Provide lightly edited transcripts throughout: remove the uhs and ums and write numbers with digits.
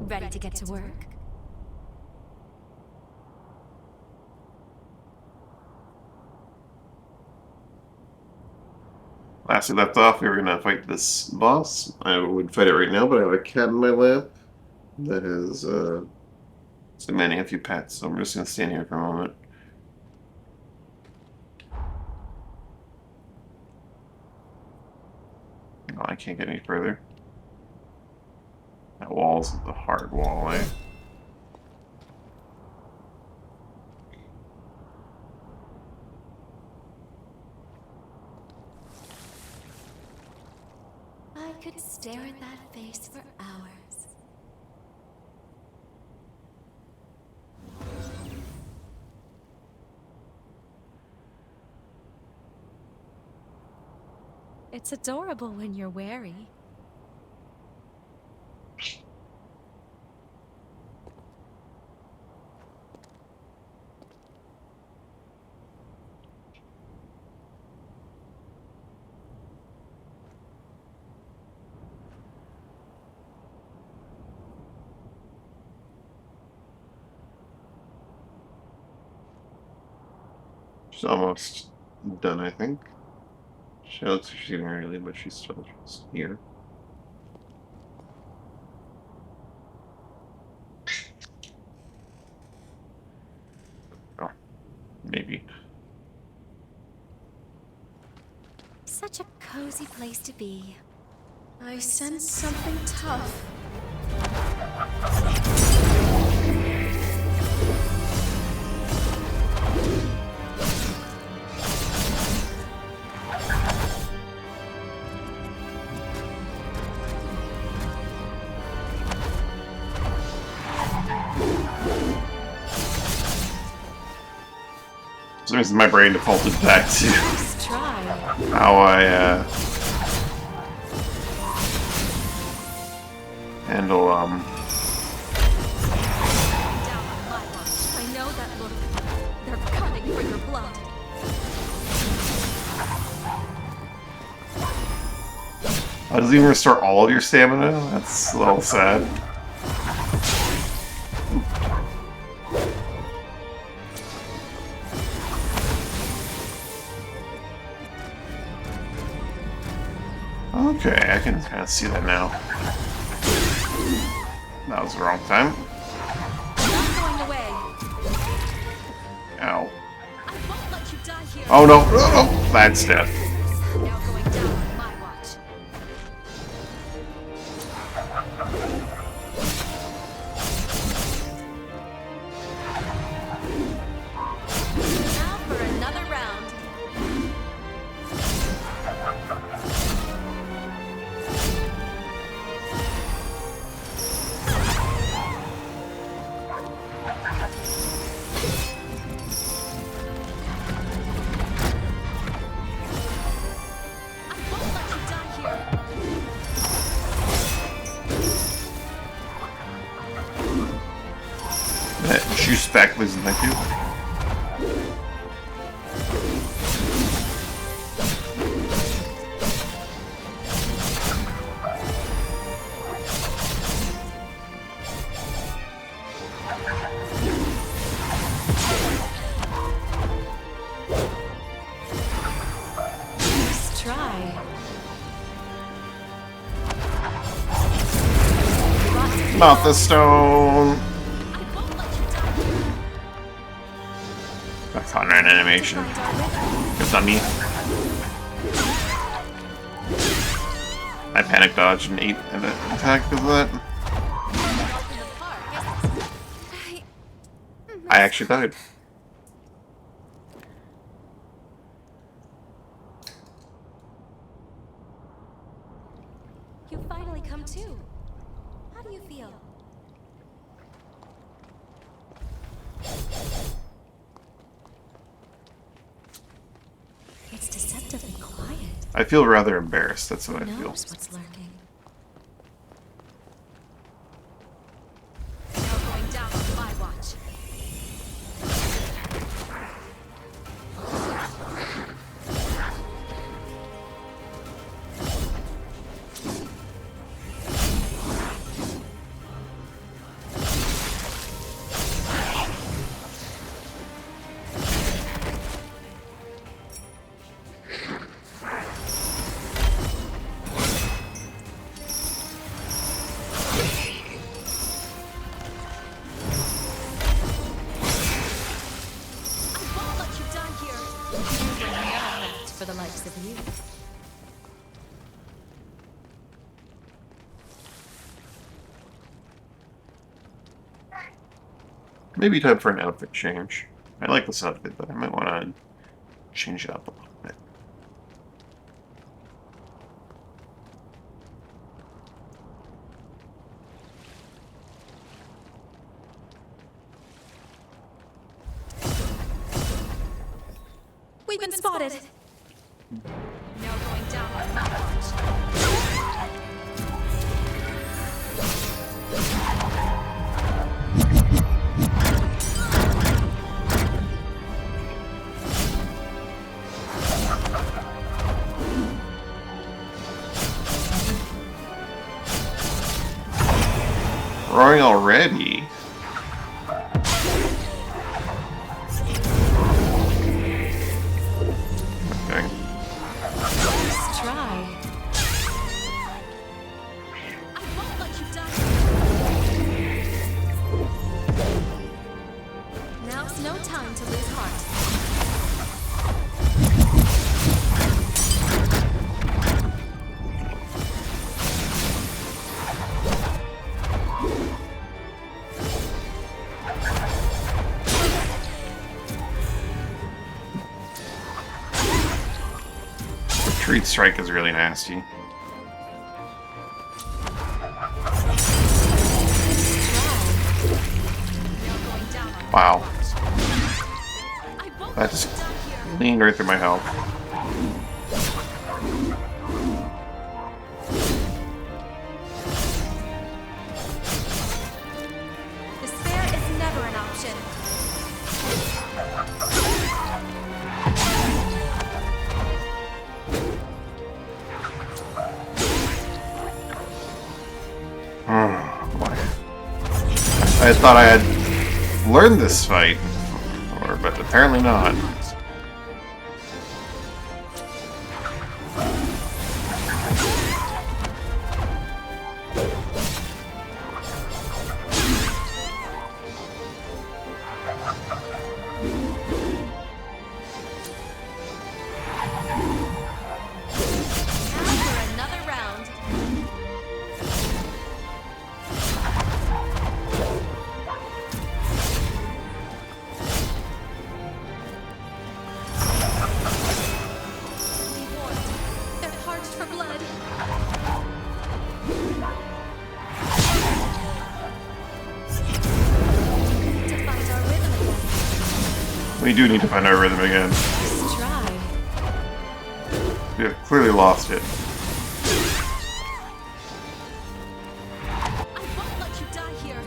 Ready to get to work? Last we left off, we were gonna fight this boss. I would fight it right now, but I have a cat in my lap that has demanding a few pets, so I'm just gonna stand here for a moment. No, I can't get any further. That wall's a hard wall, eh? I could stare at that face for hours. It's adorable when you're wary. She's almost done, I think. She looks like she's getting early, but she's still just here. Oh, maybe. Such a cozy place to be. I sense something tough. For some reason, my brain defaulted back to Let's try. how I handle Down on my watch. I know that look. They're coming for your blood. does it even restore all of your stamina? That's a little sad. Okay, I can kind of see that now. That was the wrong time. Not going away. Ow. I won't let you die here. Oh no! Oh, that's death. Now going down on my watch. Now for another round. I won't let you die here. That juice back, please, and thank you. Let's try. Not the stone. I won't let you die here. I caught an animation. Find our rhythm. It's on me. I panic dodged and ate an attack because of that. Walk in the park, isn't it? I actually died. You finally come to. How do you feel? It's deceptively quiet. I feel rather embarrassed. That's what I Who feel. knows what's lurking? Now going down on my watch. for the likes of you. Maybe time for an outfit change. I like this outfit, but I might want to change it up a little bit. We've been spotted. Now going down on that Roaring already? Okay. Let's try. I won't let you die. Now's no time to lose heart. Retreat strike is really nasty. Wow. That just leaned right through my health. Despair is never an option. Oh, boy. I thought I had learned this fight, but apparently not. For another round. Be warned. They're parched for blood. To find our rhythm again. We do need to find our rhythm again. Let's try. We have clearly lost it. I won't let you die here.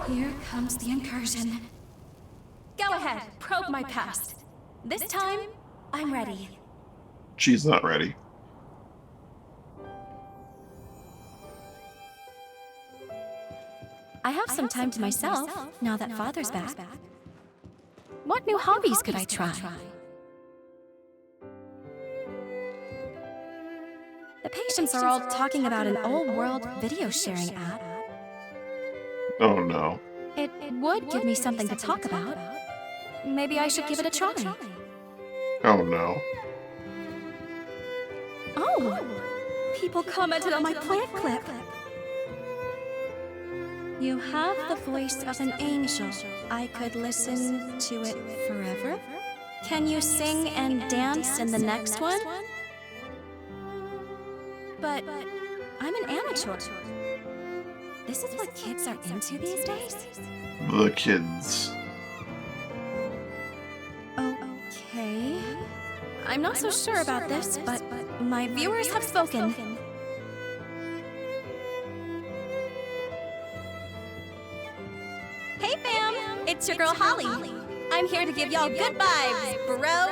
Here comes the incursion. Go ahead, probe my past. This time, I'm ready. She's not ready. I have some time to myself now that Father's back. What new hobbies could I try? The patients are all talking about an old-world video sharing app. Oh no. It would give me something to talk about. Maybe I should give it a try. Oh no. Oh! People commented on my plant clip. You have the voice of an angel. I could listen to it forever. Can you sing and dance in the next one? But I'm an amateur. This is what kids are into these days? The kids. Okay. I'm not so sure about this, but my viewers have spoken. Hey fam! It's your girl Holly. I'm here to give y'all good vibes, bro.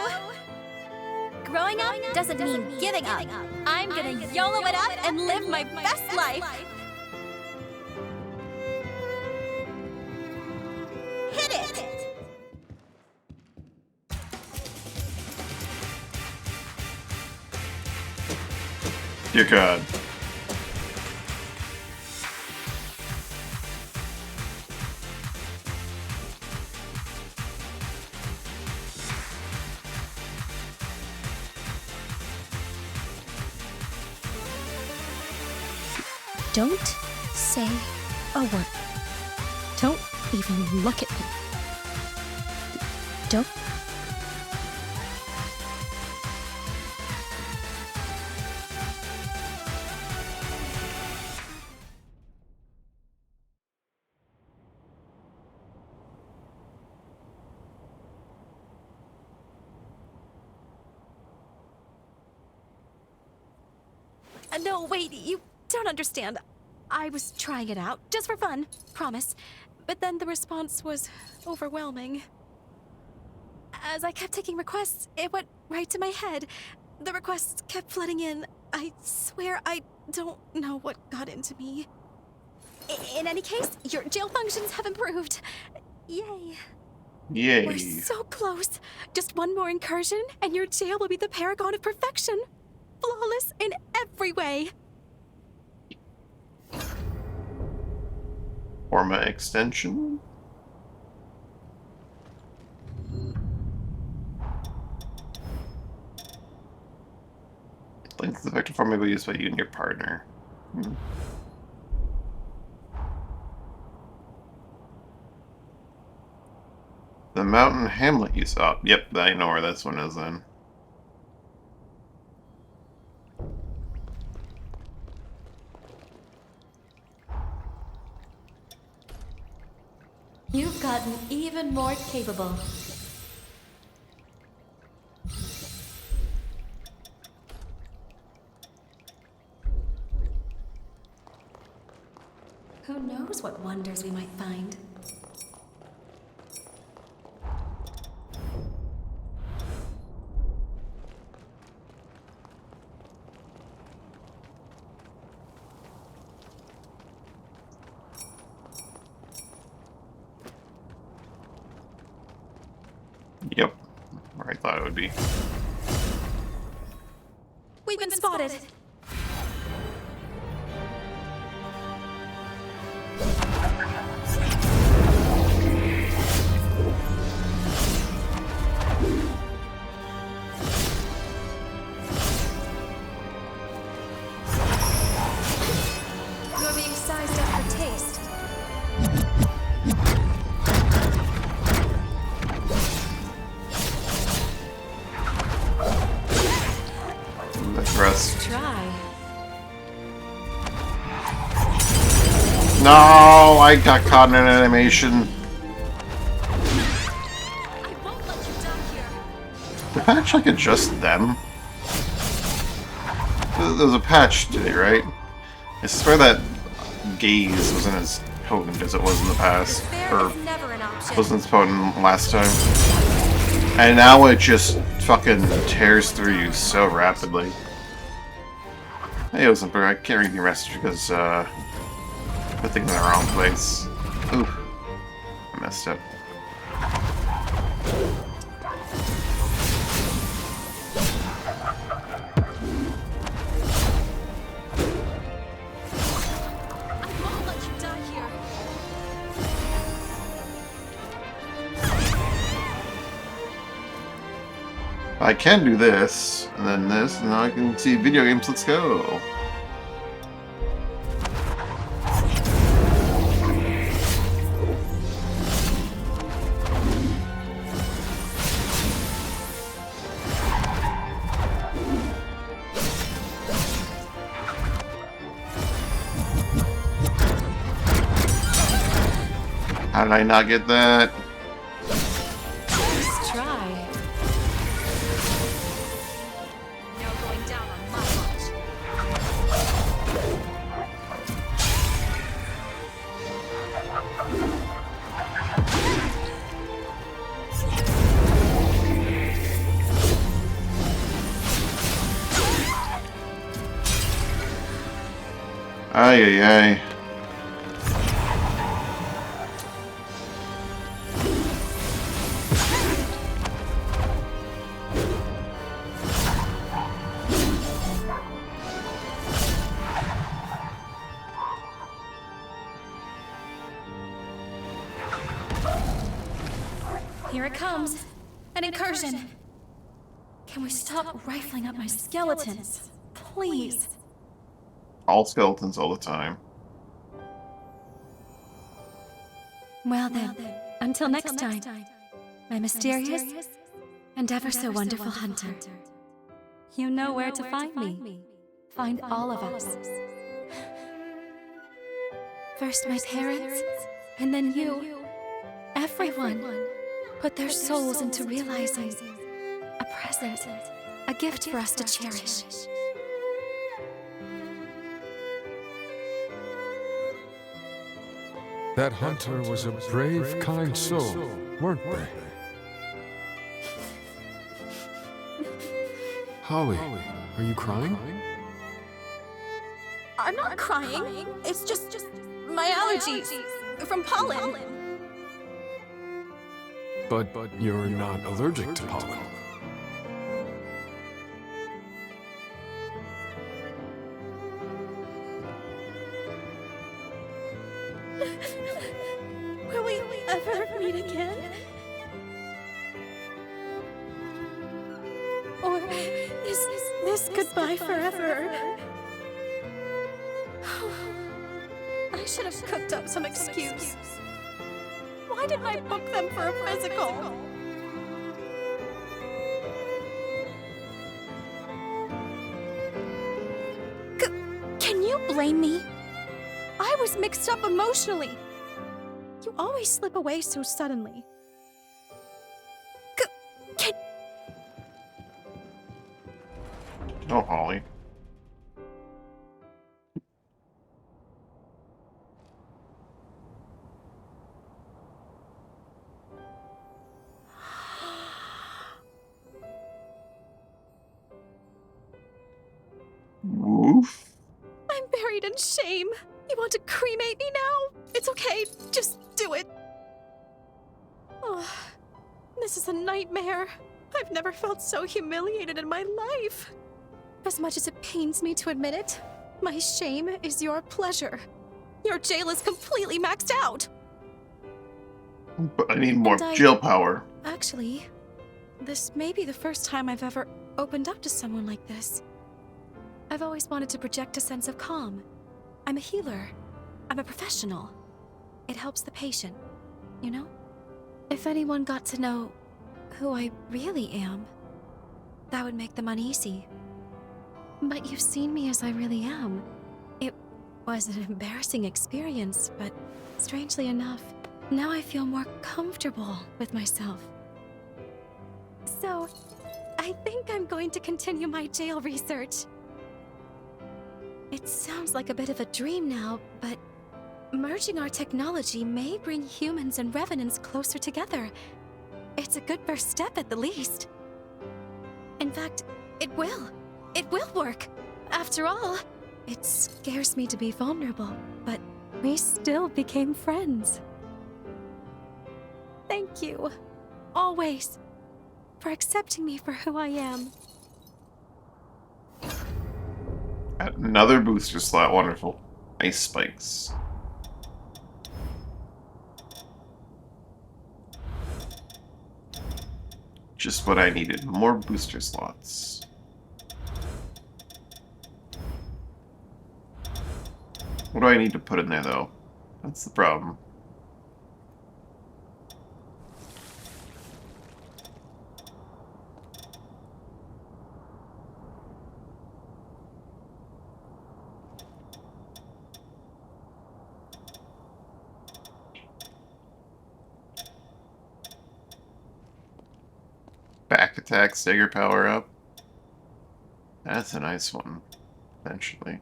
Growing up doesn't mean giving up. I'm gonna YOLO it up and live my best life. Dear God. Don't say a word. Don't even look at me. Don't. No, wait, you don't understand. I was trying it out, just for fun, promise. But then the response was overwhelming. As I kept taking requests, it went right to my head. The requests kept flooding in. I swear I don't know what got into me. In any case, your jail functions have improved. Yay. Yay. We're so close. Just one more incursion, and your jail will be the paragon of perfection. Flawless in every way. Forma extension. Length of the vector form may be used by you and your partner. The mountain hamlet you saw. Yep, I know where this one is then. You've gotten even more capable. Who knows what wonders we might find? Yep, where I thought it would be. We've been spotted. You're being sized up for taste. Rest. Try. No, I got caught in an animation. I won't let you down here. The patch like adjust them? There's a patch today, right? I swear that gaze wasn't as potent as it was in the past. Or Never an option. wasn't as potent last time. And now it just fucking tears through you so rapidly. Hey, listen, bro, I can't read your message because, I think in the wrong place. Ooh. I messed up. I won't let you die here. I can do this, and then this, and now I can see video games. Let's go. How did I not get that? Just try. No going down on my watch. Ay, ay, ay. Here it comes. An incursion. Can we stop rifling up my skeletons? Please. All skeletons all the time. Well then, until next time, my mysterious and ever so wonderful hunter. You know where to find me. Find all of us. First my parents, and then you. Everyone put their souls into realizing a present, a gift for us to cherish. That hunter was a brave, kind soul, weren't they? Holly, are you crying? I'm not crying. It's just my allergies from pollen. But you're not allergic to pollen. Will we ever meet again? Or is this goodbye forever? I should have cooked up some excuse. Why didn't I book them for a physical? Can you blame me? I was mixed up emotionally. You always slip away so suddenly. Oh, Holly. Woof. I'm buried in shame. You want to cremate me now? It's okay, just do it. Oh, this is a nightmare. I've never felt so humiliated in my life. As much as it pains me to admit it, my shame is your pleasure. Your jail is completely maxed out. But I need more And jail power. Actually, this may be the first time I've ever opened up to someone like this. I've always wanted to project a sense of calm. I'm a healer. I'm a professional. It helps the patient, you know? If anyone got to know who I really am, that would make them uneasy. But you've seen me as I really am. It was an embarrassing experience, but strangely enough, now I feel more comfortable with myself. So, I think I'm going to continue my jail research. It sounds like a bit of a dream now, but merging our technology may bring humans and revenants closer together. It's a good first step at the least. In fact, it will. It will work. After all, it scares me to be vulnerable, but we still became friends. Thank you, always, for accepting me for who I am. Another booster slot, wonderful. Ice spikes. Just what I needed, more booster slots. What do I need to put in there, though? That's the problem. Back attack, stagger power up. That's a nice one, eventually.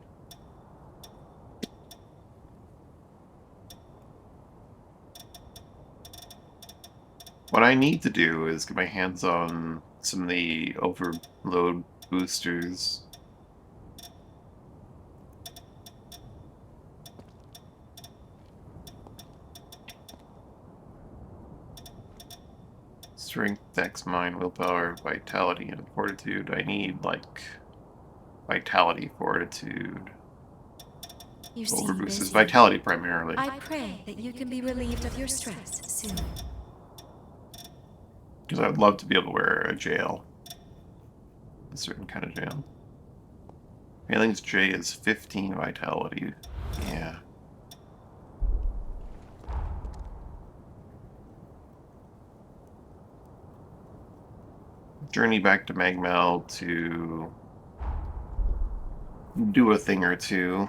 What I need to do is get my hands on some of the overload boosters. Strength, dex, mind, willpower, vitality, and fortitude. I need, like, vitality, fortitude. You Over seem boosters. busy. Vitality primarily. I pray that you can be relieved of your stress soon. Because I'd love to be able to wear a jail. A certain kind of jail. Failings J is 15 vitality. Yeah. Journey back to Magmel to do a thing or two.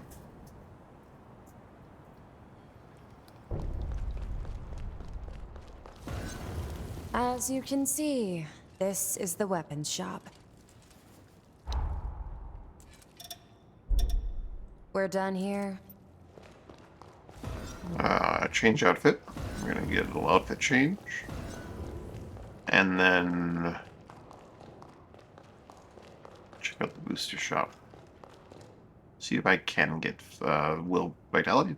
As you can see, this is the weapons shop. We're done here. Change outfit. We're gonna get a little outfit change. And then check out the booster shop. See if I can get will vitality.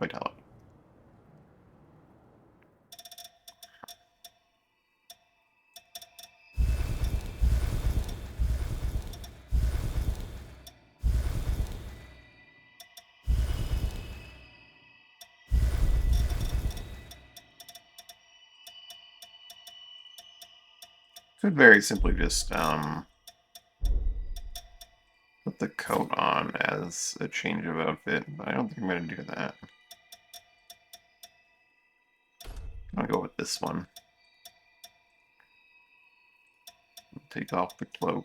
Could very simply just put the coat on as a change of outfit, but I don't think I'm going to do that. I'll go with this one. Take off the cloak.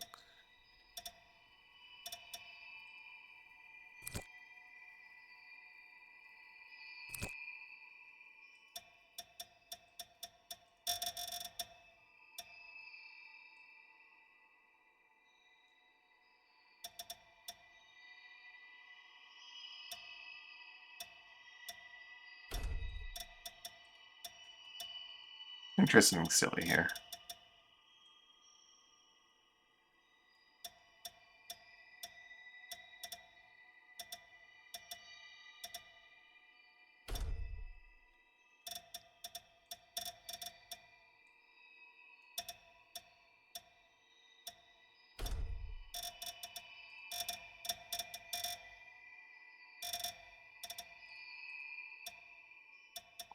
Interesting, silly here.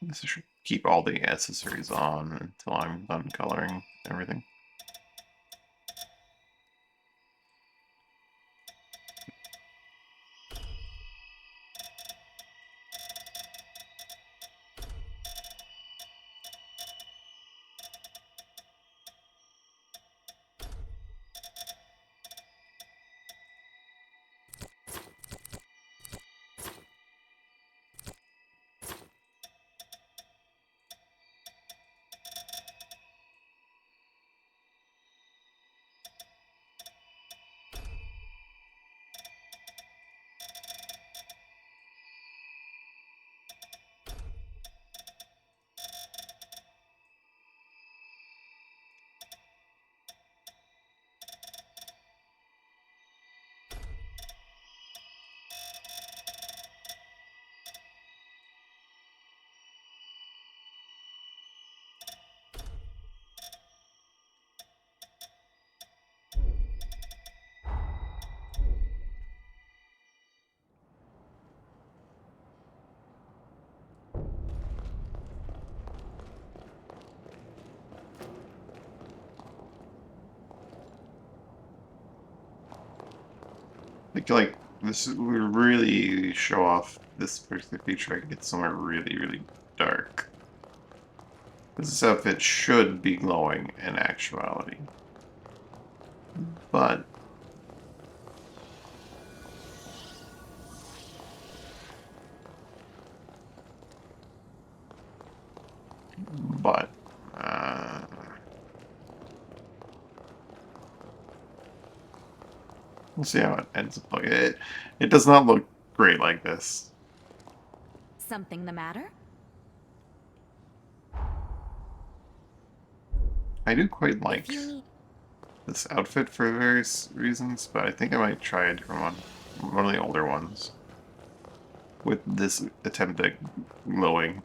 I guess I should keep all the accessories on until I'm done coloring everything. I feel like this would really show off this particular feature. I could get somewhere really, really dark. This outfit should be glowing in actuality. But but we'll see how it ends up looking. It does not look great like this. Something the matter? I do quite like If you need this outfit for various reasons, but I think I might try a different one of the older ones, with this attempt at glowing.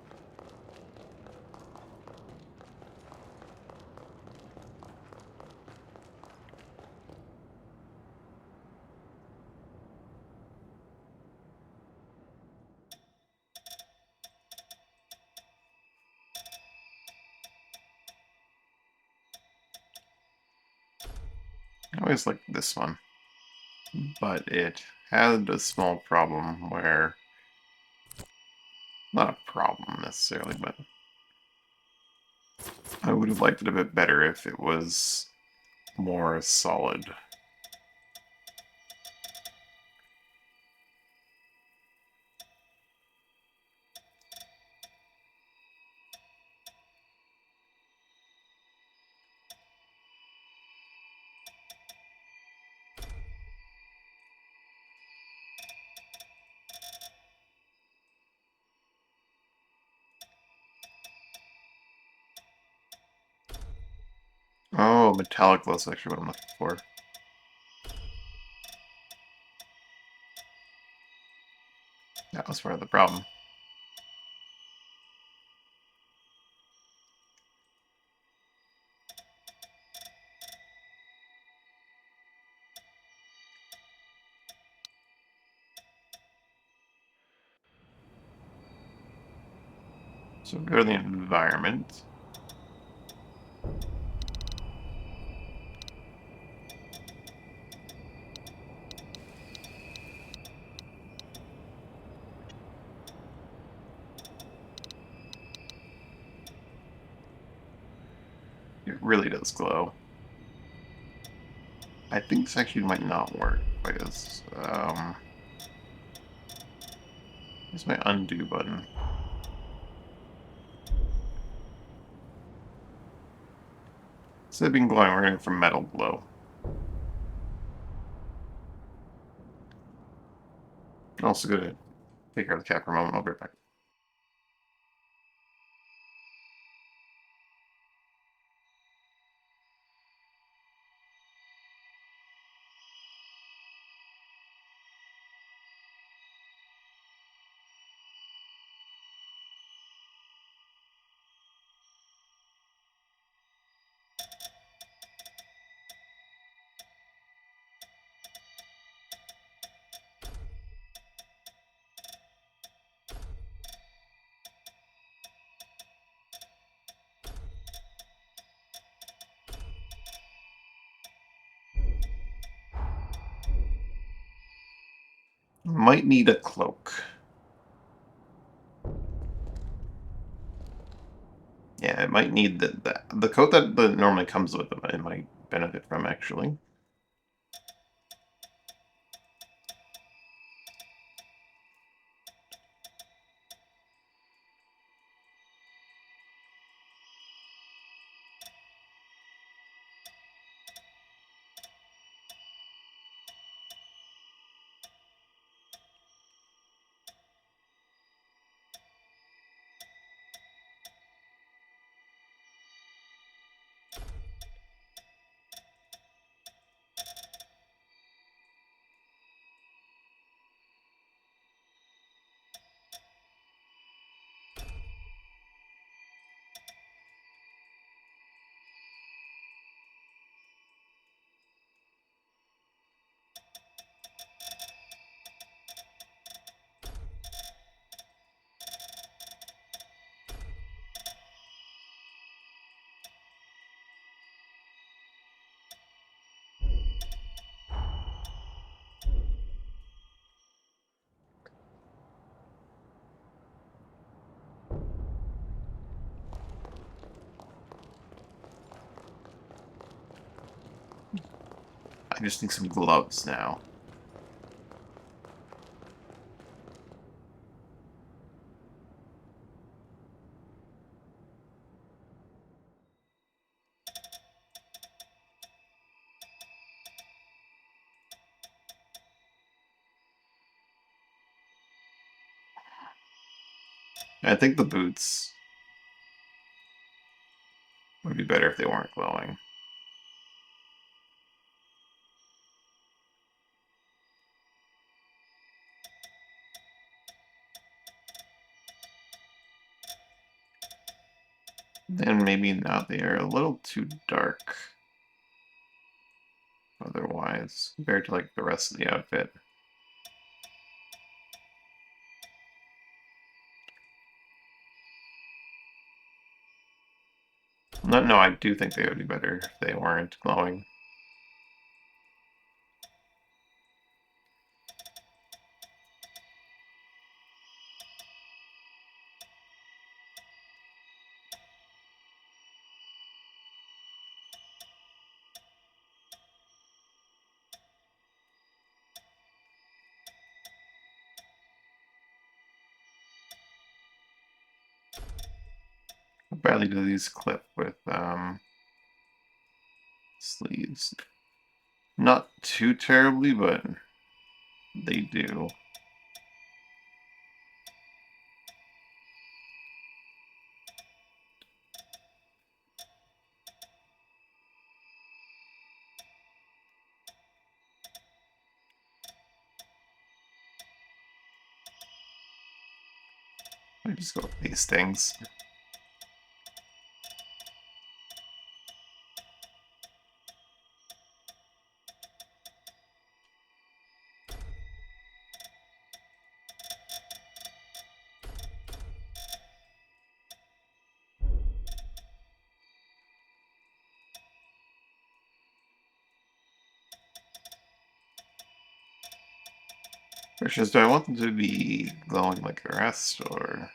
always liked this one. But it had a small problem where... Not a problem necessarily, but... I would have liked it a bit better if it was more solid. Oh, metallic glow is actually what I'm looking for. That was part of the problem. So go to the environment. It really does glow. I think this actually might not work because here's my undo button. Instead of being glowing, we're going for metal glow. I'm also going to take care of the cat for a moment. I'll be right back. Might need a cloak. Yeah, it might need the coat that normally comes with them. It might benefit from actually. I just need some gloves now. I think the boots would be better if they weren't glowing. And maybe not, they are a little too dark. Otherwise, compared to like the rest of the outfit. No, I do think they would be better if they weren't glowing. badly do these clip with sleeves? Not too terribly, but they do. I just go with these things. Question is, do I want them to be glowing like the rest, or...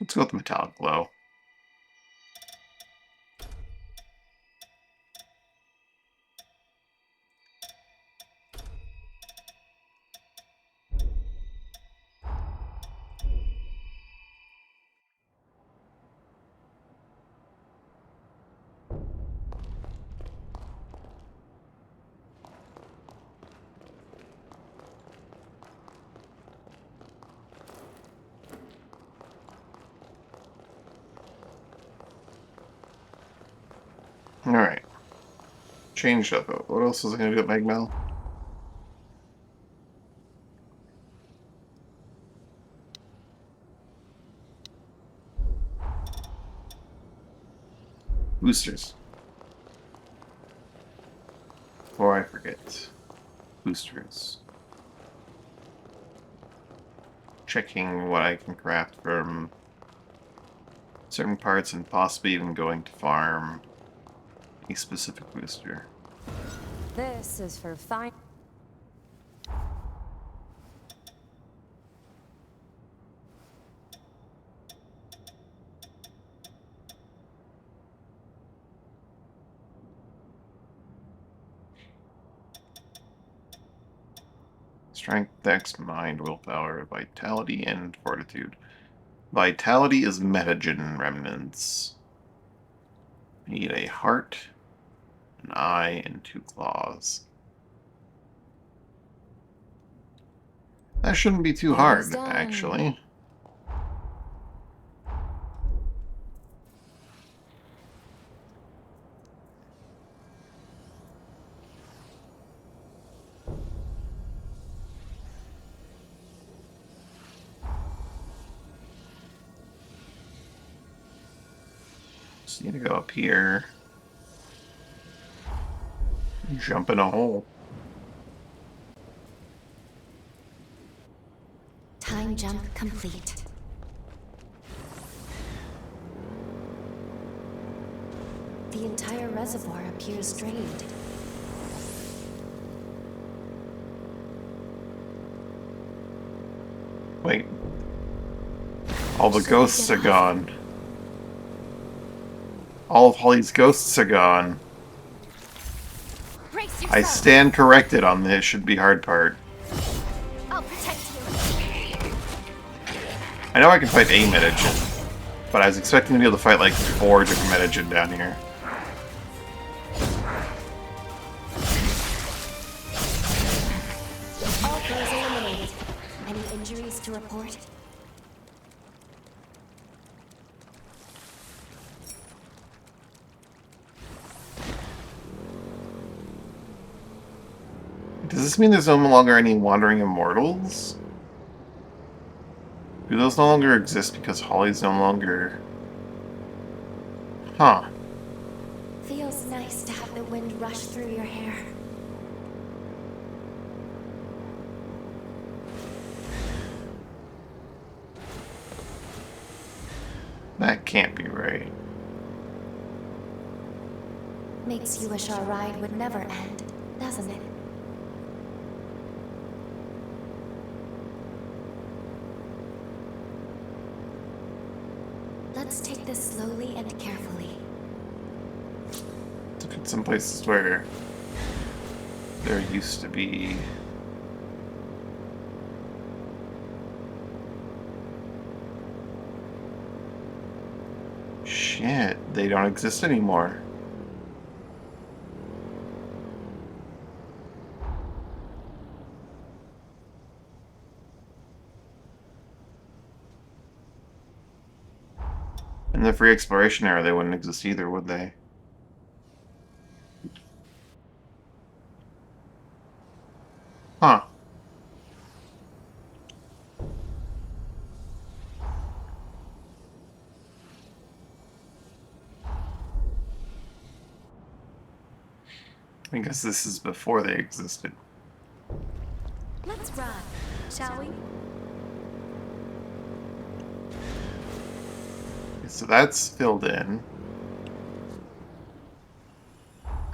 Let's go with the metallic glow. Alright. Changed up. What else was I going to do at Magmel? Boosters. Before I forget. Boosters. Checking what I can craft from certain parts and possibly even going to farm a specific booster. This is for fine. Strength, Dex, Mind, Willpower, Vitality, and Fortitude. Vitality is metagen remnants. I need a heart, an eye, and 2 claws. That shouldn't be too hard, actually. Just need to go up here. Jump in a hole. Time jump complete. The entire reservoir appears drained. Wait. All the ghosts are gone. All of Holly's ghosts are gone. Brace I yourself. stand corrected on this. Should be hard part. I'll protect you. I know I can fight a metagen, but I was expecting to be able to fight like 4 different metagen down here. All foes eliminated. Any injuries to report? Does this mean there's no longer any wandering immortals? Do those no longer exist because Holly's no longer... Huh. Feels nice to have the wind rush through your hair. That can't be right. Makes you wish our ride would never end. doesn't it? Let's take this slowly and carefully. Look at some places where there used to be. Shit, they don't exist anymore. In the free exploration era, they wouldn't exist either, would they? Huh. I guess this is before they existed. Let's run, shall we? So that's filled in.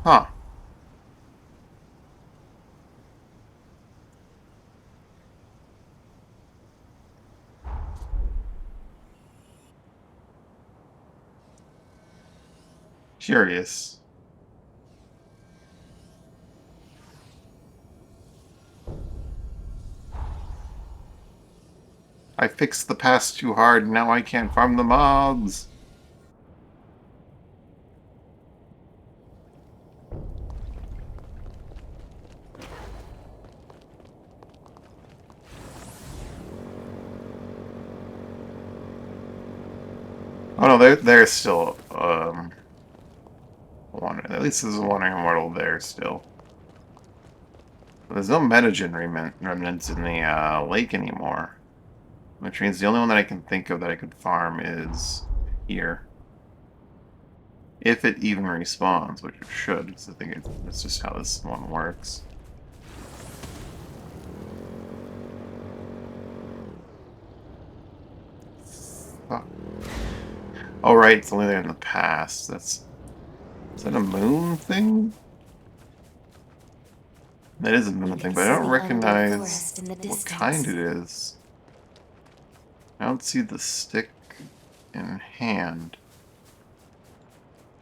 Huh. Curious. I fixed the past too hard, now I can't farm the mobs. Oh no, there's still one. At least there's a wandering immortal there still. There's no metagen remnants in the lake anymore. Which means the only one that I can think of that I could farm is here. If it even respawns, which it should, because I think it's just how this one works. Fuck. Oh right, it's only there in the past. Is that a moon thing? That is a moon thing, but I don't recognize what kind it is. I don't see the stick in hand.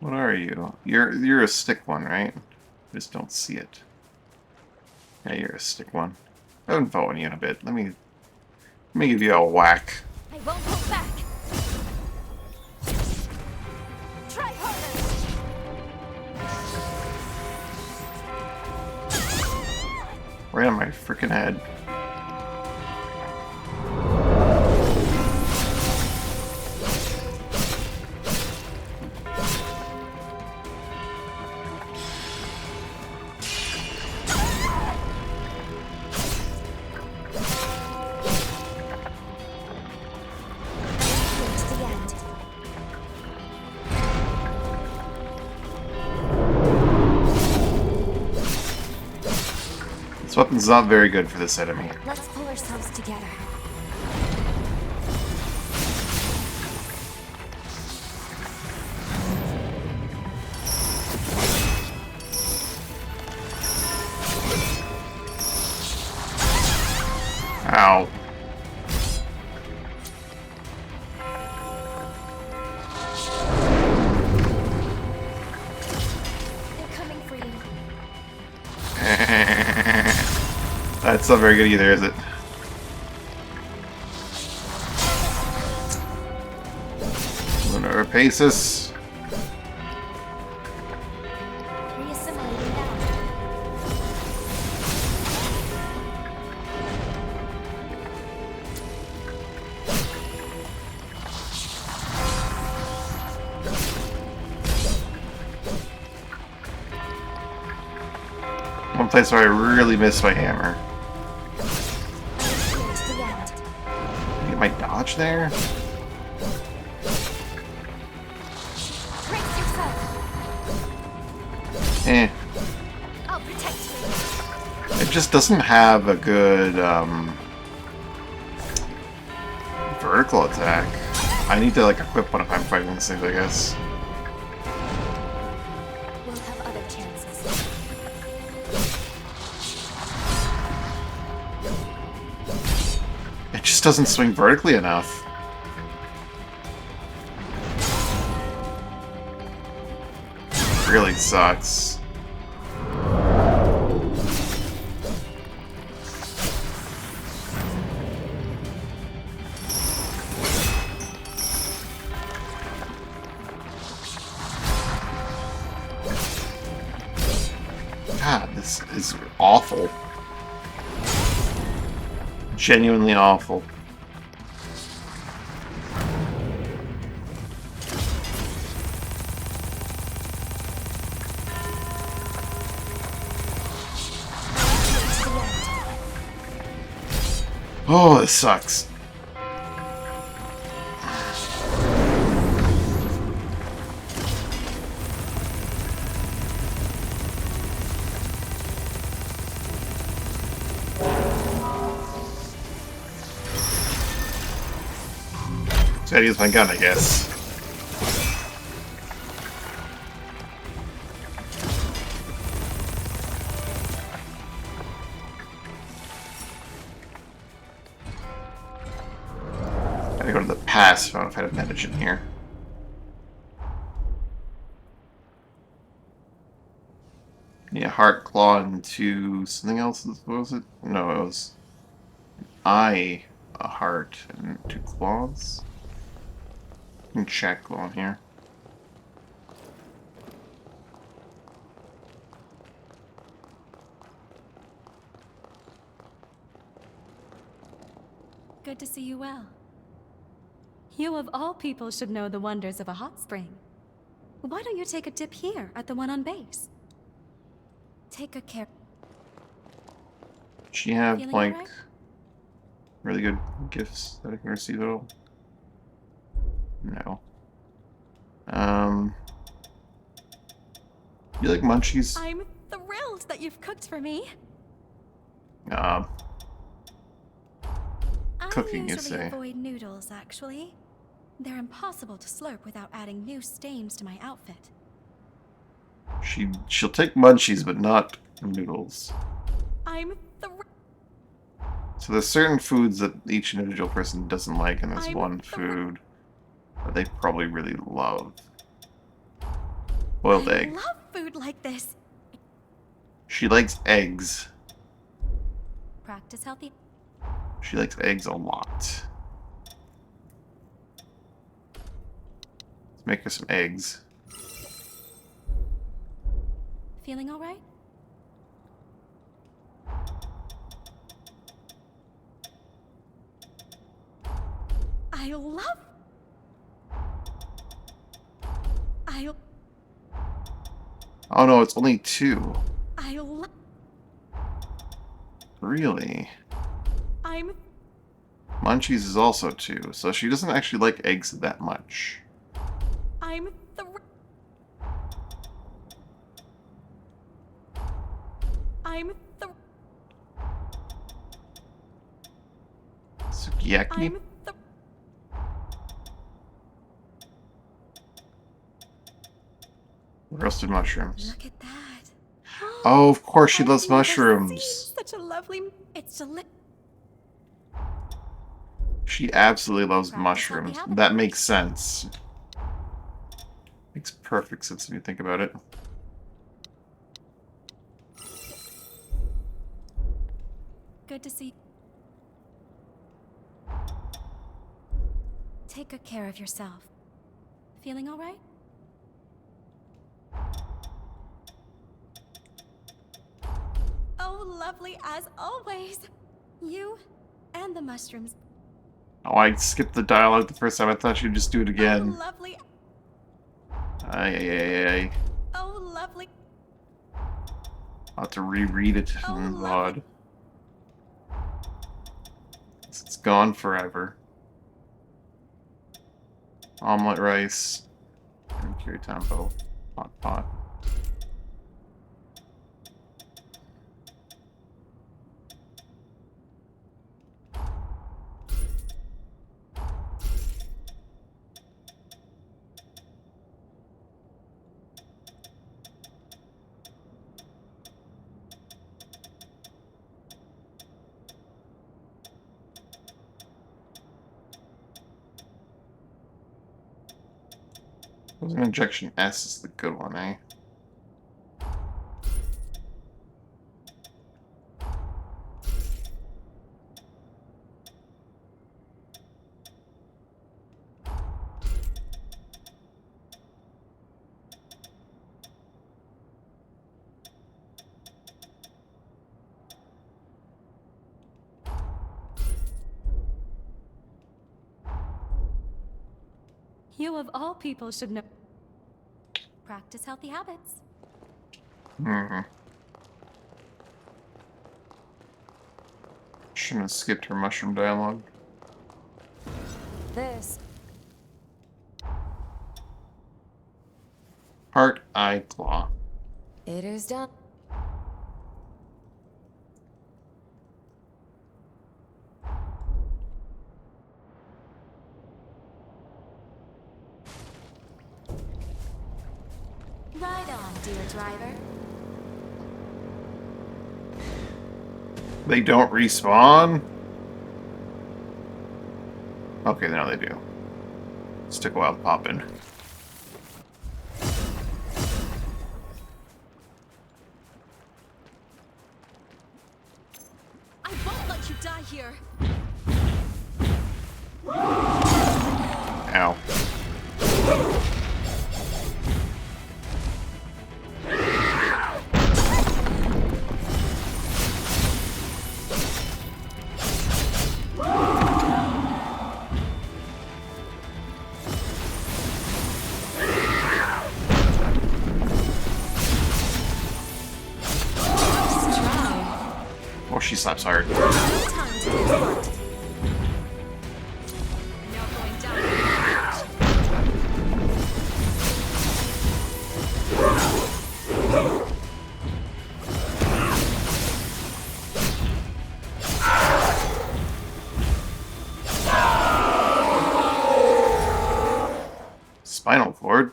What are you? You're a stick one, right? I just don't see it. Yeah, you're a stick one. I've been following you in a bit. Let me give you a whack. I won't hold back. Try harder. Right on my freaking head. This weapon's not very good for this enemy. Let's pull ourselves together. Ow. They're coming for you. That's not very good either, is it? Lunar Paces. Reassimilating now. One place where I really miss my hammer. Here's the end. Get my dodge there? Brace yourself. Eh. I'll protect you. It just doesn't have a good vertical attack. I need to like equip one if I'm fighting these things, I guess. We'll have other chances. just doesn't swing vertically enough. Really sucks. God, this is awful. Genuinely awful. Oh, this sucks. Gotta use my gun, I guess. Gotta go to the pass if I want to fight a message in here. Yeah, heart, claw, and two something else. What was it? No, it was an eye, a heart, and two claws. You can check on here. Good to see you well. You of all people should know the wonders of a hot spring. Why don't you take a dip here at the one on base? Take a care. She have Feeling like alright? really good gifts that I can receive at all? No. You like munchies? I'm thrilled that you've cooked for me. Cooking, I you usually say? avoid noodles, actually. They're impossible to slurp without adding new stains to my outfit. She'll take munchies, but not noodles. I'm thrilled. So there's certain foods that each individual person doesn't like, and there's I'm one food that they probably really love. Boiled I egg. love food like this. She likes eggs. Practice healthy. She likes eggs a lot. Let's make her some eggs. Feeling all right? I love. Oh no, it's only two. I love. Really? I'm. Munchies is also two, so she doesn't actually like eggs that much. I'm. I'm. Sukiyaki? I'm. Roasted mushrooms. Look at that. Oh, of course she I've loves never mushrooms. seen such a lovely. It's delicious. She absolutely loves Practice mushrooms. healthy habits. That makes sense. Makes perfect sense when you think about it. Good to see. Take good care of yourself. Feeling all right? Oh, lovely as always. You and the mushrooms. Oh, I skipped the dialogue the first time. I thought she'd just do it Oh, again. lovely. Ay, ay, ay, ay. Oh, lovely. I'll have to reread it Oh, in lovely. VOD. It's gone forever. Omelet rice. And Kiritampo. Hot pot. Injection S is the good one, eh? You of all people should know. Practice healthy habits. Shouldn't have skipped her mushroom dialogue. This Heart, eye, claw. it is done. Ride on, dear driver. They don't respawn? Okay, now they do. Let's take a while to pop in. I won't let you die here. Ow. Oh, she slaps hard. Time to get smart. Now going down. Spinal cord.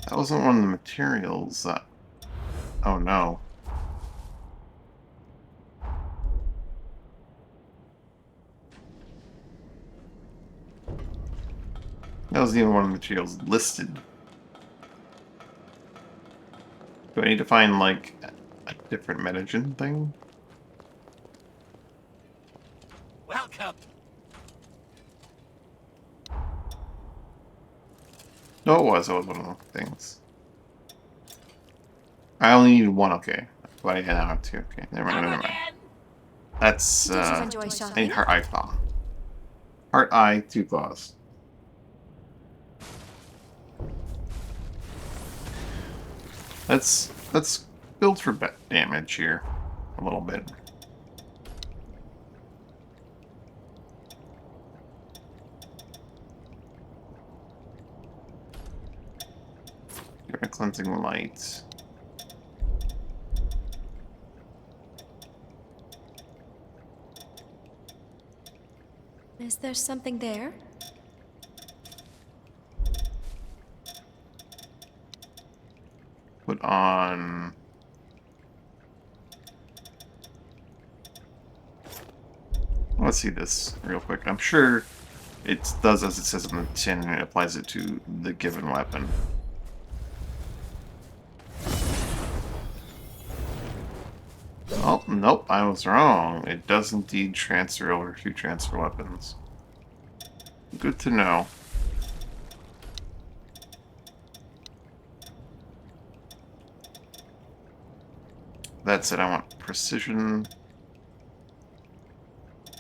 That wasn't one of the materials that... Oh no. That wasn't even one of the materials listed. Do I need to find, like, a different metagen thing? Welcome. No, it was one of the things. I only needed one, okay. But I now have two, okay. Never mind, never mind. That's, Did you enjoy I need shopping? heart, eye, claw. Heart, eye, two claws. Let's build for damage here. A little bit. Give it a cleansing light. Is there something there? Put on... Let's see this real quick. I'm sure it does as it says on the tin and it applies it to the given weapon. Oh, nope, I was wrong. It does indeed transfer over to transfer weapons. Good to know. That said, I want precision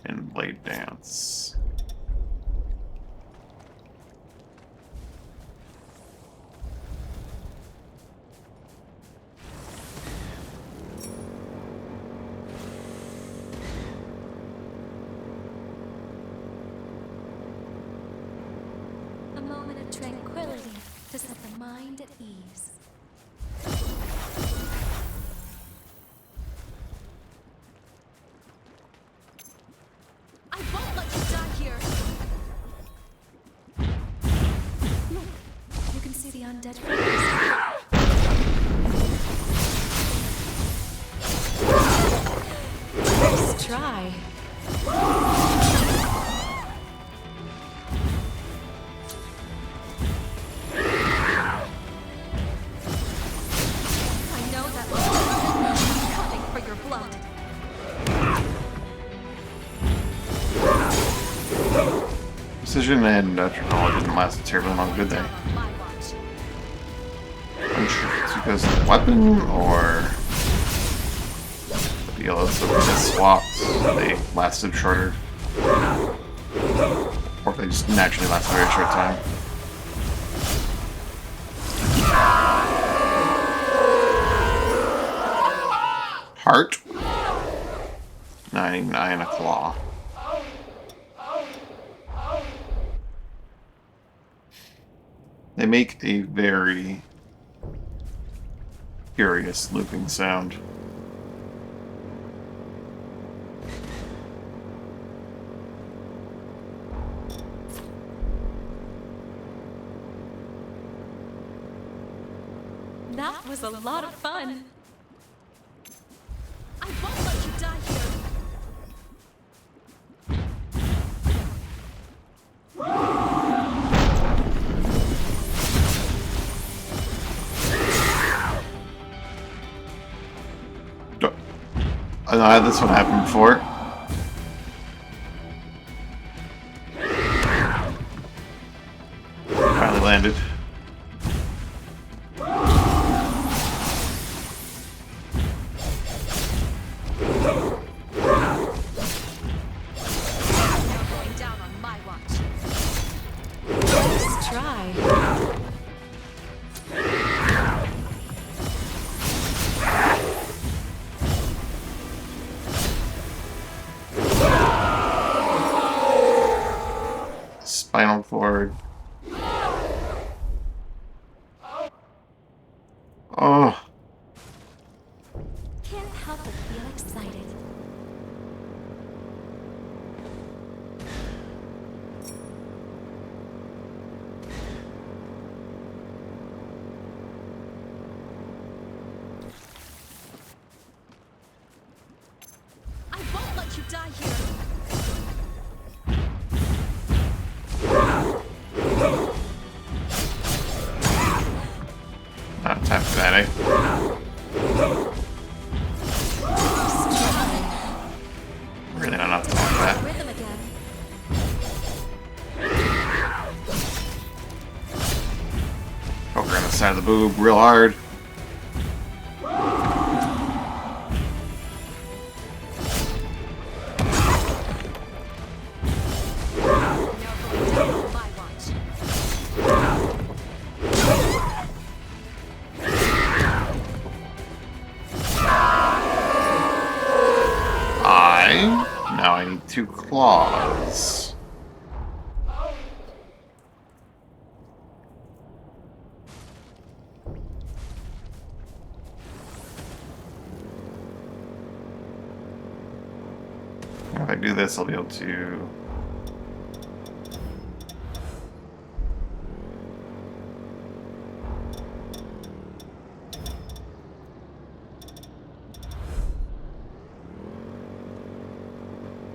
and blade dance. A moment of tranquility to set the mind at ease. I won't let you die here. Look, you can see the undead figures. Nice try. Precision and technology didn't last terribly long, did they? On my watch. I'm sure if it's because of the weapon or the yellows that were just swapped, they lasted shorter. Or they just naturally last a very short time. Heart. 99 a claw. They make a very curious looping sound. That was a lot of fun. I won't let you die here. I know I had this one happen before. Finally landed. Going down on my watch. Let's try. Spinal cord. Oh. Can't help but feel excited. I won't let you die here. Not time for that, eh? Really not enough time for that. Rhythm again. Poke her on the side of the boob real hard. Now going down on my watch. Now I need 2 claws. If I do this, I'll be able to...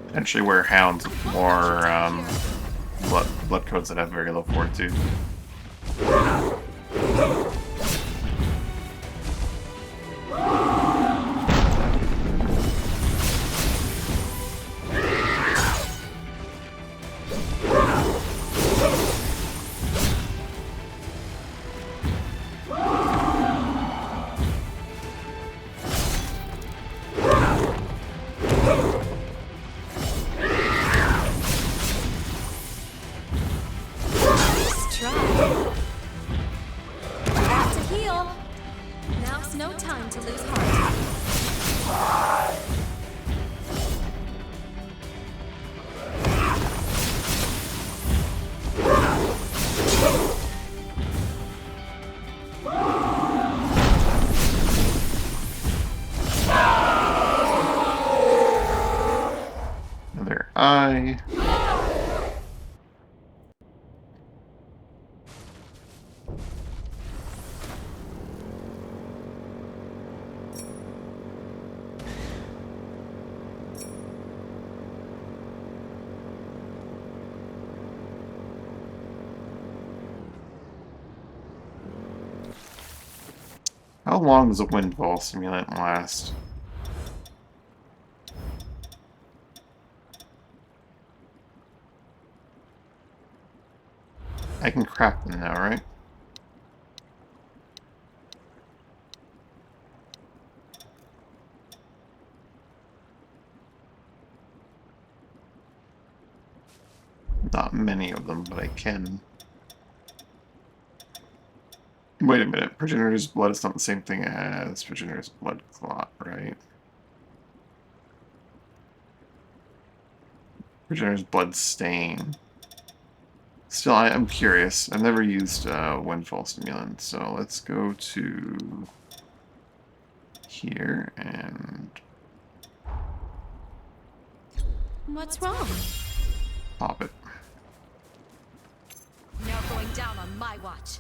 potentially wear hounds with more blood codes that have very low fortitude. Got to heal. Now's no time to lose heart. Another eye. How long does a windfall simulant last? I can craft them now, right? Not many of them, but I can. Wait a minute. Progenitor's blood is not the same thing as progenitor's blood clot, right? Progenitor's blood stain. Still, I'm curious. I've never used Windfall Stimulant, so let's go to here and What's wrong? pop it. Now going down on my watch.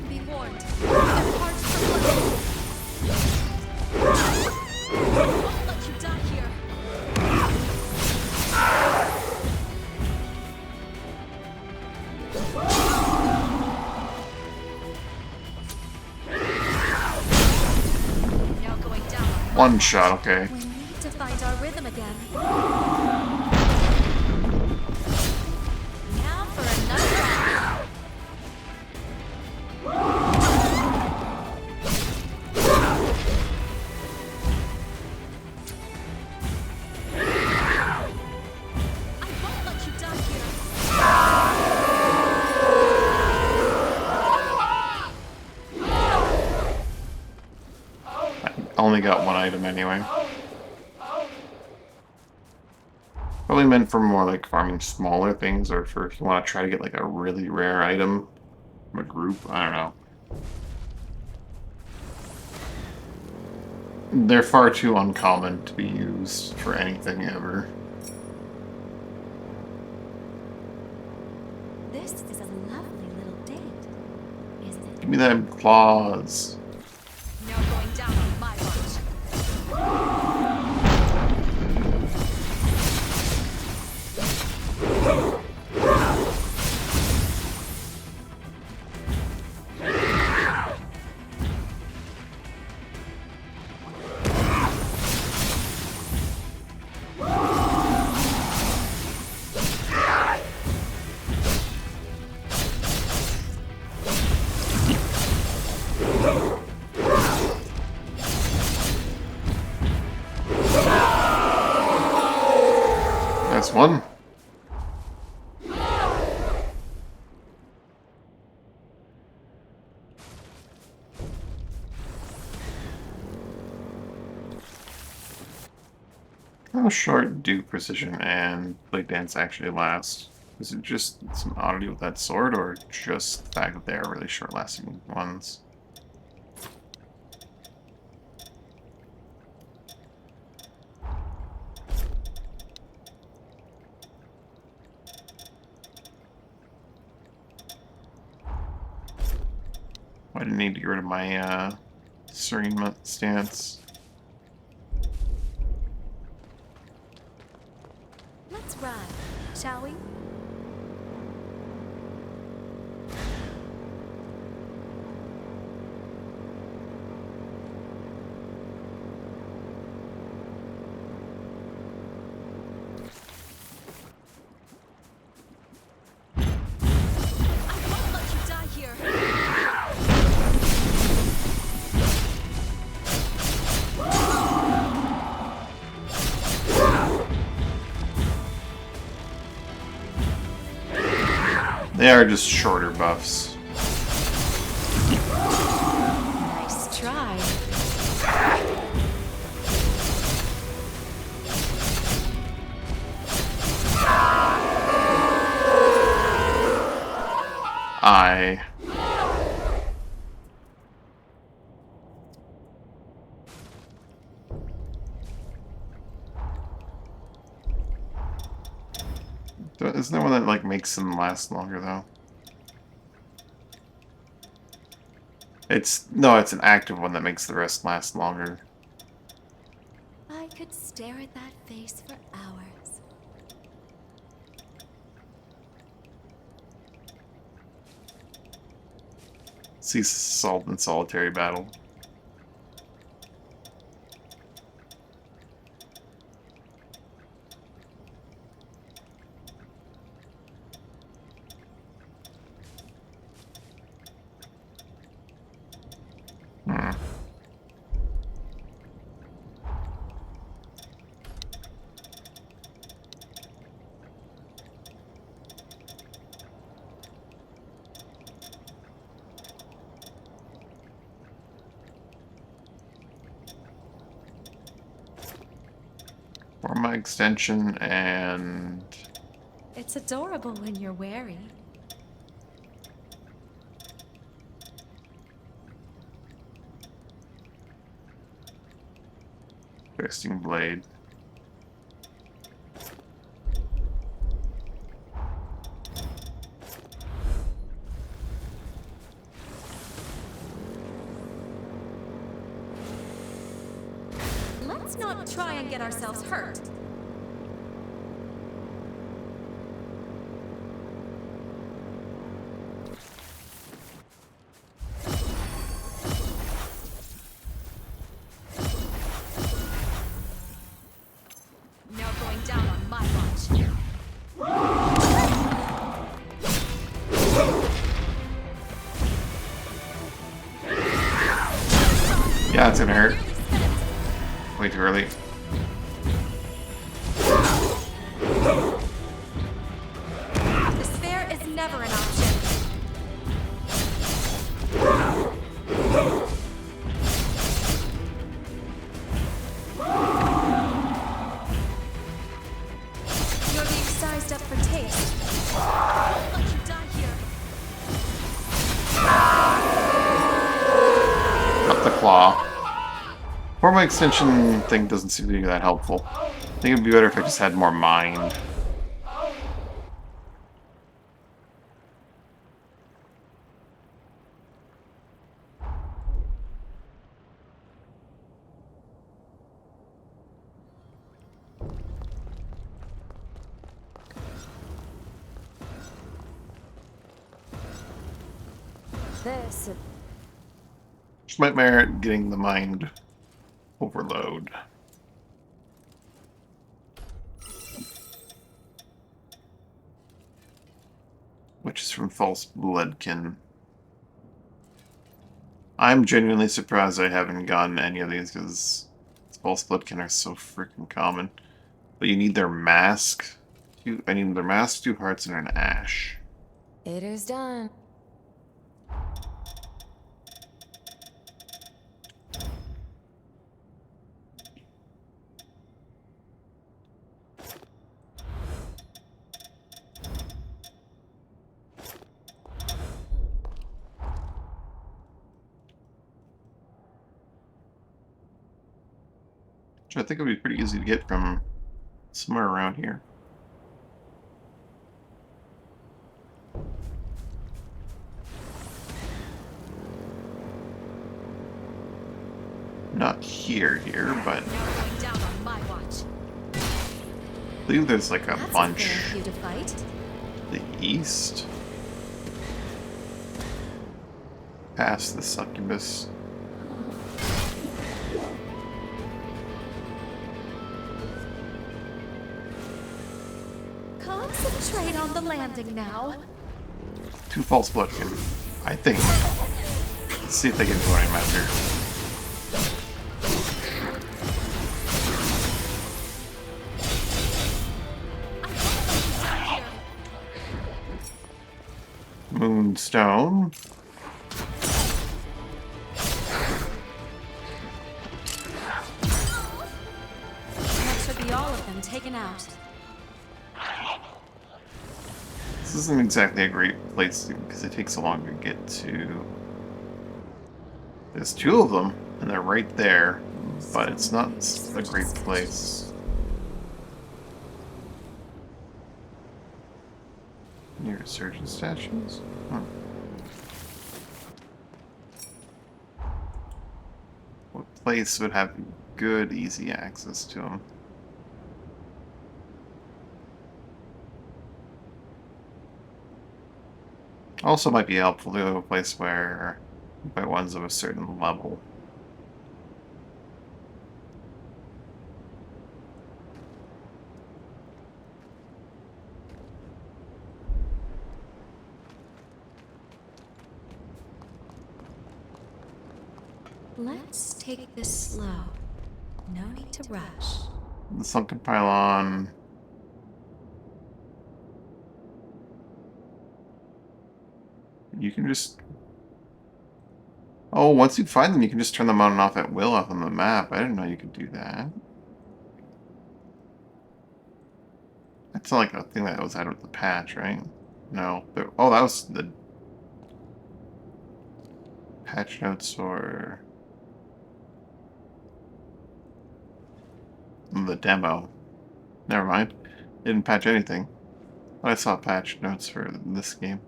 Be warned. Their hearts are blood. Won't let you die here. Now going down on my One shot, okay. We need to find our rhythm again. Now for another round. I won't let you die here. I only got one item anyway. Probably meant for more like farming smaller things, or for if you want to try to get like a really rare item from a group. I don't know. They're far too uncommon to be used for anything ever. This is a lovely little date, isn't it? Give me them claws. Now going down on my watch. That's one. How short do precision and blade dance actually last? Is it just some oddity with that sword, or just the fact that they are really short-lasting ones? I didn't need to get rid of my serene stance. Let's ride, shall we? I won't let you die here. They are just shorter buffs. Nice try. Isn't there one that like makes them last longer though? it's an active one that makes the rest last longer. I could stare at that face for hours. Cease assault and solitary battle. Hmm. For my extension and It's adorable when you're wary. Twisting blade. Let's not try and get ourselves hurt. No going down on my watch. Yeah, it's gonna hurt. Way too early. Despair is never an option. You're being sized up for taste. I'll let you die here. Up the claw. Or my extension thing doesn't seem to be that helpful. I think it'd be better if I just had more mind. This Which might merit getting the mind overload. Which is from False Bloodkin. I'm genuinely surprised I haven't gotten any of these because False Bloodkin are so freaking common. But you need their mask. I need their mask, 2 hearts, and an ash. it is done. Which I think would be pretty easy to get from somewhere around here. Not here, but No going down on my watch. I believe there's like a That's bunch fair of you to fight. to the east. Past the succubus. Concentrate on the landing now. 2 False Bloodkin. I think. Let's see if they can do any master. Moonstone. That should be all of them taken out. This isn't exactly a great place because it takes so long to get to. There's 2 of them, and they're right there, but it's not a great place. Near resurgent statues? Huh. place would have good, easy access to them. Also might be helpful to a place where by ones of a certain level. Let's take this slow. No need to rush. The sunken pylon. You can just... Oh, once you find them, you can just turn them on and off at will up on the map. I didn't know you could do that. That's not like a thing that was out of the patch, right? No. Oh, that was the patch notes or the demo. Never mind. Didn't patch anything. I saw patch notes for this game.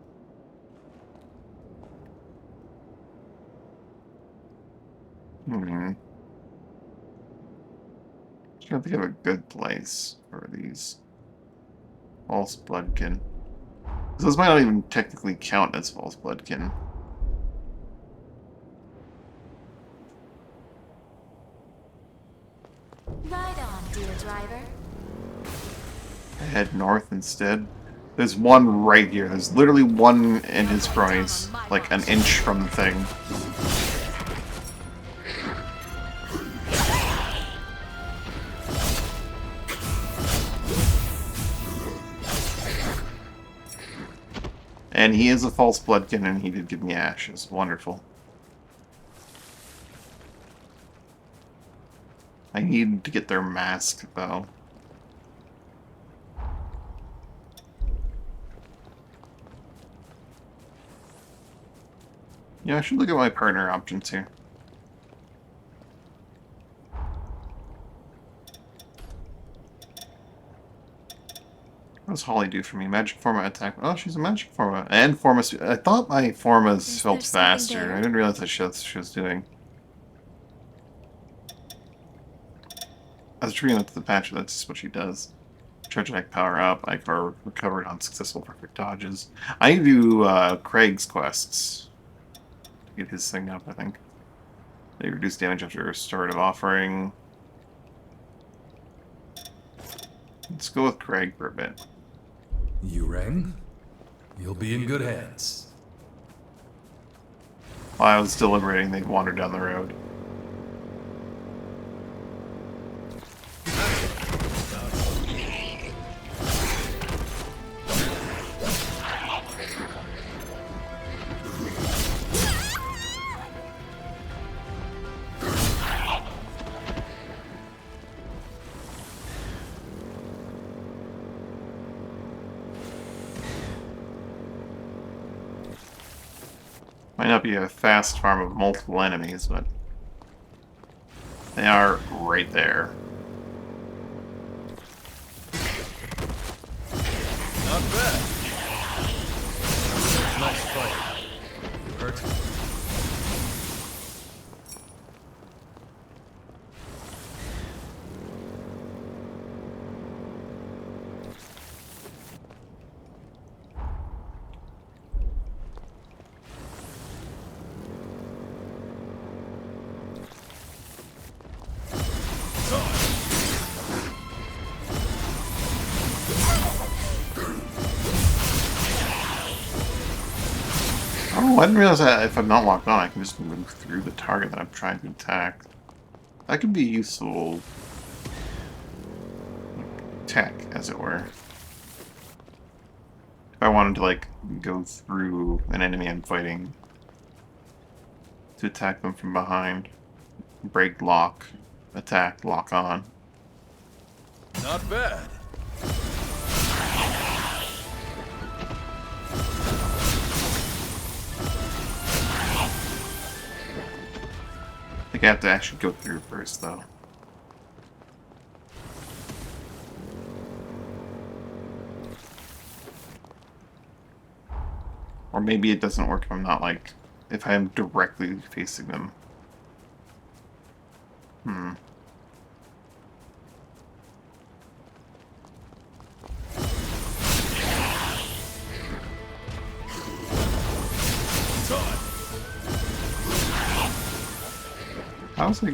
Just gotta think of a good place for these false bloodkin. Those might not even technically count as false bloodkin. Right on, dear driver. I head north instead. There's one right here. There's literally one in his price, like an inch from the thing. And he is a false bloodkin, and he did give me ashes. Wonderful. I need to get their mask, though. Yeah, I should look at my partner options here. What does Holly do for me? Magic Forma attack. Oh, she's a Magic Forma. And Forma... I thought my Formas felt faster. I didn't realize that's what she was doing. I was treating it to the patch, that's just what she does. Charge attack power up. I recovered unsuccessful perfect dodges. I need to do Craig's quests to get his thing up, I think. They reduce damage after restorative offering. Let's go with Craig for a bit. You rang? You'll be in good hands. While I was deliberating, they wandered down the road. Might not be a fast farm of multiple enemies, but they are right there. Not bad. Nice fight. You hurt? Oh, I didn't realize that if I'm not locked on, I can just move through the target that I'm trying to attack. That could be useful tech, as it were. If I wanted to, like, go through an enemy I'm fighting to attack them from behind. Break, lock, attack, lock on. Not bad. I think I have to actually go through first, though. Or maybe it doesn't work if I'm not, like, if I am directly facing them. Hmm.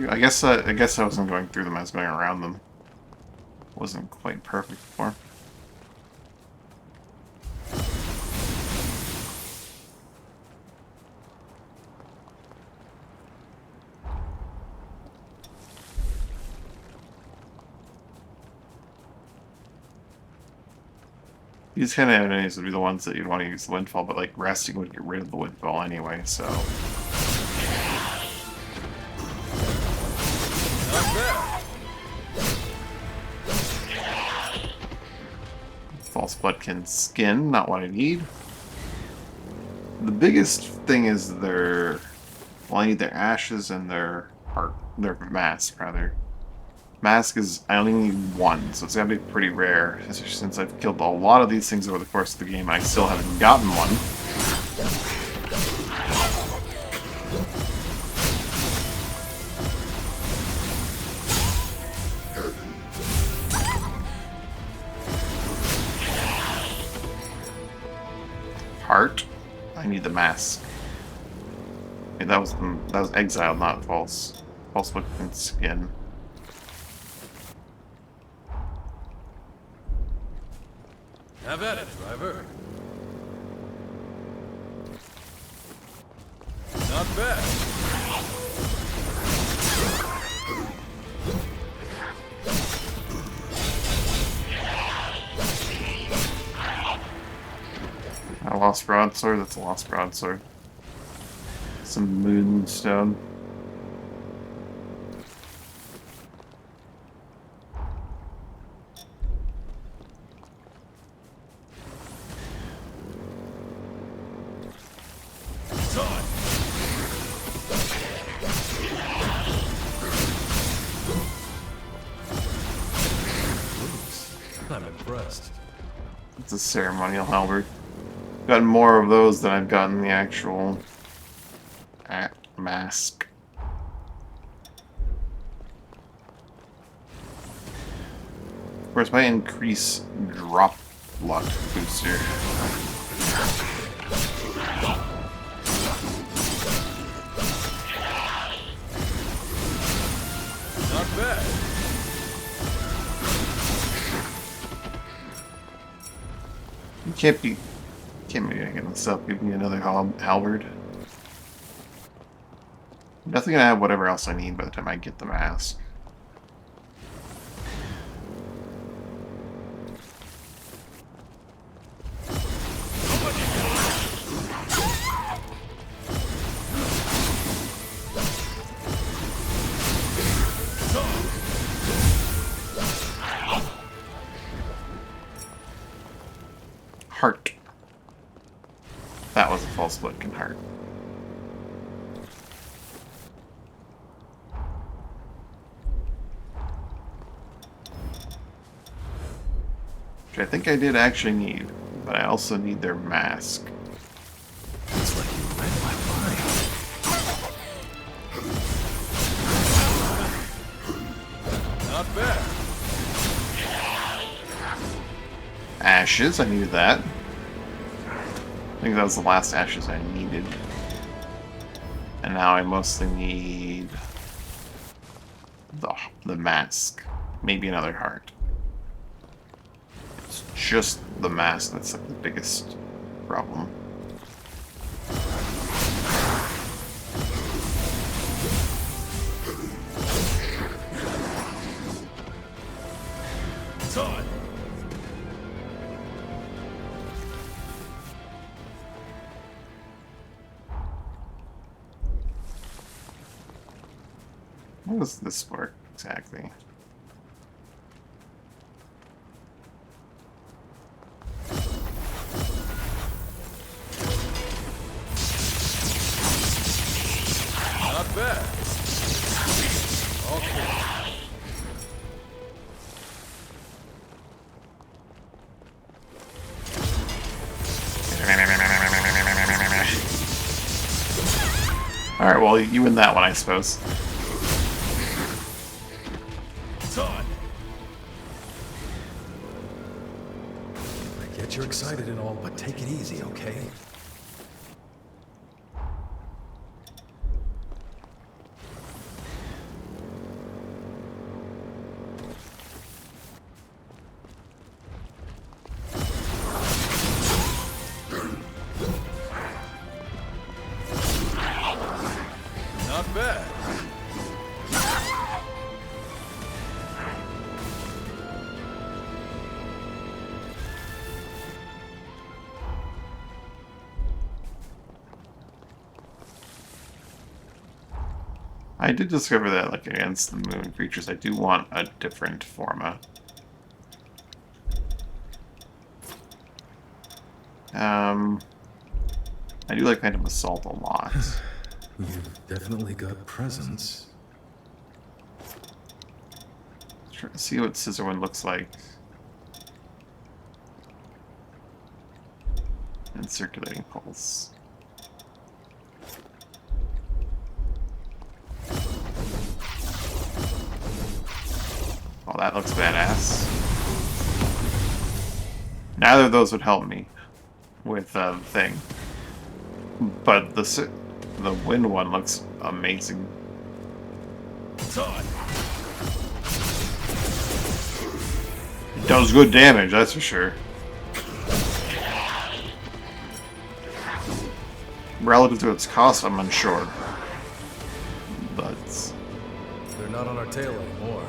I guess I wasn't going through them, I was going around them. Wasn't quite perfect before. These kind of enemies would be the ones that you'd want to use the windfall, but like resting would get rid of the windfall anyway, so. Not bad. False Bloodkin skin, not what I need. The biggest thing is their... Well, I need their ashes and their heart. Their mask, rather. Mask is... I only need one, so it's gotta be pretty rare. Since I've killed a lot of these things over the course of the game, I still haven't gotten one. Heart. I need the mask. Okay, that was exiled, not false. False Bloodkin skin. Have at it, driver. Not bad. A lost broadsword, that's a lost broadsword. Some moonstone. I'm impressed. It's a ceremonial halberd. Gotten more of those than I've gotten the actual mask. Of course, my increase drop luck booster. Not bad. You can't be getting this up. Give me another halberd. I'm definitely gonna have whatever else I need by the time I get the mask. Heart. That was a false Bloodkin heart. Which I think I did actually need, but I also need their mask. It's like you read my mind. Not bad. Ashes, I needed that. I think that was the last ashes I needed. And now I mostly need the mask. Maybe another heart. It's just the mask that's like the biggest problem. It's on. How does this work exactly? Not bad. Okay. Alright, well, you win that one, I suppose. excited and all, but take it easy, okay? Not bad. I did discover that, like, against the moon creatures, I do want a different forma. I do like Phantom Assault a lot. You've definitely got presence. Try to see what Scissorwind looks like. And Circulating Pulse. Oh, that looks badass. Neither of those would help me with the thing. But the wind one looks amazing. It does good damage, that's for sure. Relative to its cost, I'm unsure. But They're not on our tail anymore.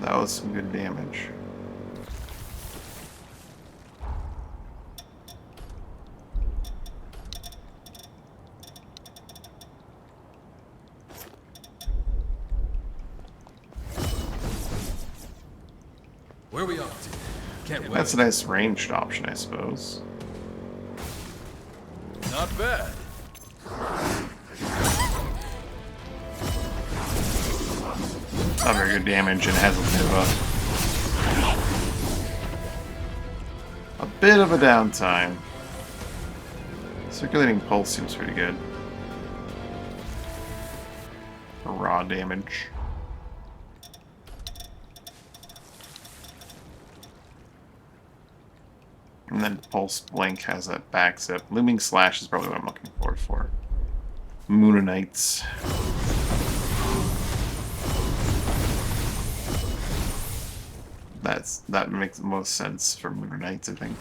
that was some good damage. Where are we off to? Can't wait. That's a nice ranged option, I suppose. Not bad. Not very good damage and has a bit of a downtime. Circulating Pulse seems pretty good. For raw damage. And then Pulse Blink has that back zip. Looming Slash is probably what I'm looking forward for. Moonanites. That makes the most sense for Moonanites, I think.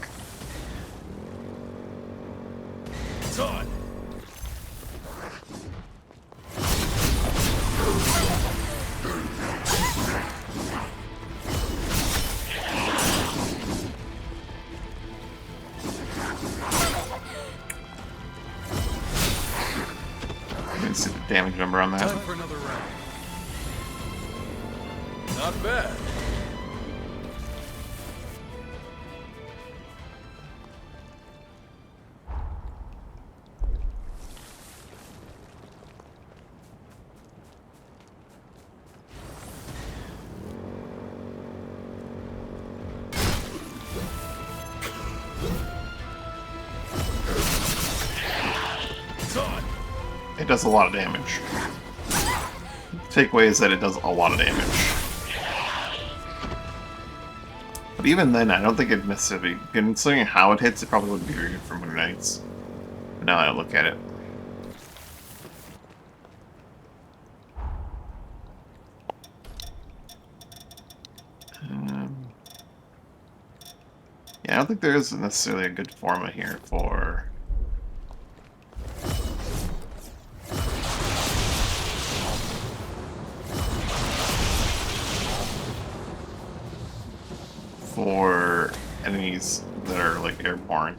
It's on. You can see the damage number on that. Time for another round. Not bad. It does a lot of damage. Takeaway is that it does a lot of damage. But even then, I don't think it necessarily... Considering how it hits, it probably wouldn't be very good for Moon Knights. Now that I look at it. Yeah, I don't think there is necessarily a good forma here for... enemies that are like airborne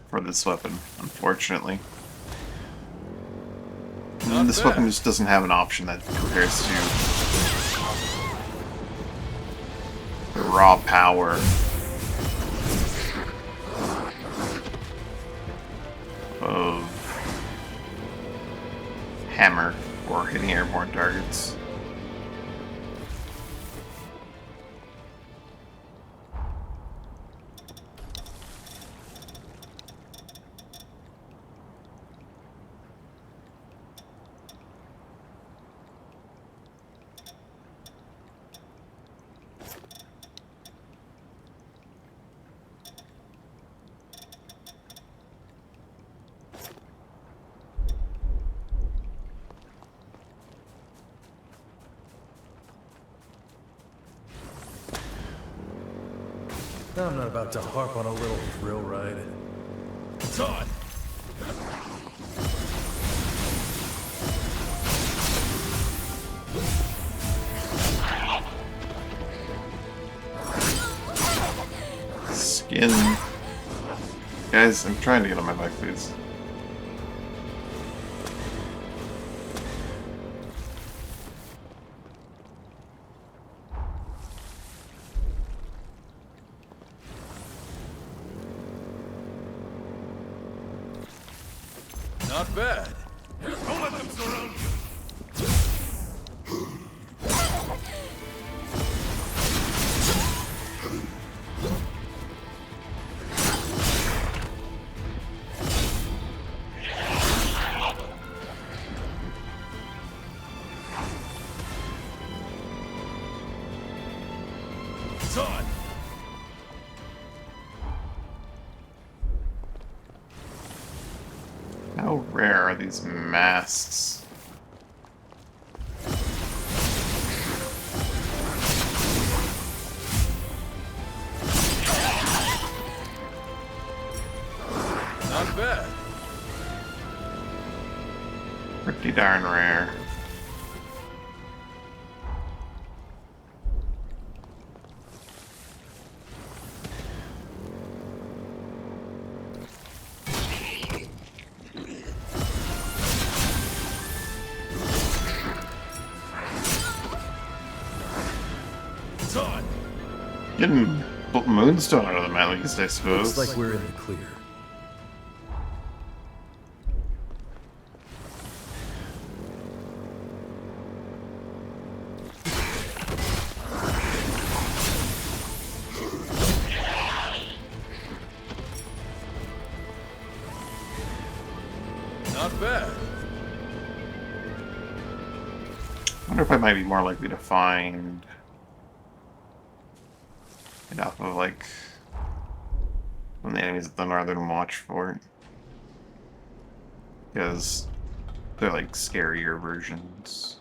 for this weapon, unfortunately. And this weapon just doesn't have an option that compares to the raw power of hammer for hitting airborne targets. I'm not about to harp on a little thrill ride. It's on! Skin. Guys, I'm trying to get on my bike, please. Not bad. Don't let them surround you. It's on. How rare are these masks? Not bad. Pretty darn rare. It's on. Getting Moonstone out of them at least, I suppose. Looks like we're in the clear. Not bad. I wonder if I might be more likely to find it off of like one of the enemies at the Northern Watchfort, because they're like scarier versions.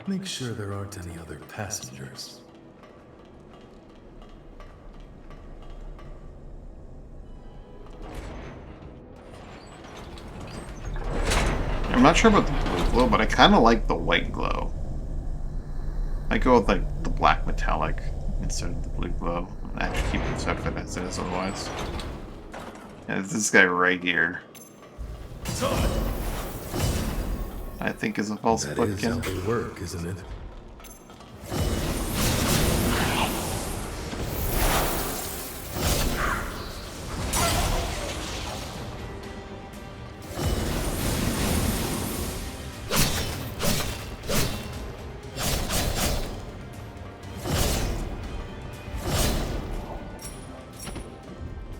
Make sure there aren't any other passengers. I'm not sure about the blue glow, but I kind of like the white glow. I go with like the black metallic instead of the blue glow. I actually keep this outfit as it is otherwise. Yeah, it's this guy right here. It's on. I think is a false That is how Plutkin. they work, isn't it?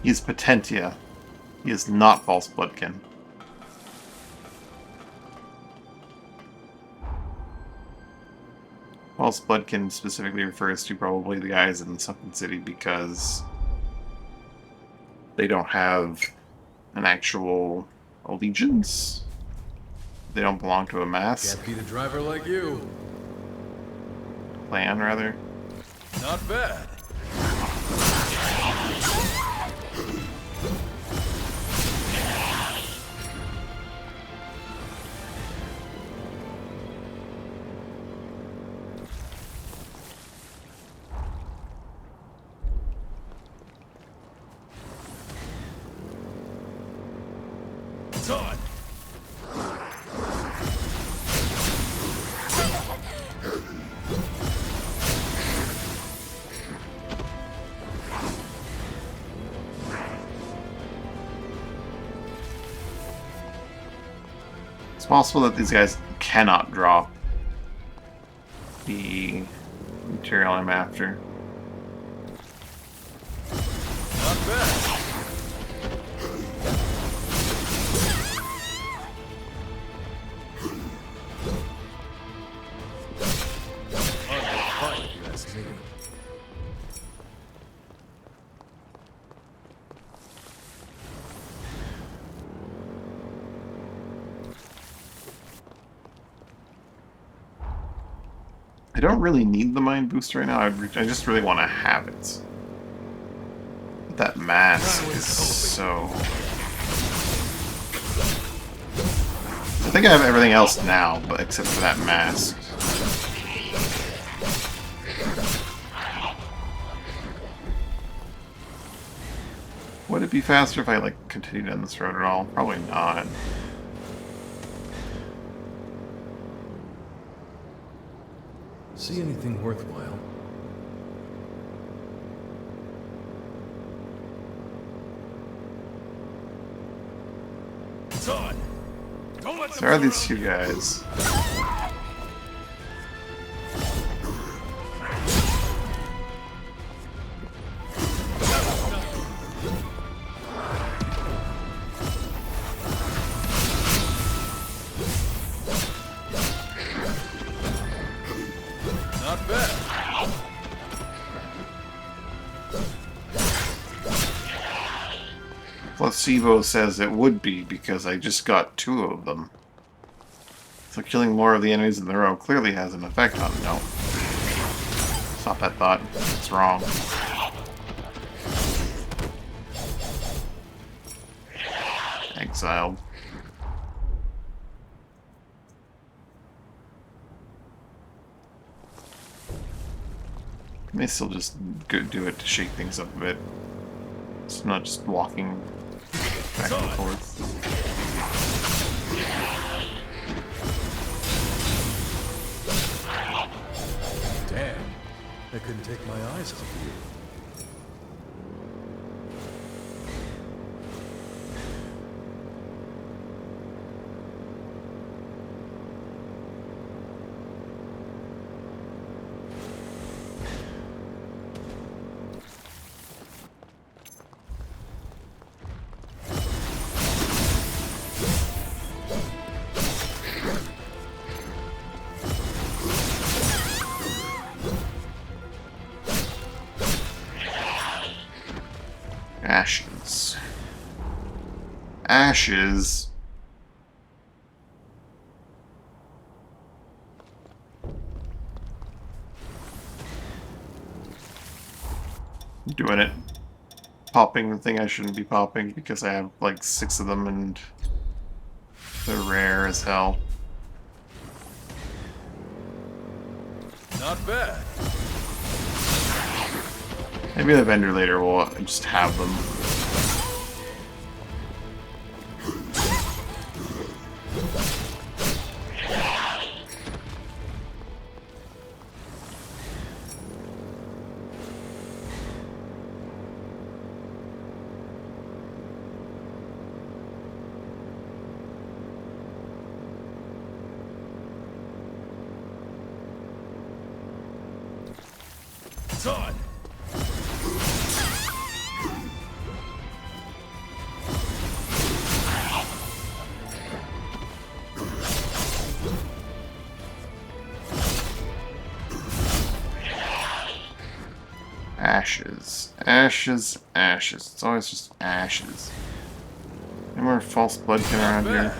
He's Potentia. He is not false Plutkin. False Bloodkin specifically refers to probably the guys in the Sunken City because they don't have an actual allegiance. They don't belong to a mass Can't beat a driver like you. clan, rather. Not bad. It's on. It's possible that these guys cannot drop the material I'm after. Not bad. Fine, if you ask me. I don't really need the mind boost right now. I just really want to have it. That mask is so... I think I have everything else now, but except for that mask. Would it be faster if I, like, continued down this road at all? Probably not. See anything worthwhile? It's on! Don't let So are these two guys? Not bad. Placebo says it would be because I just got 2 of them. So killing more of the enemies in a row clearly has an effect on it. No. Stop that thought. It's wrong. Exiled. May still just do it to shake things up a bit. It's not just walking back and forth. Damn. I couldn't take my eyes off you. Ashes. Ashes. Doing it. Popping the thing I shouldn't be popping because I have like 6 of them and they're rare as hell. Not bad. Maybe the vendor later will just have them. It's on! Ashes. Ashes. Ashes. It's always just ashes. Any more false blood coming around here?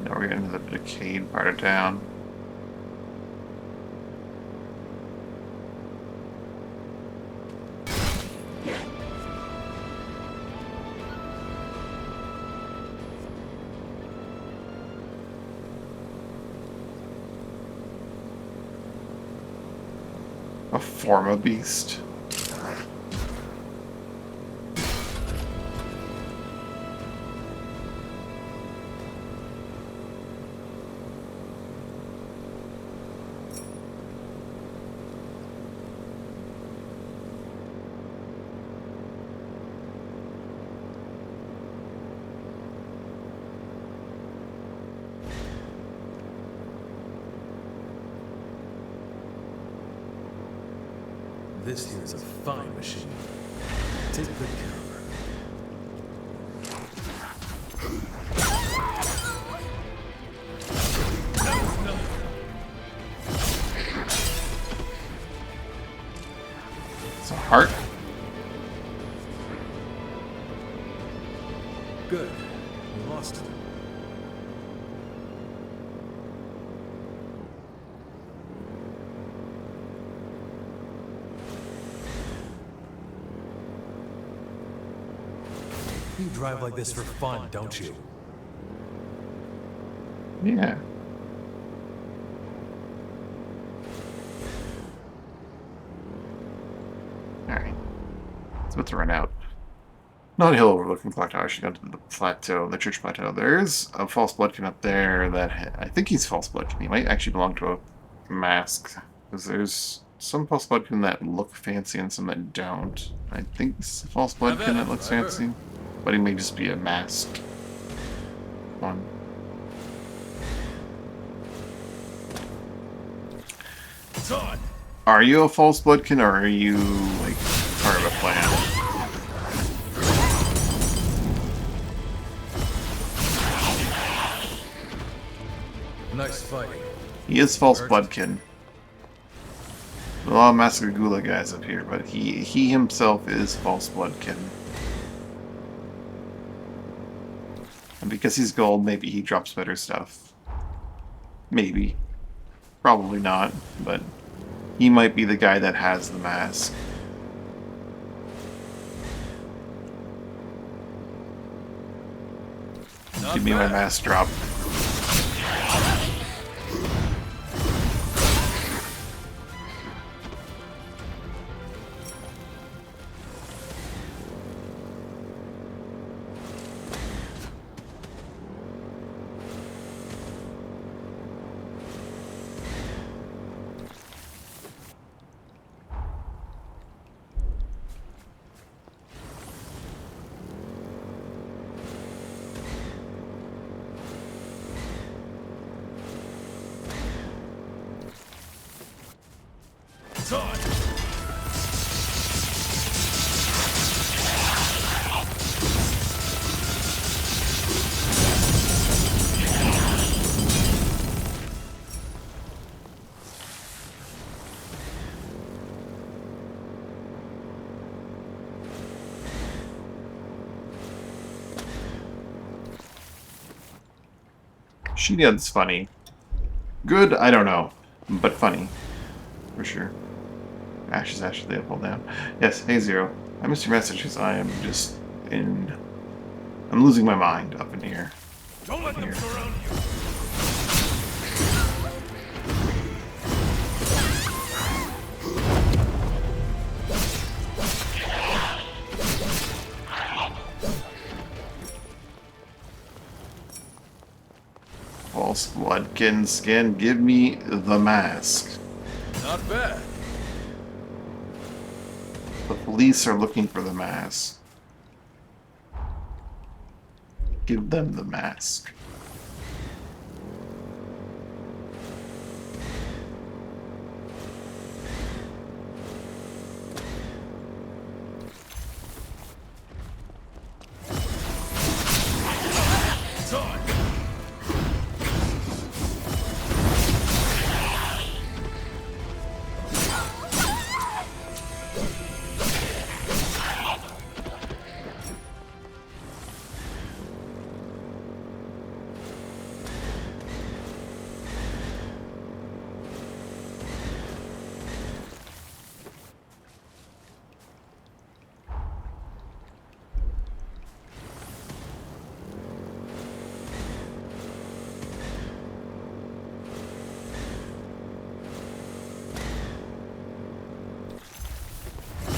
Now we're getting to the decayed part of town. A forma beast. This here is a fine machine. Take good care of her. It's a heart. Good. Lost it. You drive like this for fun, don't you? Yeah. Alright. It's about to run out. Not a hill overlooking clock tower. She got to the plateau, the church plateau. There's a false bloodkin up there that I think he's false bloodkin. He might actually belong to a mask. Because there's some false bloodkin that look fancy and some that don't. I think it's a false bloodkin that looks fancy. But he may just be a masked one. Are you a false bloodkin or are you like part of a plan? Nice fighting. He is false bloodkin. A lot of Massacre Gula guys up here, but he himself is false bloodkin. And because he's gold, maybe he drops better stuff. Maybe. Probably not, but he might be the guy that has the mask. Give me my mask drop. Sheenyad's funny. Good, I don't know. But funny. For sure. Ashes, they fall down. Yes, hey Zero. I missed your messages. I am just in... I'm losing my mind up in here. Don't let them surround you. False bloodkin skin, give me the mask. Not bad. The police are looking for the mask. Give them the mask.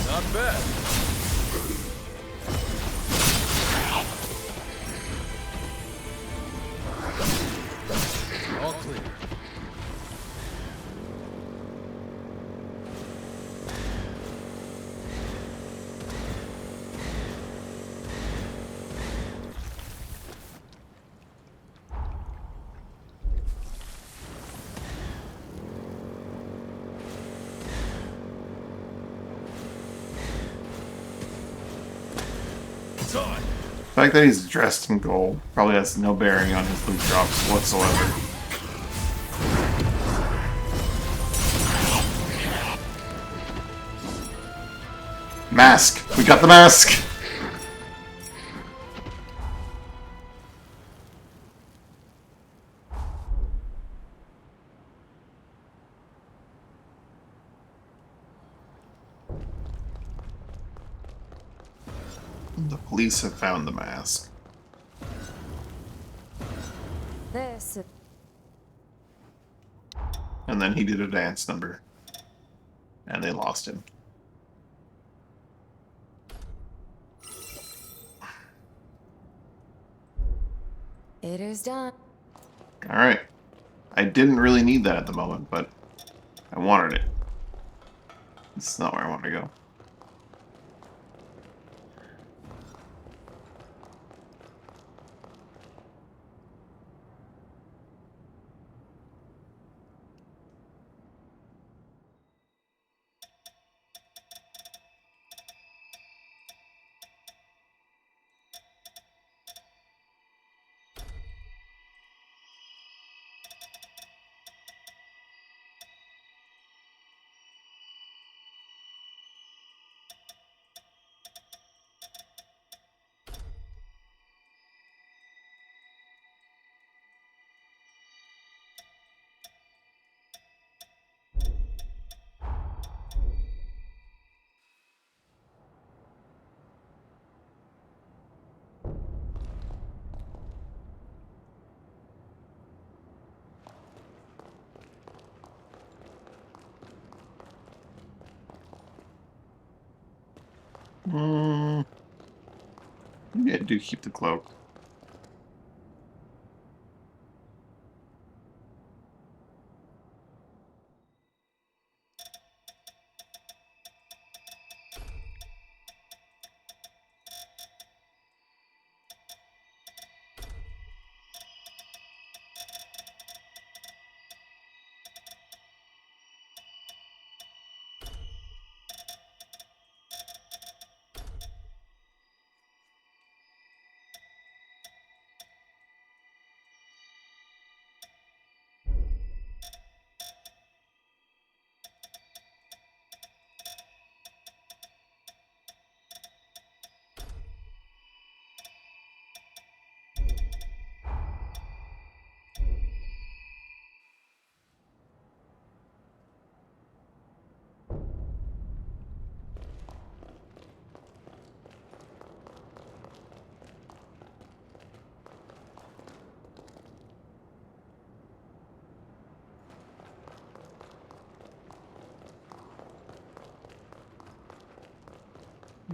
Not bad. All clear. The fact that he's dressed in gold probably has no bearing on his loot drops whatsoever. Mask! We got the mask! The police have found the mask. This is And then he did a dance number. And they lost him. it is done. Alright. I didn't really need that at the moment, but I wanted it. This is not where I want to go. Maybe I do keep the cloak.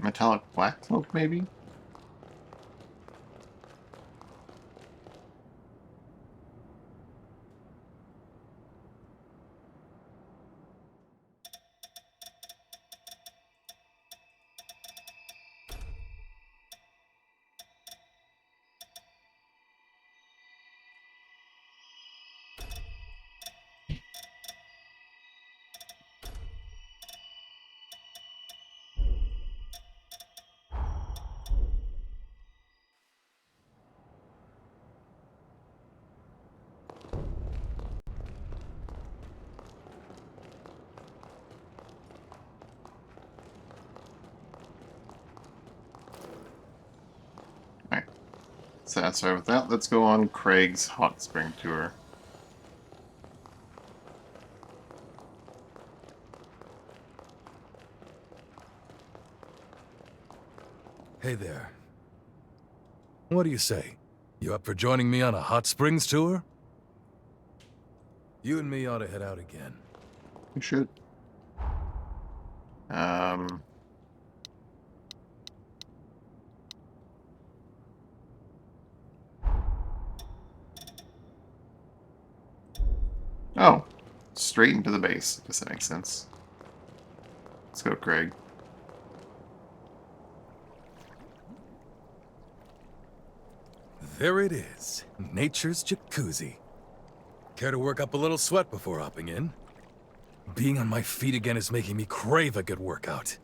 Metallic black cloak, maybe? Alright. Satisfied with that, let's go on Craig's hot spring tour. Hey there. What do you say? You up for joining me on a hot springs tour? You and me ought to head out again. We should. Oh. Straight into the base. Does that make sense? Let's go, Craig. There it is. Nature's jacuzzi. Care to work up a little sweat before hopping in? Being on my feet again is making me crave a good workout.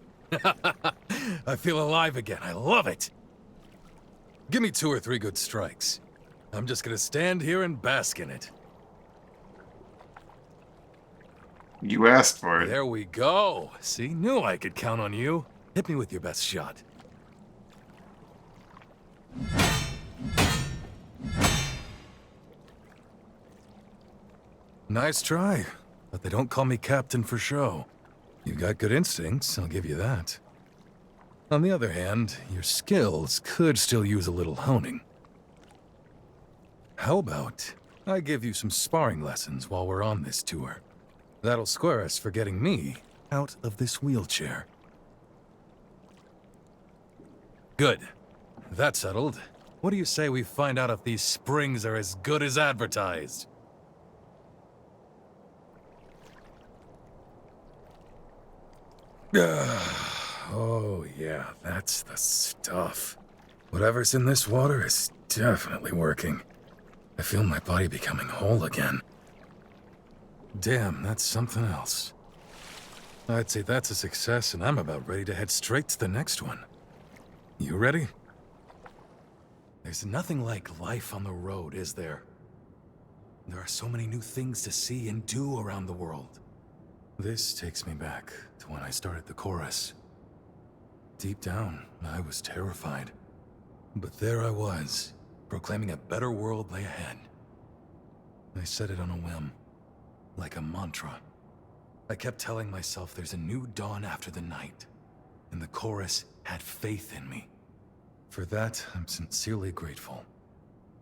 I feel alive again. I love it. Give me 2 or 3 good strikes. I'm just gonna stand here and bask in it. You asked for it. There we go. See, knew I could count on you. Hit me with your best shot. Nice try, but they don't call me captain for show. You got good instincts, I'll give you that. On the other hand, your skills could still use a little honing. How about I give you some sparring lessons while we're on this tour? That'll square us for getting me out of this wheelchair. Good. That's settled. What do you say we find out if these springs are as good as advertised? Oh yeah, that's the stuff. Whatever's in this water is definitely working. I feel my body becoming whole again. Damn, that's something else. I'd say that's a success, and I'm about ready to head straight to the next one. You ready? There's nothing like life on the road, is there? There are so many new things to see and do around the world. This takes me back to when I started the chorus. Deep down, I was terrified. But there I was, proclaiming a better world lay ahead. I said it on a whim, like a mantra. I kept telling myself there's a new dawn after the night, and the chorus had faith in me. For that, I'm sincerely grateful.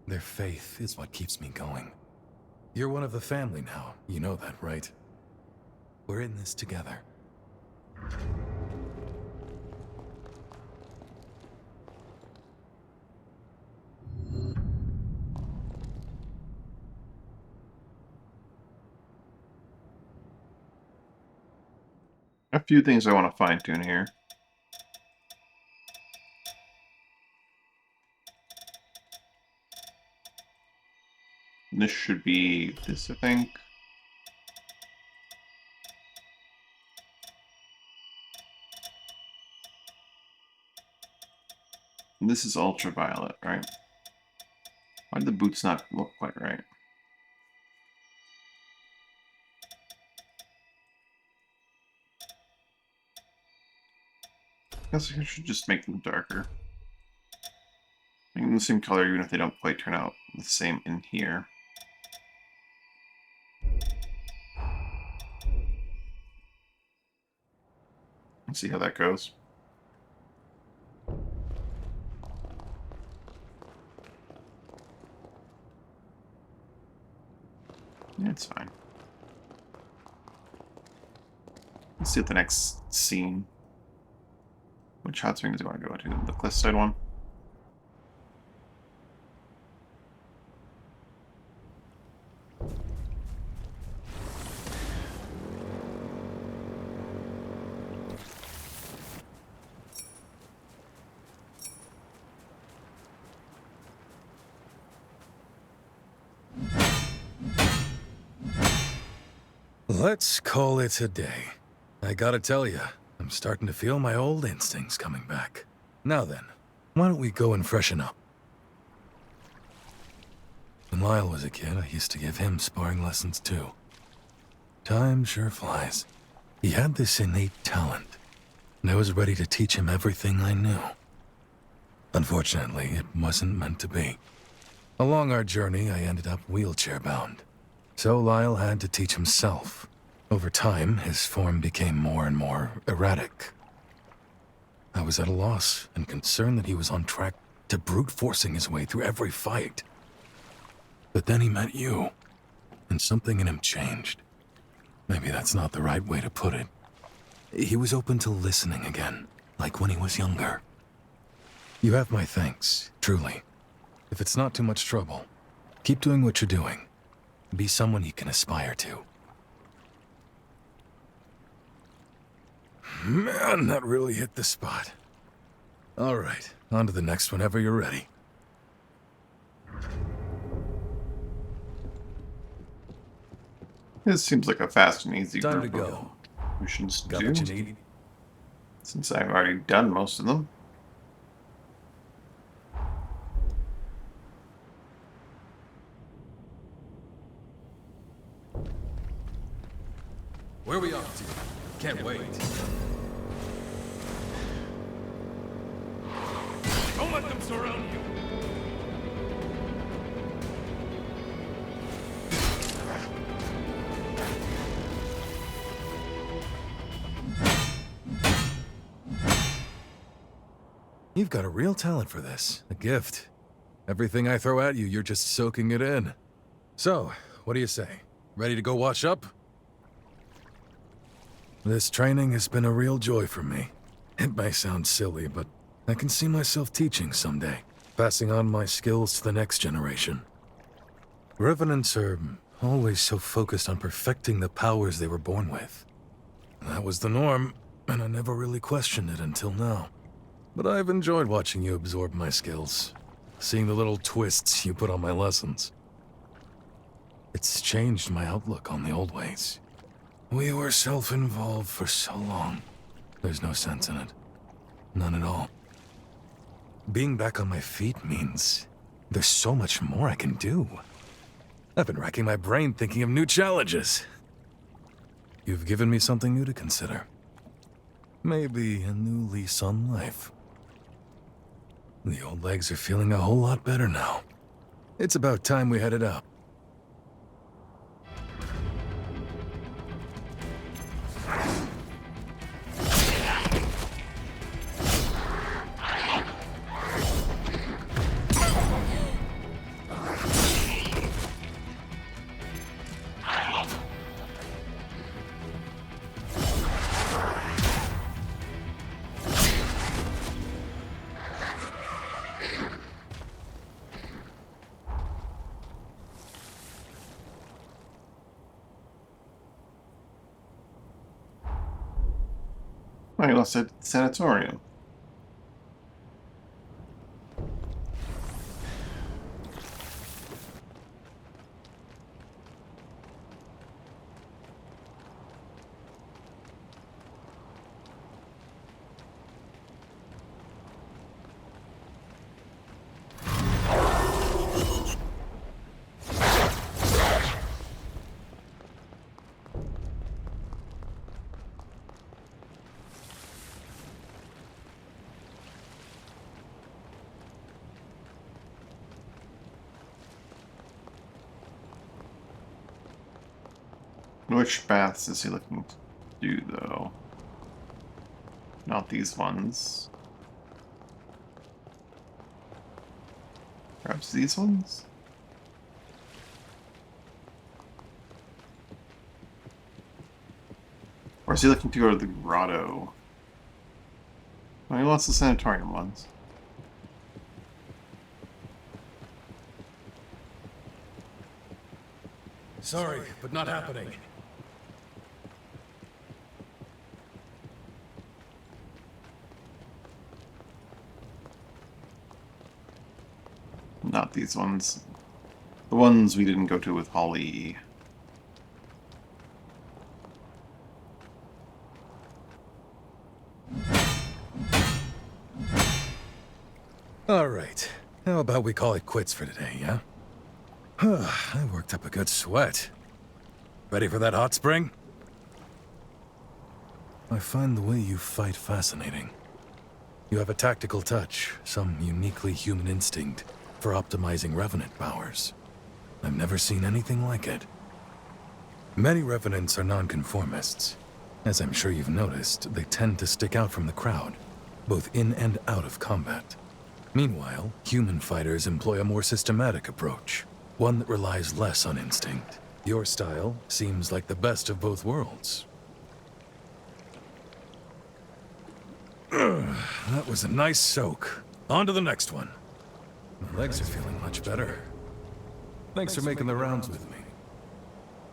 Their faith is what keeps me going. You're one of the family now, you know that, right? We're in this together. A few things I want to fine-tune here. This should be this, I think. And this is ultraviolet, right? Why did the boots not look quite right? I guess I should just make them darker. Make them the same color even if they don't quite turn out the same in here. Let's see how that goes. Yeah, it's fine. Let's see what the next scene. Which hot springs do I want to go to? The cliffside one? Let's call it a day. I gotta tell you, I'm starting to feel my old instincts coming back. Now then, why don't we go and freshen up? When Lyle was a kid, I used to give him sparring lessons too. Time sure flies. He had this innate talent, and I was ready to teach him everything I knew. Unfortunately, it wasn't meant to be. Along our journey, I ended up wheelchair-bound. So Lyle had to teach himself. Over time, his form became more and more erratic. I was at a loss and concerned that he was on track to brute forcing his way through every fight. But then he met you, and something in him changed. Maybe that's not the right way to put it. He was open to listening again, like when he was younger. You have my thanks, truly. If it's not too much trouble, keep doing what you're doing. Be someone he can aspire to. Man, that really hit the spot. All right, on to the next whenever you're ready. This seems like a fast and easy Time to group of go. missions to Got do, what you need? since I've already done most of them. Where are we off to? Can't wait. Don't let them surround you. You've got a real talent for this. A gift. Everything I throw at you, you're just soaking it in. So, what do you say? Ready to go wash up? This training has been a real joy for me. It may sound silly, but I can see myself teaching someday, passing on my skills to the next generation. Revenants are always so focused on perfecting the powers they were born with. That was the norm, and I never really questioned it until now. But I've enjoyed watching you absorb my skills, seeing the little twists you put on my lessons. It's changed my outlook on the old ways. We were self-involved for so long. There's no sense in it. None at all. Being back on my feet means there's so much more I can do. I've been racking my brain thinking of new challenges. You've given me something new to consider. Maybe a new lease on life. The old legs are feeling a whole lot better now. It's about time we headed out. Oh, you lost a sanatorium. Which baths is he looking to do, though? Not these ones. Perhaps these ones? Or is he looking to go to the grotto? Well, he wants the sanatorium ones. Sorry, but not happening. Not these ones. The ones we didn't go to with Holly. All right. How about we call it quits for today, yeah? I worked up a good sweat. Ready for that hot spring? I find the way you fight fascinating. You have a tactical touch, some uniquely human instinct for optimizing Revenant powers. I've never seen anything like it. Many Revenants are nonconformists. As I'm sure you've noticed, they tend to stick out from the crowd, both in and out of combat. Meanwhile, human fighters employ a more systematic approach, one that relies less on instinct. Your style seems like the best of both worlds. That was a nice soak. On to the next one. My legs are feeling much better. Thanks for making the rounds with me.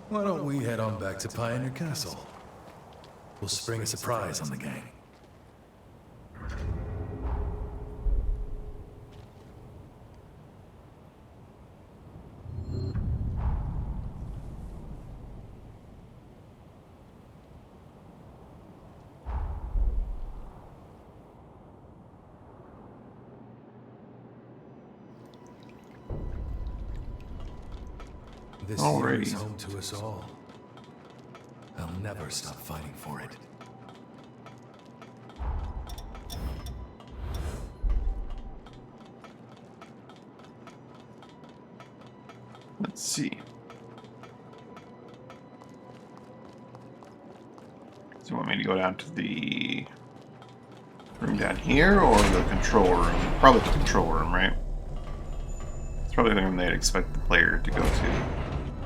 Why don't we head on back to Pioneer Castle? We'll spring a surprise on the gang. This year is home to us all. I'll never stop fighting for it. Let's see. Do you want me to go down to the Room down here or the control room? Probably the control room, right? It's probably the room they'd expect the player to go to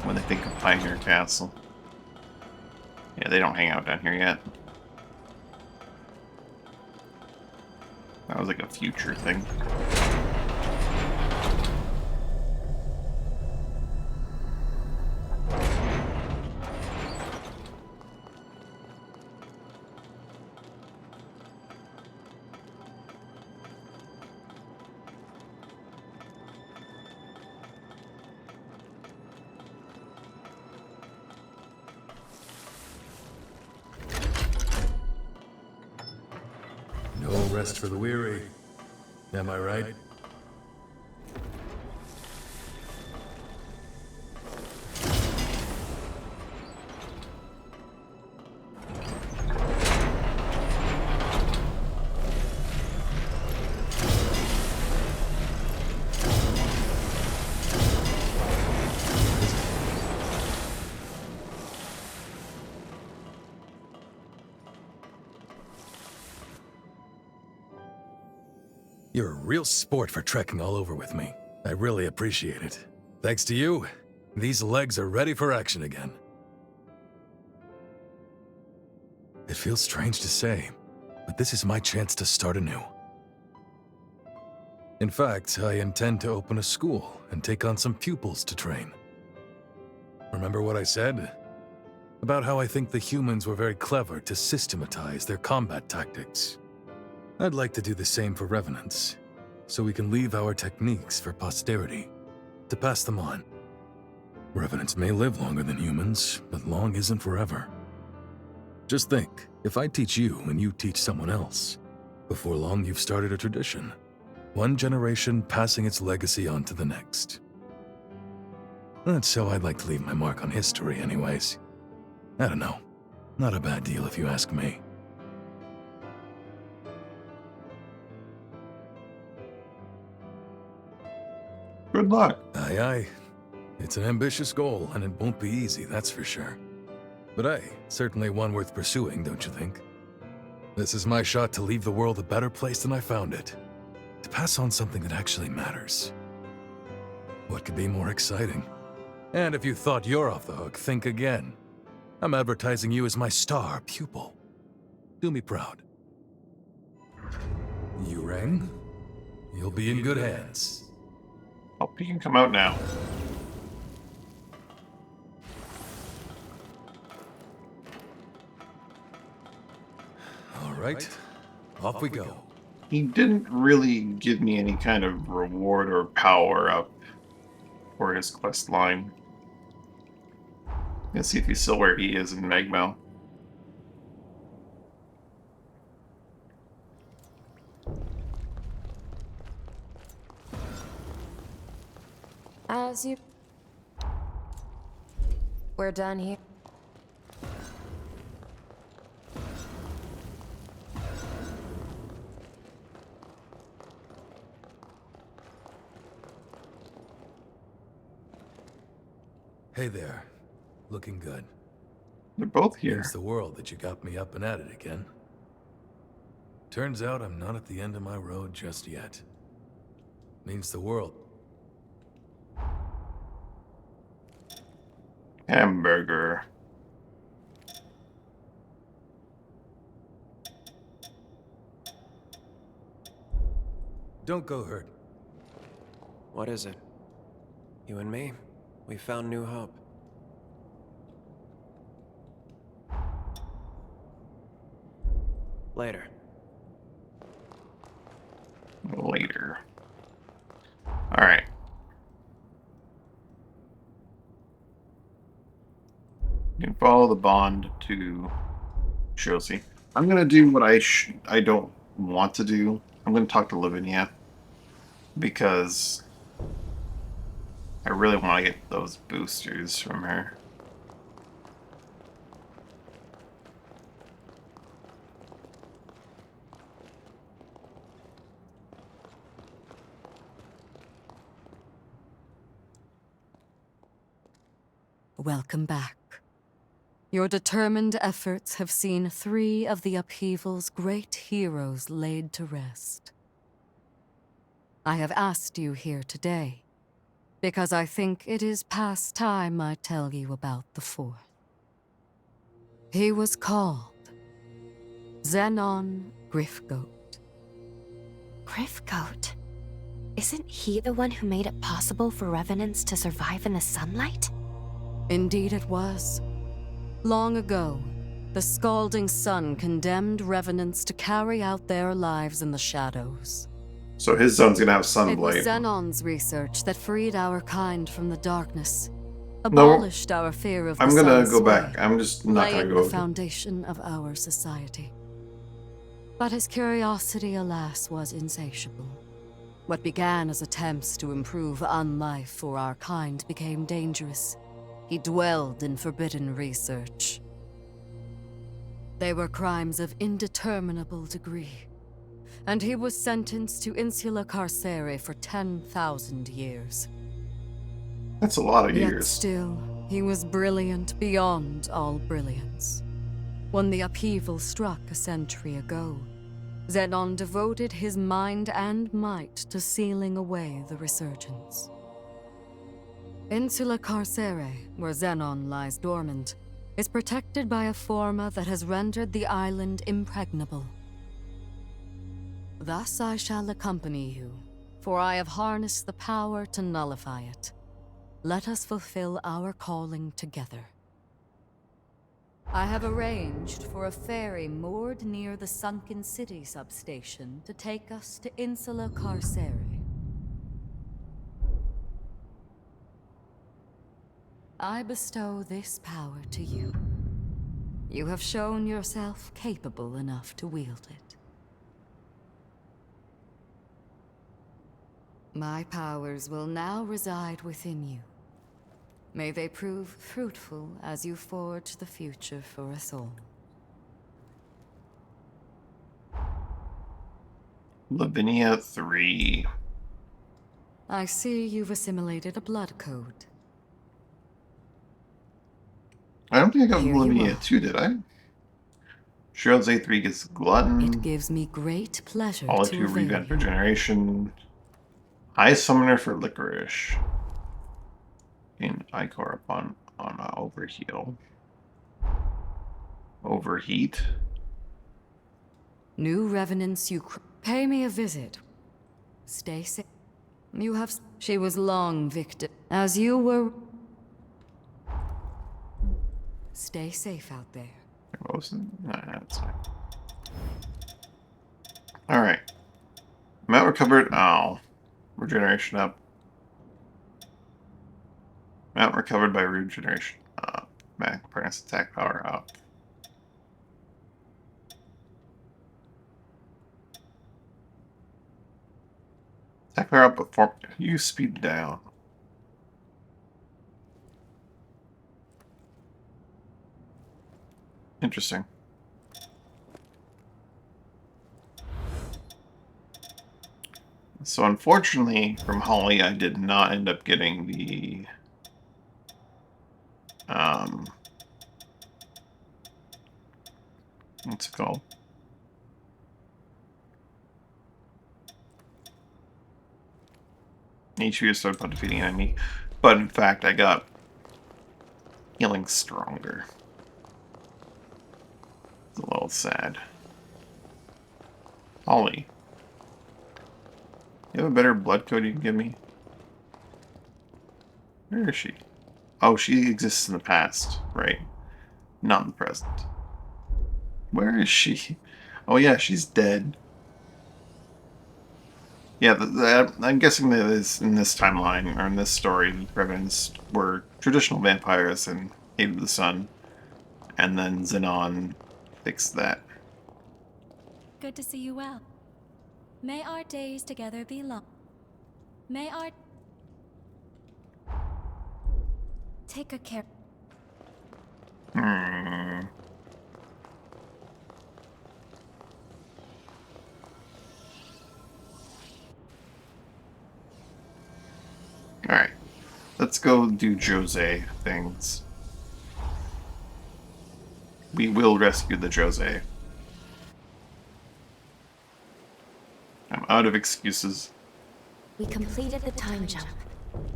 when they think of Pioneer Castle. Yeah, they don't hang out down here yet. That was like a future thing. No rest for the weary. Am I right? You're a real sport for trekking all over with me. I really appreciate it. Thanks to you, these legs are ready for action again. It feels strange to say, but this is my chance to start anew. In fact, I intend to open a school and take on some pupils to train. Remember what I said? About how I think the humans were very clever to systematize their combat tactics. I'd like to do the same for Revenants, so we can leave our techniques for posterity, to pass them on. Revenants may live longer than humans, but long isn't forever. Just think, if I teach you and you teach someone else, before long you've started a tradition. One generation passing its legacy on to the next. That's how I'd like to leave my mark on history anyways. I don't know. Not a bad deal if you ask me. Good luck. Aye, aye. It's an ambitious goal, and it won't be easy, that's for sure. But hey, certainly one worth pursuing, don't you think? This is my shot to leave the world a better place than I found it. To pass on something that actually matters. What could be more exciting? And if you thought you're off the hook, think again. I'm advertising you as my star pupil. Do me proud. You rang? You'll be in good hands. Hope you can come out now. All right, off we go. He didn't really give me any kind of reward or power up for his quest line. Let's see if he's still where he is in Megmo. As you... We're done here. Hey there. Looking good. They're both here. Here's the world that you got me up and at it again. Turns out I'm not at the end of my road just yet. Means the world. Hamburger. Don't go hurt. What is it? You and me? We found new hope. Later. Later. Alright. You can follow the bond to Josie. I'm gonna do what I don't want to do. I'm gonna talk to Lavinia because I really want to get those boosters from her. Welcome back. Your determined efforts have seen 3 of the upheaval's great heroes laid to rest. I have asked you here today because I think it is past time I tell you about the 4th. He was called Xenon Griffgoat. Griffgoat? Isn't he the one who made it possible for revenants to survive in the sunlight? Indeed it was. Long ago, the scalding sun condemned revenants to carry out their lives in the shadows. So his son's gonna have It was sunblight. Xenon's research that freed our kind from the darkness, No, abolished our fear of the I'm gonna sun's go sway, back. I'm just not gonna laying go. the foundation of our society. But his curiosity, alas, was insatiable. What began as attempts to improve unlife for our kind became dangerous. He dwelled in forbidden research. They were crimes of indeterminable degree, and he was sentenced to insula carcere for 10,000 years. That's a lot of Yet years. still, he was brilliant beyond all brilliance. When the upheaval struck a century ago, Xenon devoted his mind and might to sealing away the resurgence. Insula Carcere, where Xenon lies dormant, is protected by a forma that has rendered the island impregnable. Thus I shall accompany you, for I have harnessed the power to nullify it. Let us fulfill our calling together. I have arranged for a ferry moored near the sunken city substation to take us to Insula Carcere. I bestow this power to you. You have shown yourself capable enough to wield it. My powers will now reside within you. May they prove fruitful as you forge the future for us all. Lavinia 3. I see you've assimilated a blood code. I don't think I got Here you Lavinia are. 2, did I? Shield's A3 gets Glutton. It gives me great pleasure All to two avail revamp you. regeneration. Eye Summoner for Licorice. In Icor upon on Overheal. Overheat. New revenants, pay me a visit. Stay safe. You have. She was long victim, as you were. Stay safe out there. What was it? Nah, that's fine. Alright. Amount recovered. Oh. Regeneration up. Amount recovered by regeneration up. Max attack power up. Attack power up before you speed down. Interesting. So unfortunately, from Holly, I did not end up getting the what's it called? HP is started upon defeating an enemy, but in fact, I got healing stronger. It's a little sad. Holly, you have a better blood code you can give me? Where is she? Oh, she exists in the past, right? Not in the present. Where is she? Oh yeah, she's dead. Yeah, I'm guessing that is in this timeline, or in this story, the Revenants were traditional vampires and hated the sun. And then Xenon fixed that. Good to see you well. May our days together be long. May our... Take good care. Alright. Let's go do Jose things. we will rescue the Jose. I'm out of excuses. We completed the time jump.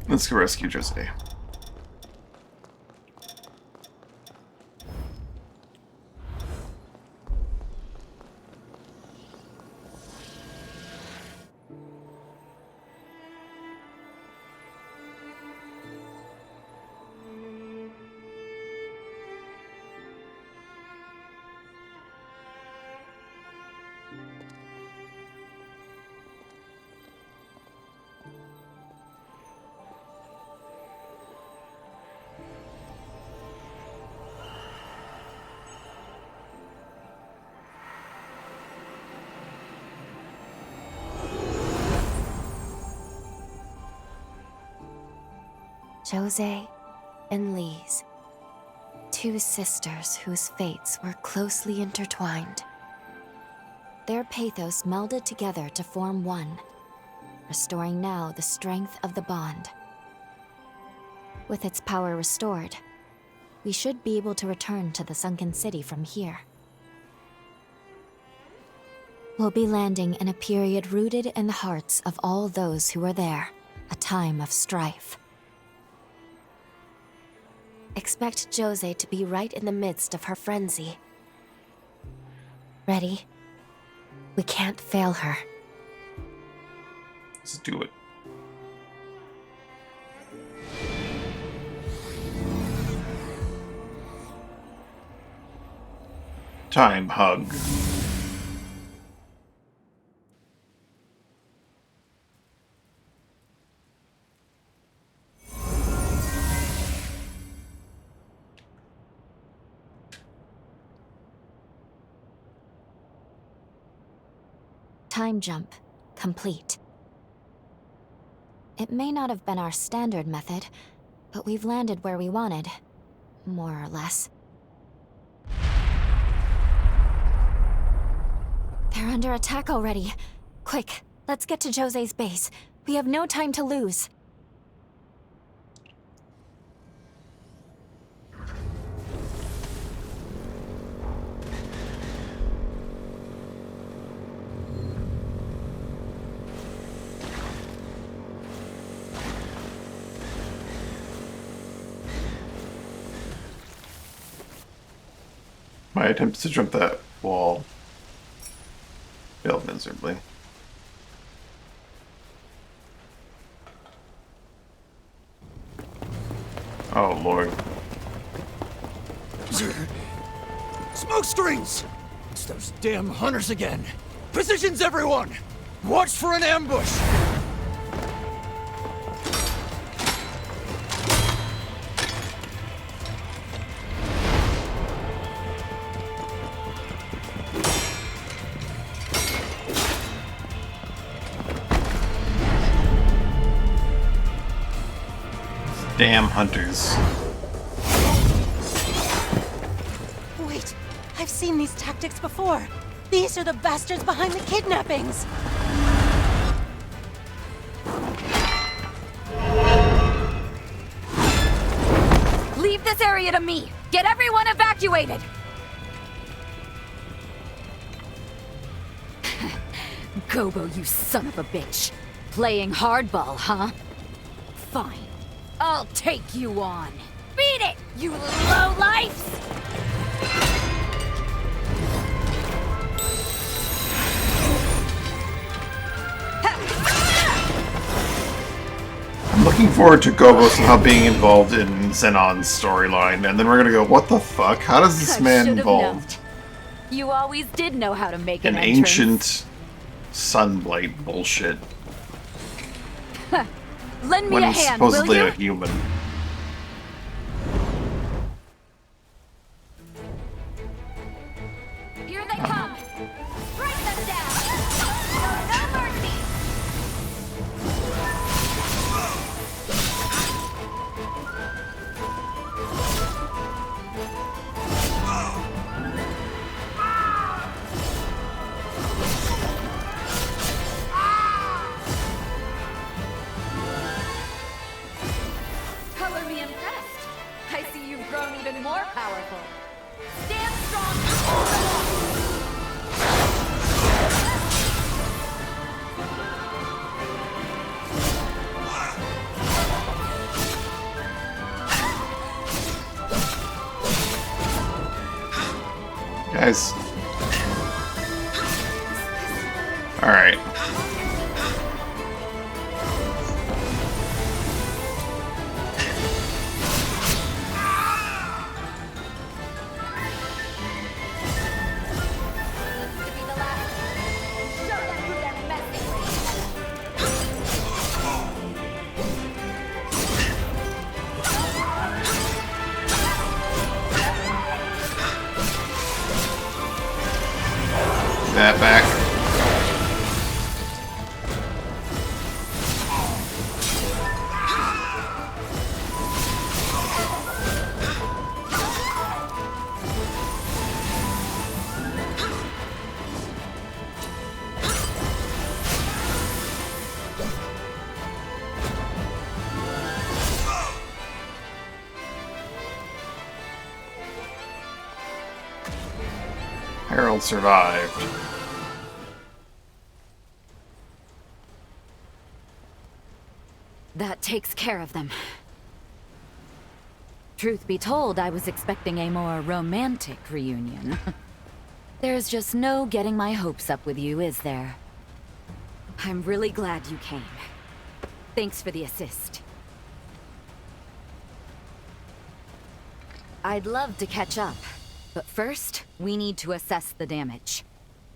Let's go rescue Jose. Jose and Lise, two sisters whose fates were closely intertwined. Their pathos melded together to form one, restoring now the strength of the bond. With its power restored, we should be able to return to the sunken city from here. We'll be landing in a period rooted in the hearts of all those who were there, a time of strife. Expect Jose to be right in the midst of her frenzy. Ready? We can't fail her. Let's do it. Time hug. Time jump complete. It may not have been our standard method, but we've landed where we wanted, more or less. They're under attack already. Quick, let's get to Jose's base. We have no time to lose. My attempts to jump that wall failed miserably. Oh, Lord. Smoke screens! It's those damn hunters again. Positions, everyone! Watch for an ambush! Damn hunters. Wait, I've seen these tactics before. These are the bastards behind the kidnappings. Leave this area to me. Get everyone evacuated. Gobo, you son of a bitch. Playing hardball, huh? Fine. I'll take you on. Beat it, you lowlifes! I'm looking forward to Gobo somehow being involved in Zenon's storyline, and then we're gonna go, what the fuck? How does this man should've involved known. You always did know how to make in an entrance. ancient sunblight bullshit Lend me when a he's hand, will supposedly you? a human? Here they come! Strike them down! Show no mercy! Color me impressed. I see you've grown even more powerful. Stand Guys. Alright. That back. Harold survived. That takes care of them. Truth be told, I was expecting a more romantic reunion. There's just no getting my hopes up with you, is there? I'm really glad you came. Thanks for the assist. I'd love to catch up, but first, we need to assess the damage.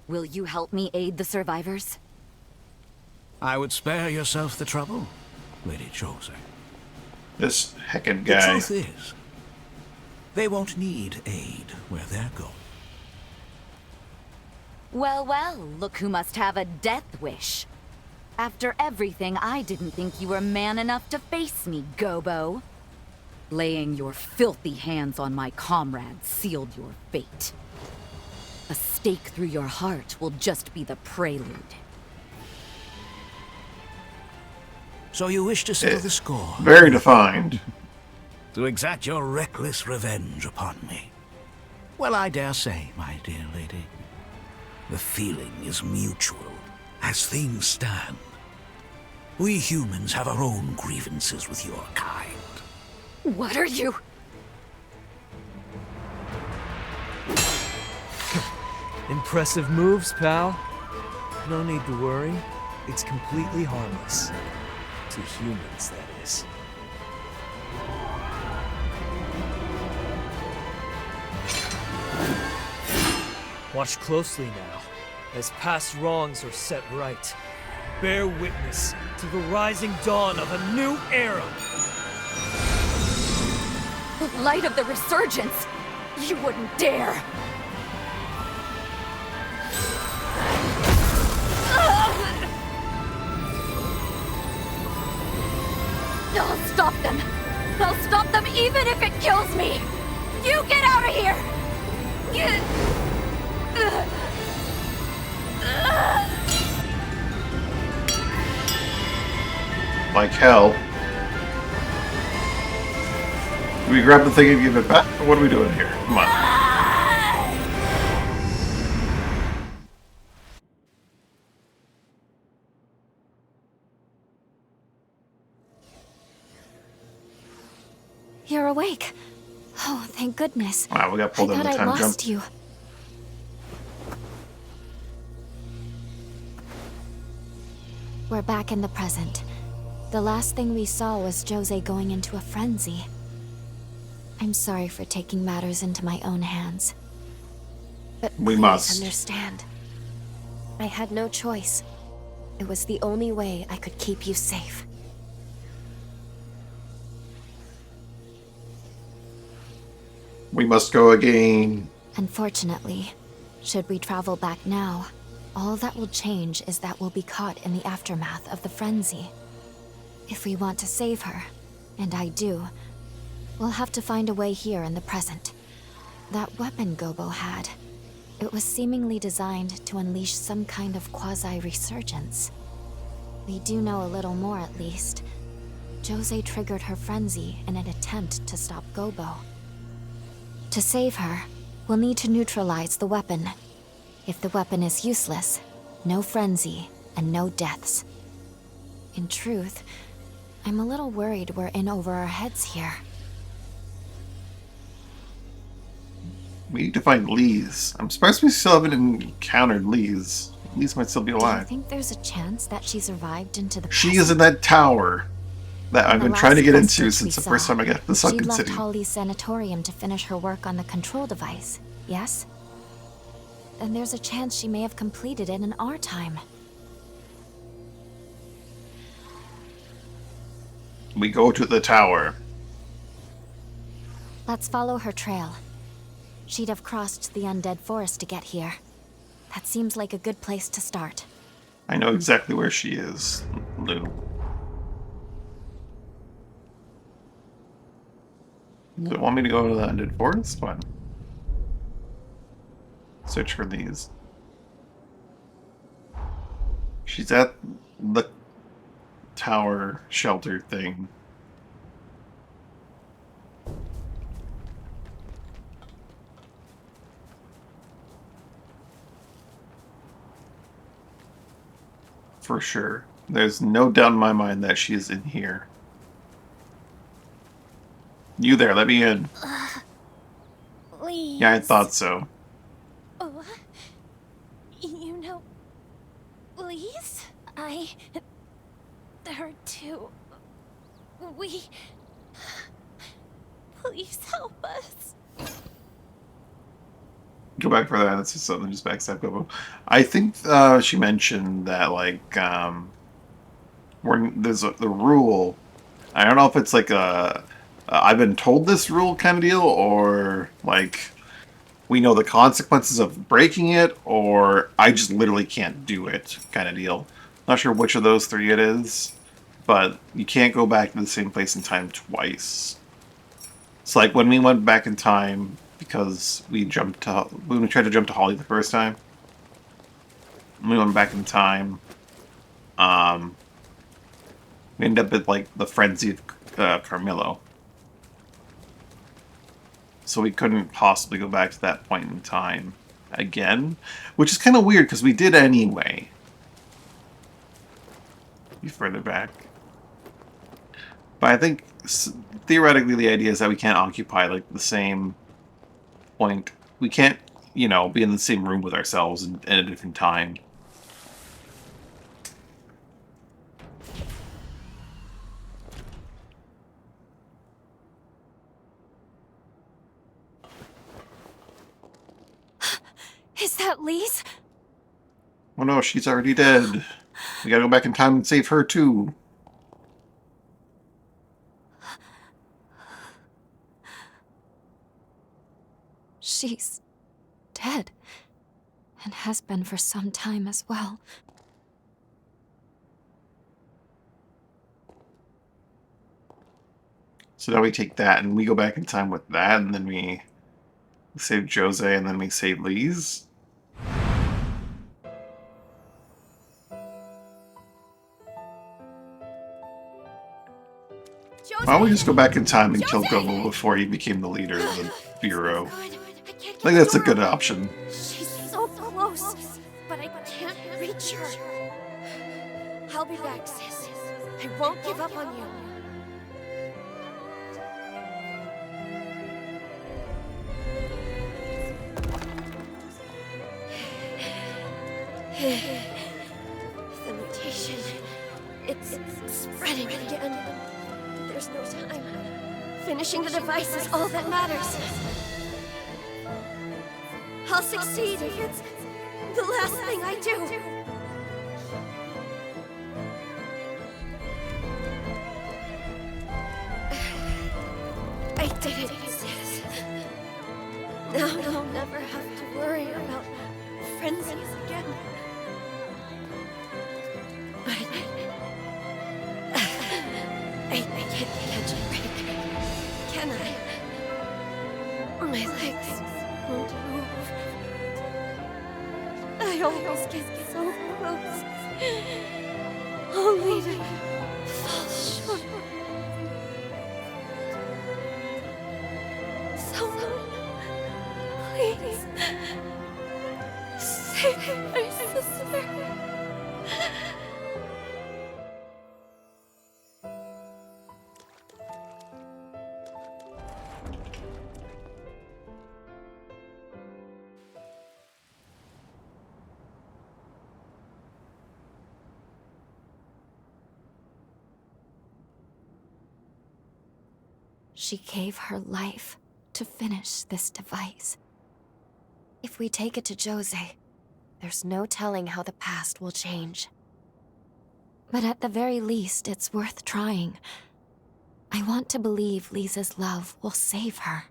Will you help me aid the survivors? I would spare yourself the trouble, Lady Jose. This heckin' The guy. truth is, they won't need aid where they're going. Well, well, look who must have a death wish. After everything, I didn't think you were man enough to face me, Gobo. Laying your filthy hands on my comrades sealed your fate. A stake through your heart will just be the prelude. So you wish to settle the score? Very defined. To exact your reckless revenge upon me? Well, I dare say, my dear lady, the feeling is mutual. As things stand, we humans have our own grievances with your kind. What are you? Impressive moves, pal. No need to worry. It's completely harmless. To humans, that is. Watch closely now, as past wrongs are set right. Bear witness to the rising dawn of a new era! Light of the Resurgence! You wouldn't dare! I'll stop them! I'll stop them even if it kills me! You get out of here! Like hell. Do we grab the thing and give it back? Or what are we doing here? Come on. You're awake. Oh, thank goodness. Wow, we got pulled I in thought the I time jump. lost you. We're back in the present. The last thing we saw was Jose going into a frenzy. I'm sorry for taking matters into my own hands. But We please must. understand. I had no choice. It was the only way I could keep you safe. We must go again. Unfortunately, should we travel back now, all that will change is that we'll be caught in the aftermath of the frenzy. If we want to save her, and I do, we'll have to find a way here in the present. That weapon Gobo had, it was seemingly designed to unleash some kind of quasi-resurgence. We do know a little more at least. Jose triggered her frenzy in an attempt to stop Gobo. To save her, We'll need to neutralize the weapon. If the weapon is useless, no frenzy and no deaths. In truth, I'm a little worried we're in over our heads here. We need to find Lise. I'm surprised we still haven't encountered Lise. Lise might still be Do you alive. think there's a chance that she survived into the She is in that tower that I've been trying to get into since the first time I got to the She Sunken left City. Holly's sanatorium to finish her work on the control device, yes? Then there's a chance she may have completed it in our time. We go to the tower. Let's follow her trail. She'd have crossed the undead forest to get here. That seems like a good place to start. I know exactly where she is, Lou. Do you want me to go to the undead forest? What? Search for these. She's at the tower shelter thing. For sure. There's no doubt in my mind that she is in here. You there, let me in. Please. Yeah, I thought so. Oh, you know, please? Her too. Please help us. Go back for that. That's just something just backstab Gobo. I think she mentioned that like there's the rule. I don't know if it's like a I've been told this rule kind of deal, or like we know the consequences of breaking it, or I just literally can't do it kind of deal. Not sure which of those three it is, but you can't go back to the same place in time twice. It's like when we went back in time because when we tried to jump to Holly the first time, we went back in time. We ended up at like the frenzy of Carmillo. So we couldn't possibly go back to that point in time again, which is kind of weird because we did anyway. Be further back. But I think theoretically the idea is that we can't occupy like the same point. We can't, you know, be in the same room with ourselves at a different time. Is that Lise? Oh no, she's already dead. We gotta go back in time and save her too. She's dead. And has been for some time as well. So now we take that and we go back in time with that, and then we save Jose, and then we save Lise. Why don't we just go back in time and kill Gobo before he became the leader of the Bureau? I think that's a good option. She's so close, but I can't reach her. I'll be back, sis. I won't give up on you. The mutation, it's spreading again. There's no time. Finishing the device is all that matters. I'll succeed if it's the last thing I do. I did it, sis. Now I'll never have to worry about frenzies again. But I can't catch a break, can I? My legs won't move. I always get so close, only to fall short. Someone, Please. Save my sister. She gave her life to finish this device. If we take it to Jose, there's no telling how the past will change. But at the very least, it's worth trying. I want to believe Lisa's love will save her.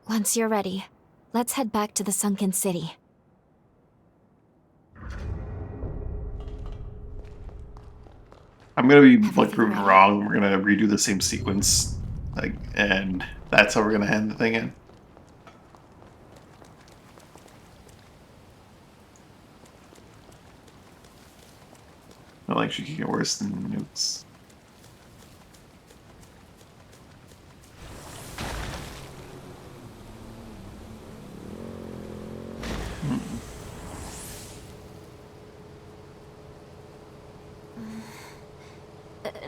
Once you're ready, let's head back to the sunken city. I'm gonna be like proven wrong. We're gonna redo the same sequence, like, and that's how we're gonna end the thing in. Not like she can get worse than nukes.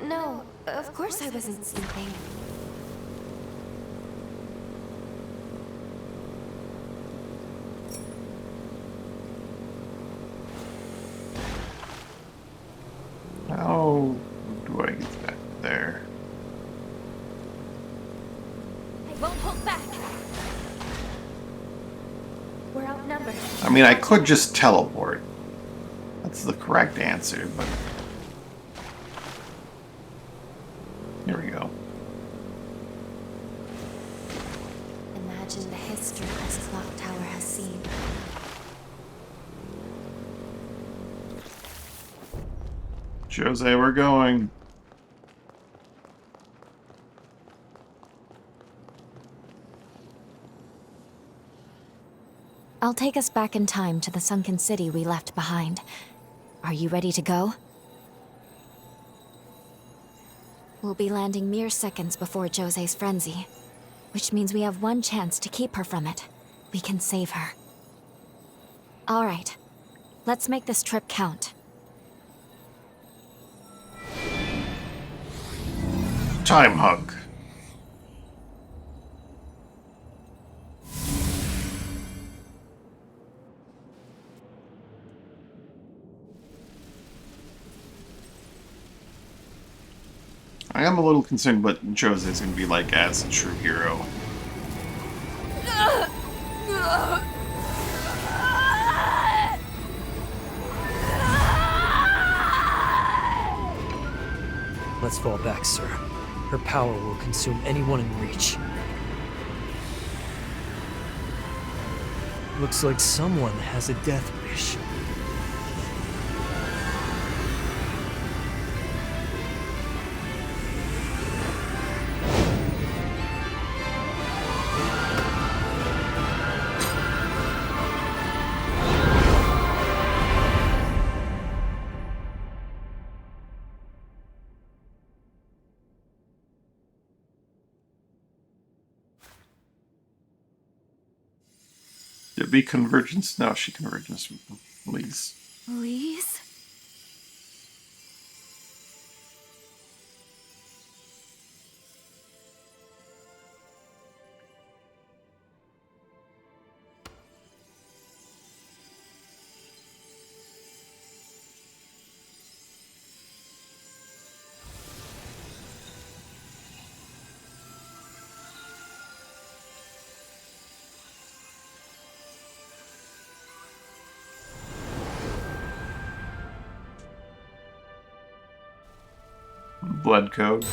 No, of course I wasn't sleeping. How do I get back there? I won't hold back. We're outnumbered. I mean, I could just teleport. That's the correct answer, but... Here we go. Imagine the history this clock tower has seen. Jose, we're going. I'll take us back in time to the sunken city we left behind. Are you ready to go? We'll be landing mere seconds before Jose's frenzy, which means we have one chance to keep her from it. We can save her. All right, let's make this trip count. Time hug. I am a little concerned what Jose is going to be like as a true hero. Let's fall back, sir. Her power will consume anyone in reach. Looks like someone has a death wish. Did it be convergence? No, she convergence with Lise. Lise? Blood code.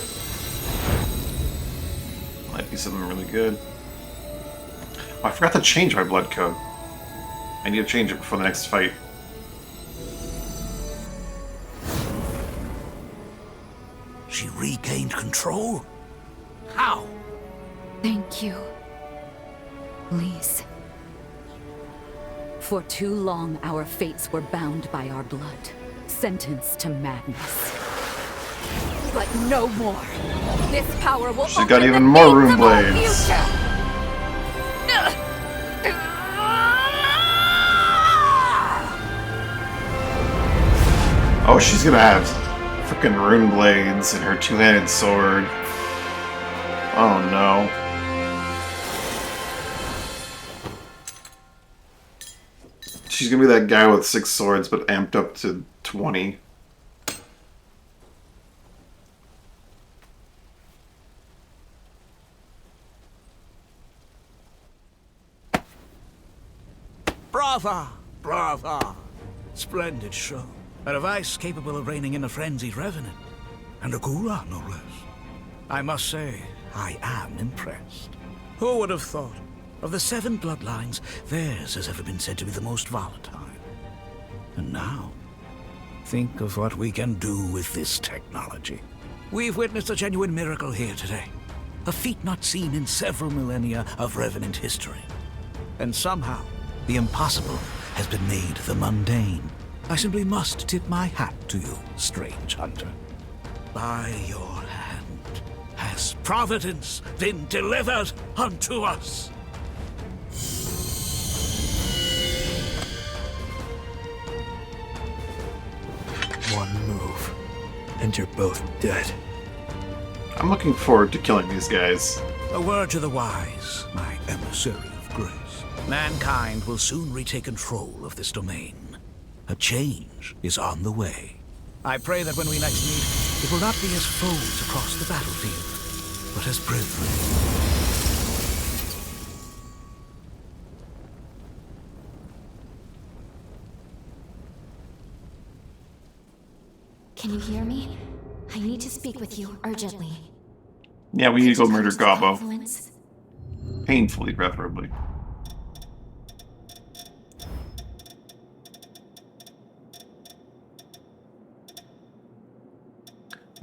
Might be something really good. Oh, I forgot to change my blood code. I need to change it before the next fight. She regained control? How? Thank you, Lise. For too long, our fates were bound by our blood, sentenced to madness. But no more. This power will She's got open even the more gates rune of our blades. future. Oh, she's gonna have freaking rune blades and her two-handed sword. Oh no. She's gonna be that guy with 6 swords but amped up to 20. Brava! Brava! Splendid show. A device capable of reining in a frenzied revenant. And a Gura, no less. I must say, I am impressed. Who would have thought? Of the 7 bloodlines, theirs has ever been said to be the most volatile. And now, think of what we can do with this technology. We've witnessed a genuine miracle here today. A feat not seen in several millennia of Revenant history. And somehow, the impossible has been made the mundane. I simply must tip my hat to you, strange hunter. By your hand has Providence been delivered unto us. One move, and you're both dead. I'm looking forward to killing these guys. A word to the wise, my emissary of grace. Mankind will soon retake control of this domain. A change is on the way. I pray that when we next meet, it will not be as foes across the battlefield, but as brethren. Can you hear me? I need to speak with you urgently. Yeah, we need to go murder Could you Gobbo. influence? Painfully, preferably.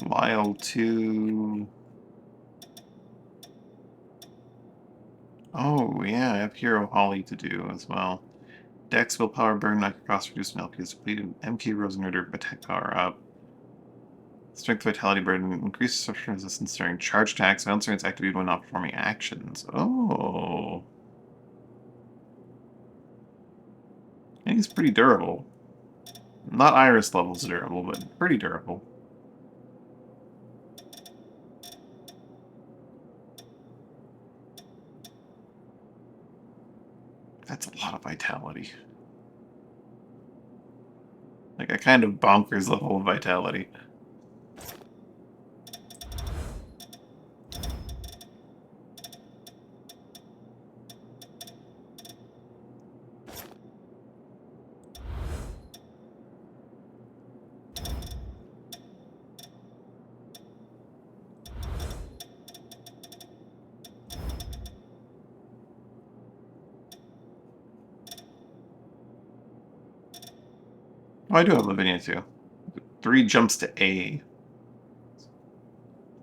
Lyle to... Oh, yeah, I have Hero Holly to do as well. Dex, willpower, burn, knife, cost, reduce, milk is depleted. MK Rosenritter, attack power up. Strength, vitality, burden, increases social resistance during charge attacks. Bouncer is activated when not performing actions. Oh. I think it's pretty durable. Not Iris levels durable, but pretty durable. That's a lot of vitality. Like a kind of bonkers level of vitality. Oh, I do have Lavinia too. 3 jumps to A.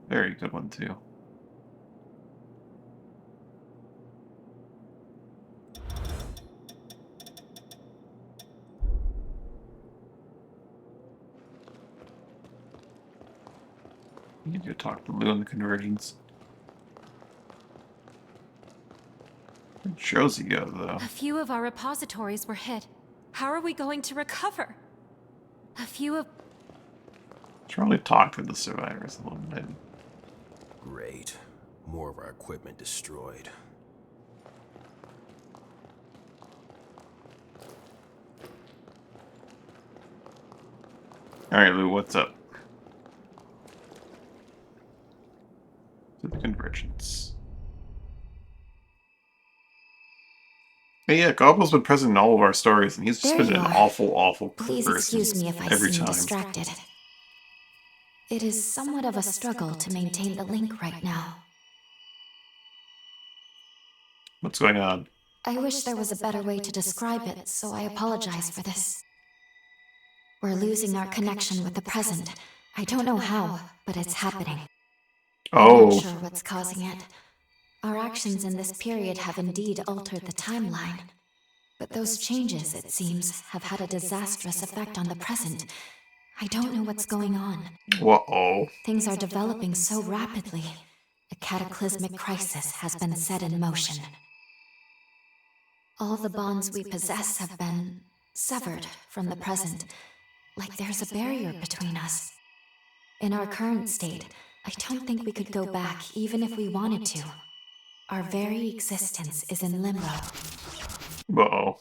Very good one too. You need to talk to Lou on the conversions. Where'd Josie go, though? A few of our repositories were hit. How are we going to recover? A few of... Should probably talk to the survivors a little bit. Great. More of our equipment destroyed. Alright, Lou, what's up? To the convergence. Hey, yeah, Gobble's been present in all of our stories, and he's just There been you an are. awful, awful Please person excuse me if I every seem time. distracted. It is somewhat of a struggle to maintain the link right now. What's going on? I wish there was a better way to describe it, so I apologize for this. We're losing our connection with the present. I don't know how, but it's happening. I'm Oh, not sure what's causing it. Our actions in this period have indeed altered the timeline. But those changes, it seems, have had a disastrous effect on the present. I don't know what's going on. Uh-oh. Things are developing so rapidly. A cataclysmic crisis has been set in motion. All the bonds we possess have been severed from the present, like there's a barrier between us. In our current state, I don't think we could go back even if we wanted to. Our very existence is in limbo. Uh-oh.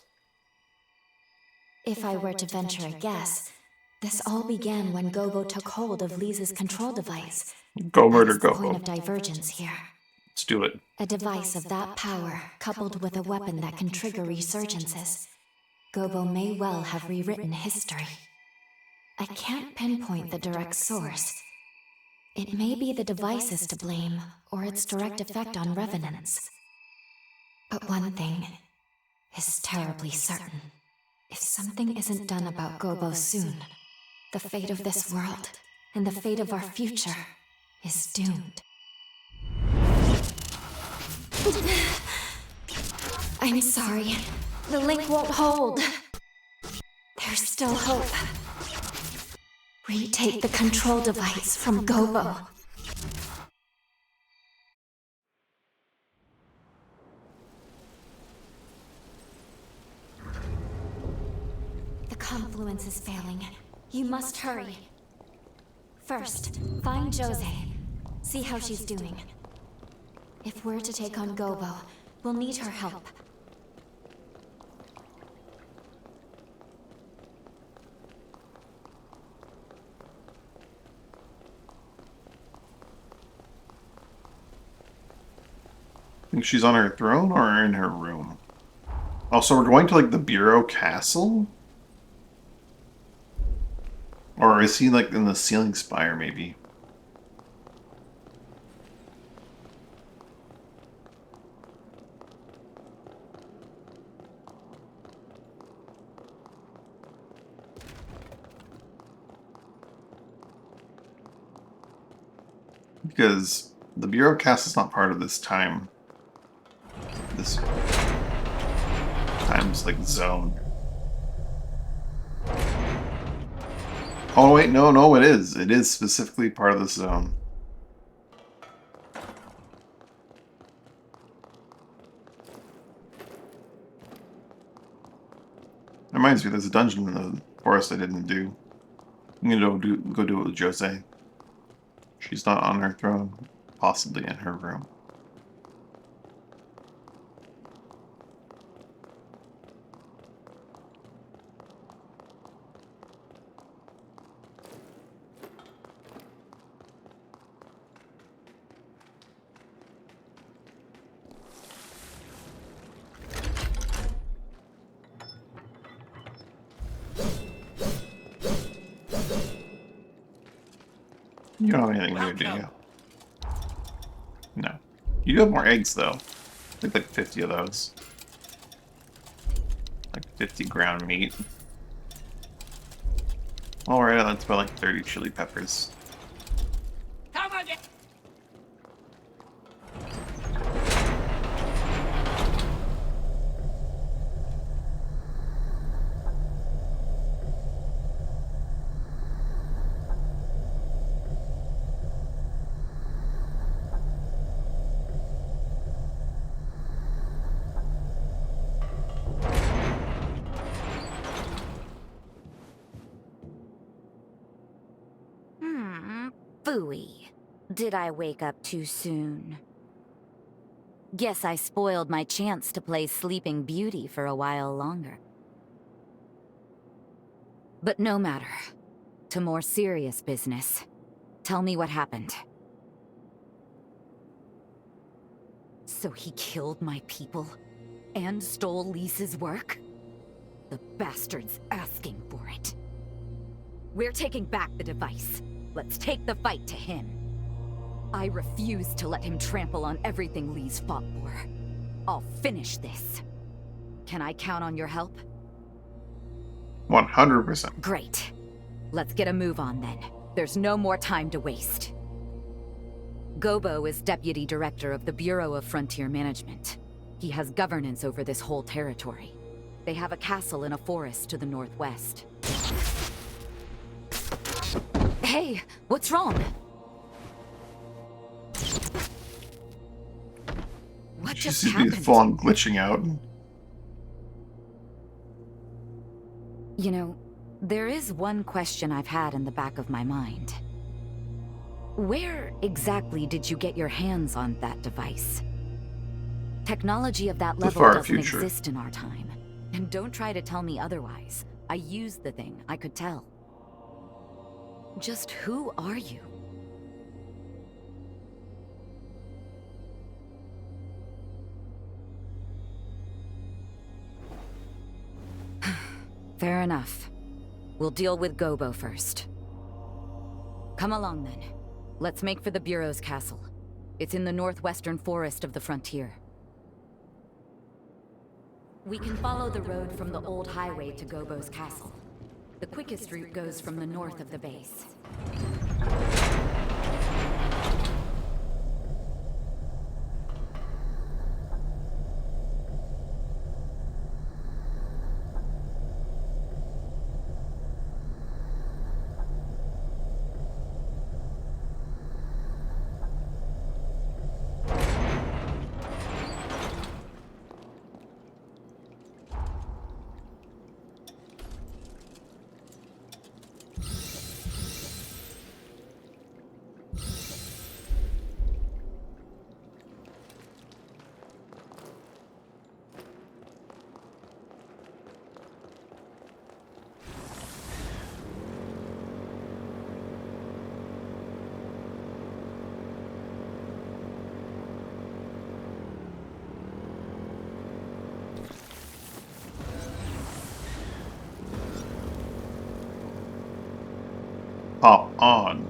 If I were to venture a guess, this all began when Gobo took hold of Lisa's control device. Go murder That's the point Gobo. of divergence here. Let's do it. A device of that power, coupled with a weapon that can trigger resurgences. Gobo may well have rewritten history. I can't pinpoint the direct source. It may be the device is to blame, or its direct effect on revenants. But one thing is terribly certain. If something isn't done about Gobo soon, the fate of this world, and the fate of our future, is doomed. I'm sorry. The link won't hold. There's still hope. Retake the control device from Gobo. The confluence is failing. You must hurry. First, find Jose. See how she's doing. If we're to take on Gobo, we'll need her help. Think she's on her throne or in her room? Oh, so we're going to, like, the Bureau Castle? Or is he, like, in the Ceiling Spire, maybe? Because the Bureau Castle's not part of this time. This time's like zone. Oh wait, no, it is. It is specifically part of this zone. That reminds me, there's a dungeon in the forest I didn't do. I'm gonna go do it with Jose. She's not on her throne, possibly in her room. You don't have anything new, do you? No. You do have more eggs, though. I think like 50 of those. Like 50 ground meat. Alright, that's about like 30 chili peppers. Come again. Phooey. Did I wake up too soon? Guess I spoiled my chance to play Sleeping Beauty for a while longer. But no matter. To more serious business. Tell me what happened. So he killed my people? And stole Lisa's work? The bastard's asking for it. We're taking back the device. Let's take the fight to him. I refuse to let him trample on everything Lee's fought for. I'll finish this. Can I count on your help? 100%. Great. Let's get a move on then. There's no more time to waste. Gobo is Deputy Director of the Bureau of Frontier Management. He has governance over this whole territory. They have a castle in a forest to the northwest. Hey, what's wrong? What She just seems to be happened? full on glitching out. You know, there is one question I've had in the back of my mind. Where exactly did you get your hands on that device? Technology of that The level far doesn't future. exist in our time. And don't try to tell me otherwise. I used the thing, I could tell. Just who are you? Fair enough. We'll deal with Gobo first. Come along then. Let's make for the Bureau's castle. It's in the northwestern forest of the frontier. We can follow the road from the old highway to Gobo's castle. The quickest route goes from the north of the base. Hop on.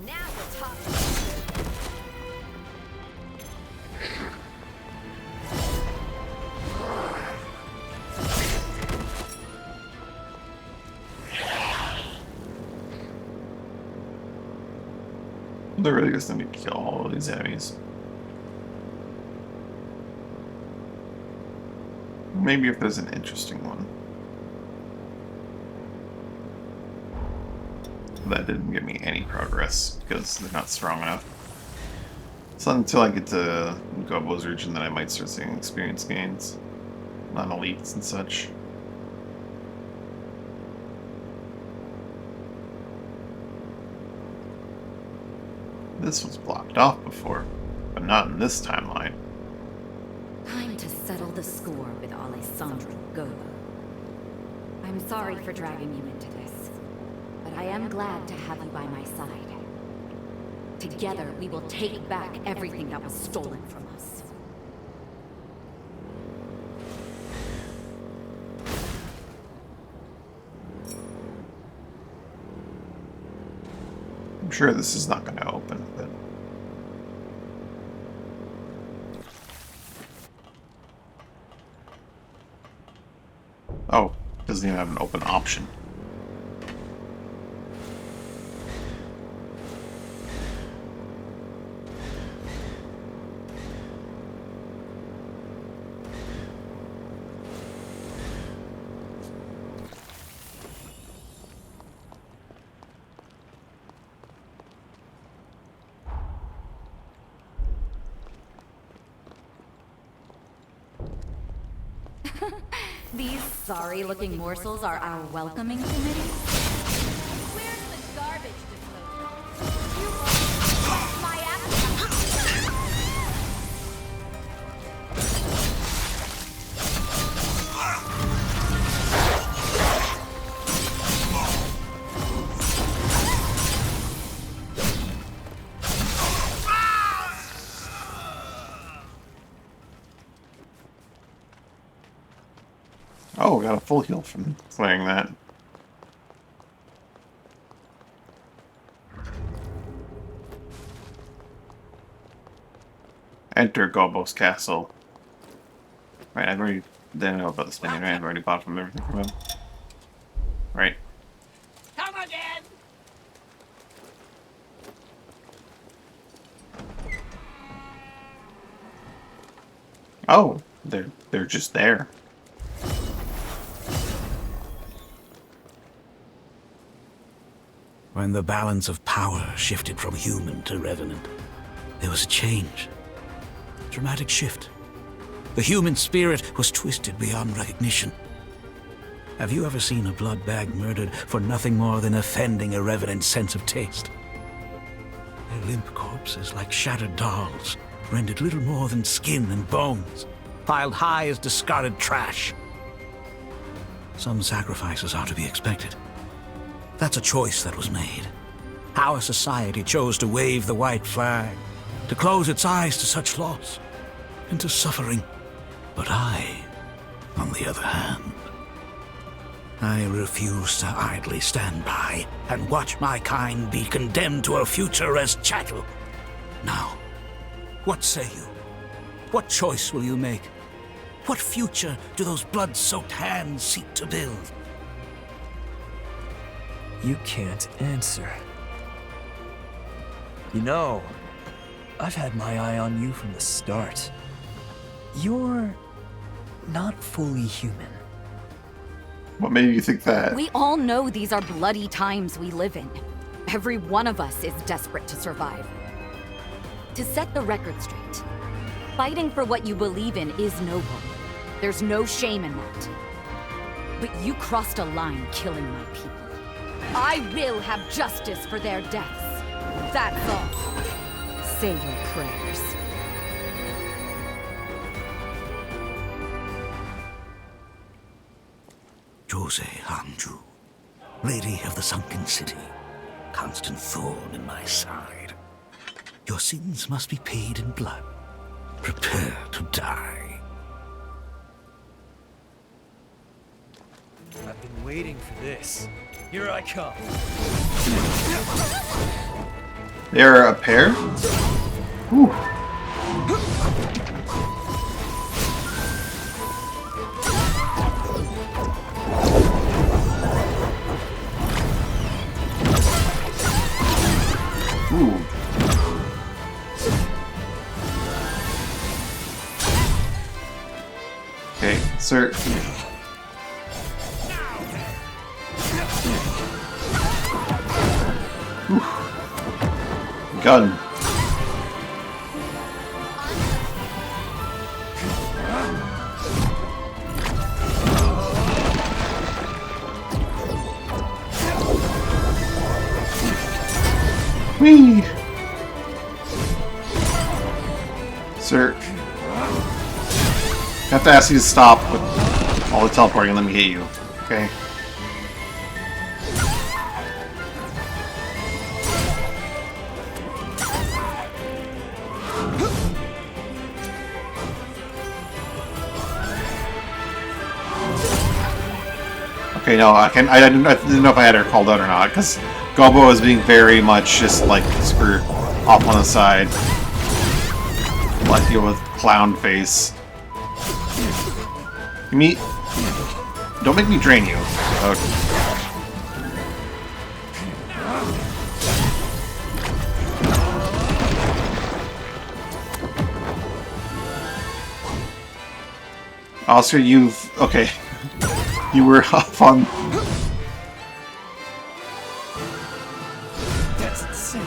Now we're talking. There really doesn't need to kill all of these enemies. Maybe if there's an interesting one. That didn't give me any progress because they're not strong enough. So until I get to Gobo's region, then I might start seeing experience gains, non-elites and such. This was blocked off before, but not in this timeline. Time to settle the score with Alessandro Gobo. I'm sorry for dragging you into this, but I am glad to have you by my side. Together, we will take back everything that was stolen from us. I'm sure this is not going to open, but... Oh, doesn't even have an open option. These sorry-looking morsels are our welcoming committee? Where's the garbage disposal? You want my appetite? Oh, got a full heal from playing that. Enter Gobo's castle. Right, I've already didn't know about this minion, right? I've already bought from everything from him. Right. Oh, they're just there. When the balance of power shifted from human to revenant, there was a change. A dramatic shift. The human spirit was twisted beyond recognition. Have you ever seen a blood bag murdered for nothing more than offending a revenant's sense of taste? Their limp corpses, like shattered dolls, rendered little more than skin and bones, piled high as discarded trash. Some sacrifices are to be expected. That's a choice that was made. Our society chose to wave the white flag, to close its eyes to such loss and to suffering. But I, on the other hand, I refuse to idly stand by and watch my kind be condemned to a future as chattel. Now, what say you? What choice will you make? What future do those blood-soaked hands seek to build? You can't answer. You know, I've had my eye on you from the start. You're not fully human. What made you think that? We all know these are bloody times we live in. Every one of us is desperate to survive. To set the record straight, fighting for what you believe in is noble. There's no shame in that. But you crossed a line killing my people. I will have justice for their deaths. That's all. Say your prayers. Jose Hanju, Lady of the Sunken City, constant thorn in my side. Your sins must be paid in blood. Prepare to die. I've been waiting for this. Here I come. They're a pair? Ooh. Ooh. Okay, sir. Gun. Whee! Sir, I have to ask you to stop with all the teleporting and let me hit you, okay? Okay, no, I didn't know if I had her called out or not, because Gobo is being very much just like screw off on the side. Like deal with clown face. Me, don't make me drain you. Okay. Oscar, okay. You were off on. That's insane.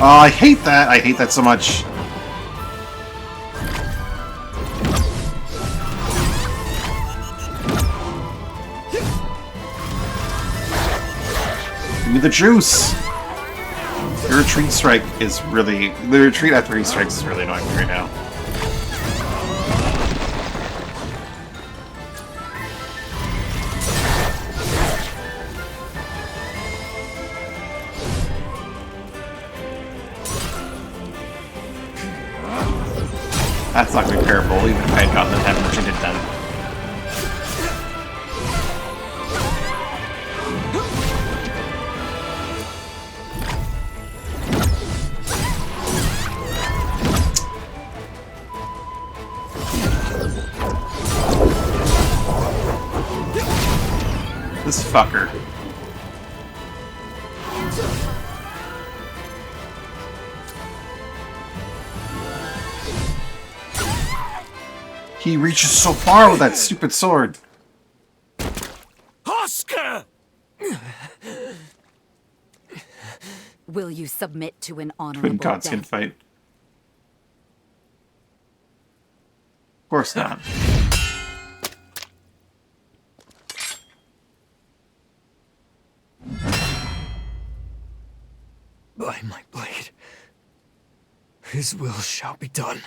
Oh, I hate that. I hate that so much. Give me the juice. Your retreat strike is really. The retreat after he strikes is really annoying me right now. That's not repairable, even if I had gotten the damage it did done. This fucker. He reaches so far with that stupid sword. Oscar! Will you submit to an Twin honorable gods can death? fight. Of course not. By my blade, his will shall be done.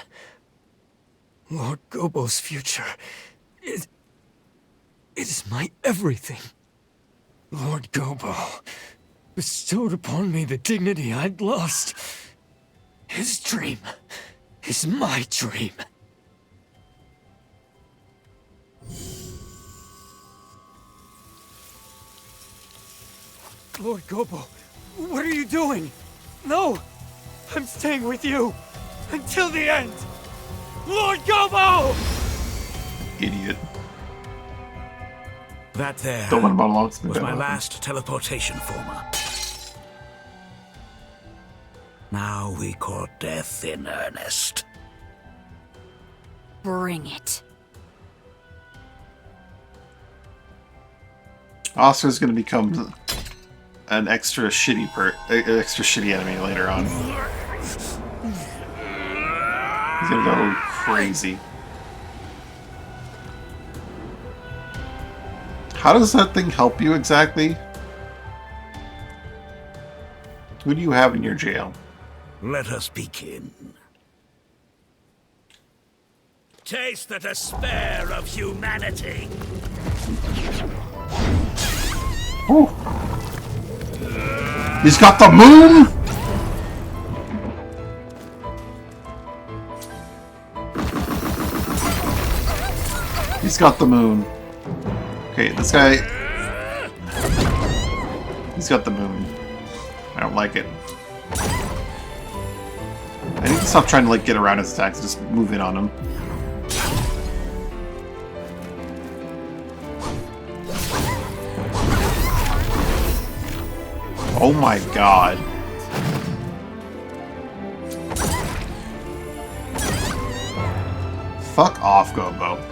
Lord Gobo's future it is my everything. Lord Gobo bestowed upon me the dignity I'd lost. His dream is my dream. Lord Gobo, what are you doing? No! I'm staying with you! Until the end! Lord Gobo! Idiot. That there The one belongs to was my Gobo. last teleportation former. Now we court death in earnest. Bring it. Oscar's gonna become an extra shitty enemy later on. He's gonna go crazy. How does that thing help you exactly? Who do you have in your jail? Let us begin. Taste the despair of humanity. Ooh. He's got the moon! He's got the moon. Okay, this guy... He's got the moon. I don't like it. I need to stop trying to like get around his attacks, just move in on him. Oh my god. Fuck off, Gobo.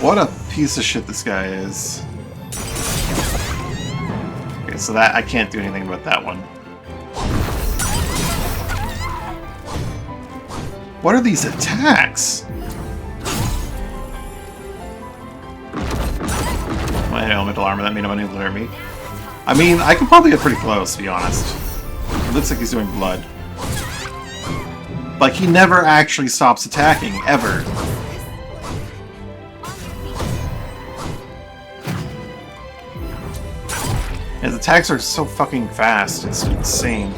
What a piece of shit this guy is. Okay, so that I can't do anything about that one. What are these attacks? My elemental armor, that made him unable to hurt me. I mean, I could probably get pretty close, to be honest. It looks like he's doing blood. Like, he never actually stops attacking, ever. His attacks are so fucking fast, it's insane.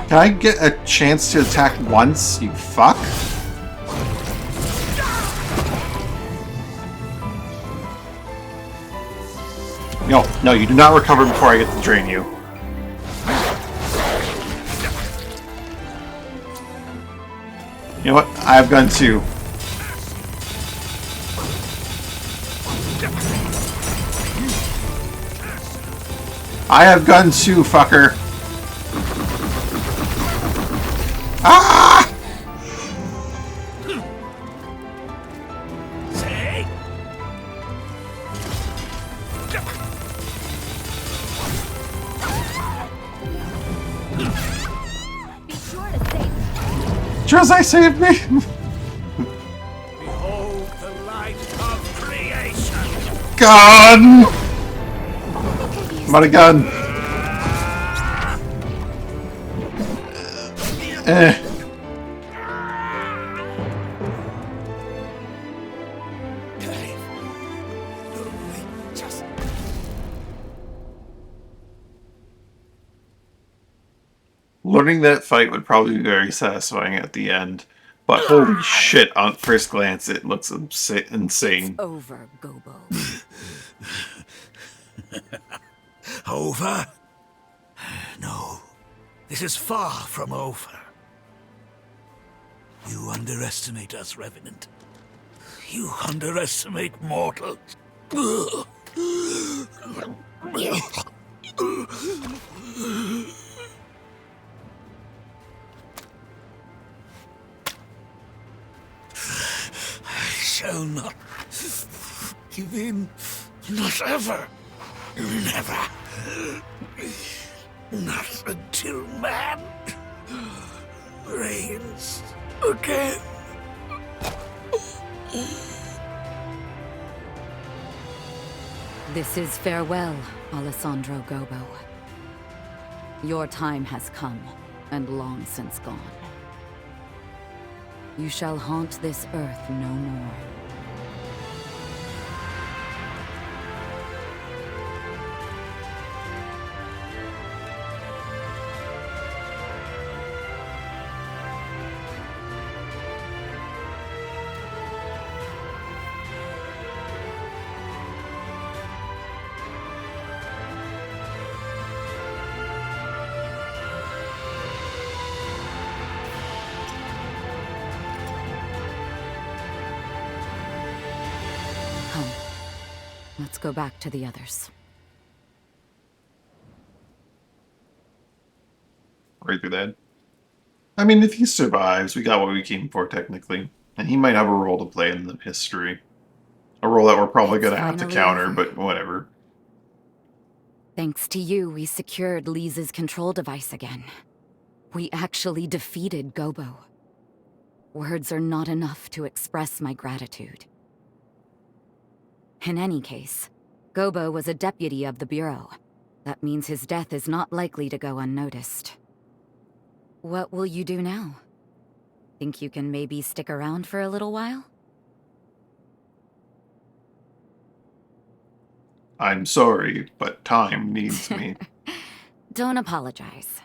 Can I get a chance to attack once, you fuck? No, you do not recover before I get to drain you. You know what? I have gun 2. I have gun 2, fucker. Ah! Jose saved me! Behold the light of creation. Gun! I'm out of gun. Learning that fight would probably be very satisfying at the end, But holy shit, on first glance, it looks insane. It's over, Gobo. Over? No, this is far from over. You underestimate us, Revenant. You underestimate mortals. I shall not give in. Not ever. Never. Not until man reigns again. This is farewell, Alessandro Gobo. Your time has come, and long since gone. You shall haunt this earth no more. Come. Let's go back to the others. Right through that. I mean, if he survives, we got what we came for, technically. And he might have a role to play in the history. A role that we're probably going to have to finally counter, over. but whatever. Thanks to you, we secured Lisa's control device again. We actually defeated Gobo. Words are not enough to express my gratitude. In any case, Gobo was a deputy of the Bureau. That means his death is not likely to go unnoticed. What will you do now? Think you can maybe stick around for a little while? I'm sorry, but time needs me. Don't apologize.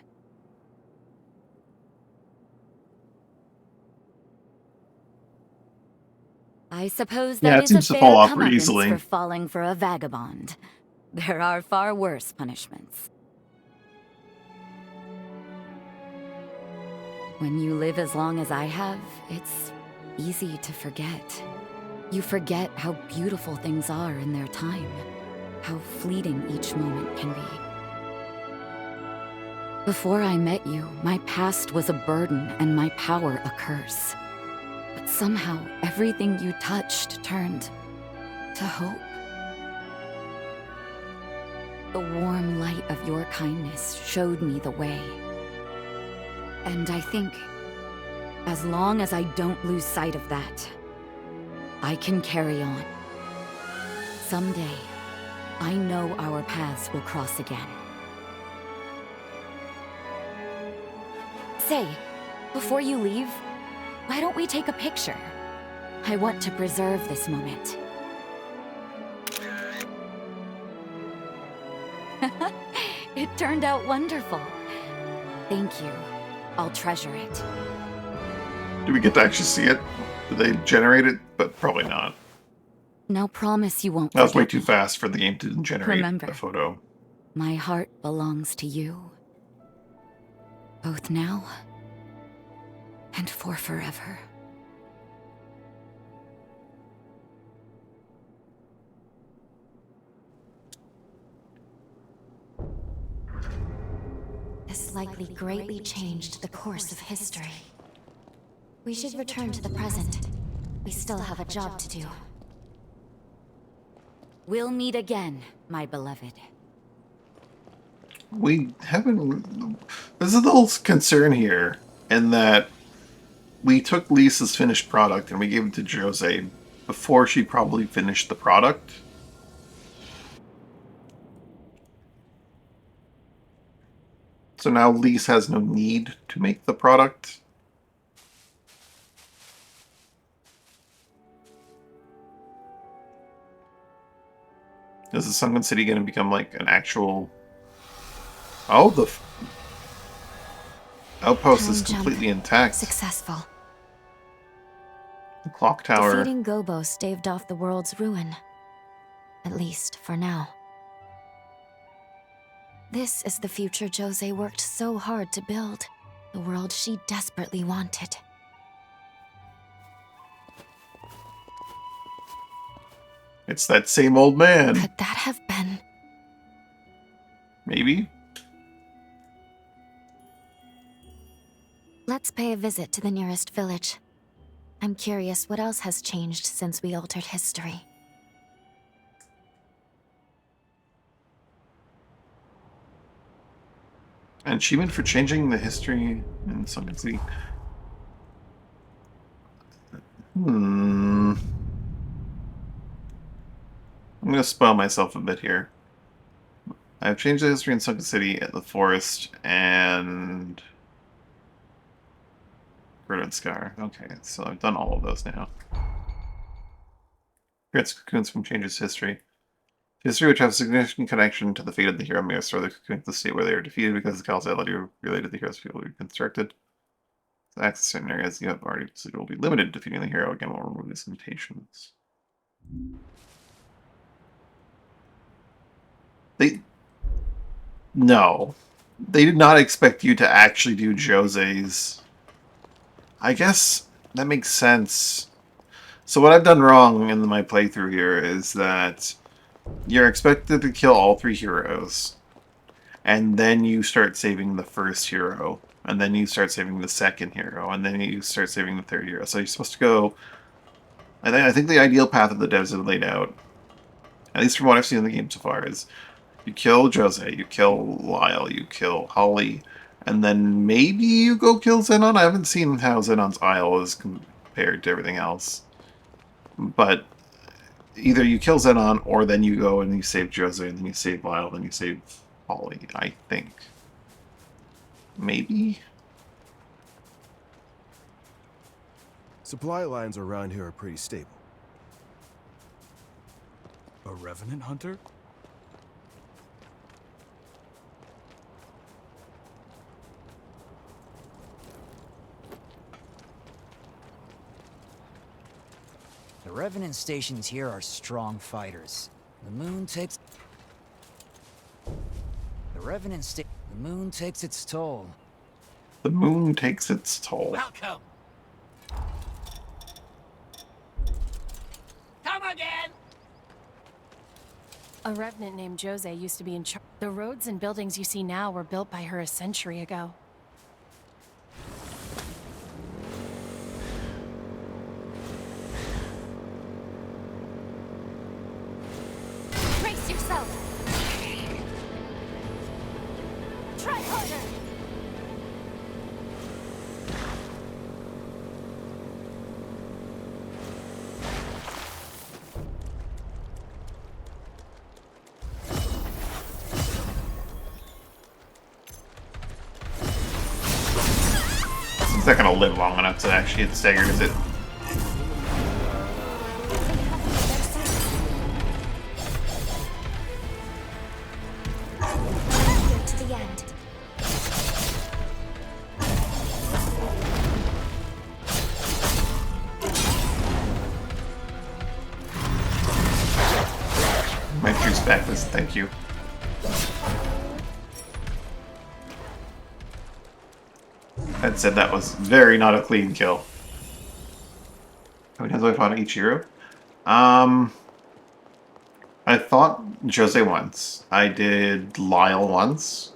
I suppose Yeah, that it is a seems to fair fall off pretty comeuppance easily. for falling for a vagabond. There are far worse punishments. When you live as long as I have, it's easy to forget. You forget how beautiful things are in their time, how fleeting each moment can be. Before I met you, my past was a burden and my power a curse. But somehow, everything you touched turned to hope. The warm light of your kindness showed me the way. And I think, as long as I don't lose sight of that, I can carry on. Someday, I know our paths will cross again. Say, before you leave, why don't we take a picture? I want to preserve this moment. It turned out wonderful. Thank you. I'll treasure it. Do we get to actually see it? Did they generate it? But probably not. Now promise you won't That was way forget too me. fast for the game to generate Remember. a photo. My heart belongs to you. Both now and for forever. This likely greatly changed the course of history. We should return to the present. We still have a job to do. We'll meet again, my beloved. We haven't... There's a little concern here in that we took Lisa's finished product and we gave it to Jose before she probably finished the product. So now Lise has no need to make the product. Is the Sunken City going to become like an actual... Oh, the outpost is Time jump. completely intact. Successful. The clock tower. Defeating Gobo staved off the world's ruin. At least, for now. This is the future Jose worked so hard to build. The world she desperately wanted. It's that same old man. Could that have been? Maybe? Let's pay a visit to the nearest village. I'm curious what else has changed since we altered history. An achievement for changing the history in Sunken City. I'm gonna spoil myself a bit here. I've changed the history in Sunken City, at the forest, and Grid Scar. Okay, so I've done all of those now. Creates cocoons from changes history. History which has a significant connection to the fate of the hero may restore the cocoon to the state where they are defeated because the causality related to the hero's fate will be reconstructed. So access to certain areas you have already decided will be limited. Defeating the hero again will remove these limitations. No. They did not expect you to actually do Jose's. I guess that makes sense. So what I've done wrong in my playthrough here is that you're expected to kill all 3 heroes, and then you start saving the first hero, and then you start saving the second hero, and then you start saving the third hero. So you're supposed to go... I think the ideal path that the devs have laid out, at least from what I've seen in the game so far, is you kill Jose, you kill Lyle, you kill Holly, and then maybe you go kill Zenon. I haven't seen how Zenon's Isle is compared to everything else. But either you kill Zenon, or then you go and you save Jose, and then you save Lyle, then you save Holly, I think. Maybe? Supply lines around here are pretty stable. A revenant hunter? The revenant stations here are strong fighters. The moon takes its toll. The moon takes its toll. Welcome. Come again. A revenant named Jose used to be in charge. The roads and buildings you see now were built by her a century ago. Brace yourself! Try harder! It's not gonna live long enough to actually hit staggered, is it? To the end. My juice back this, thank you. That said, that was very not a clean kill. How many times have I fought each hero? I fought Jose once. I did Lyle once.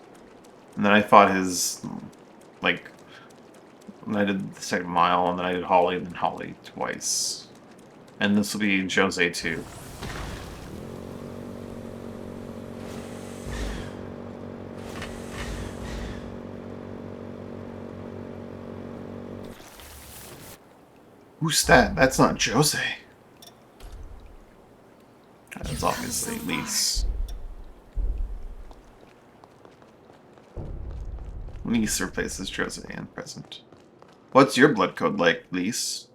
And then I fought his, like, and I did the second mile, and then I did Holly, and then Holly twice. And this will be Jose too. Who's that? That's not Jose. That's obviously Lise. Lise replaces Jose in present. What's your blood code like, Lise?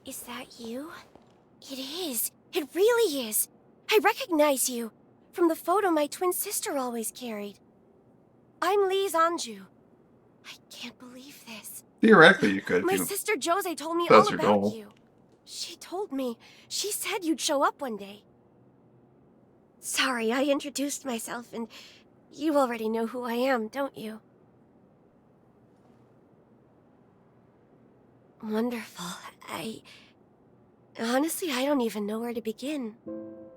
Is that you? It is. It really is. I recognize you from the photo my twin sister always carried. I'm Lise Anjou. I can't believe this. Theoretically, you could. My You, sister Jose told me that's all your about goal. you. She told me. She said you'd show up one day. Sorry, I introduced myself, and you already know who I am, don't you? Wonderful. Honestly, I don't even know where to begin.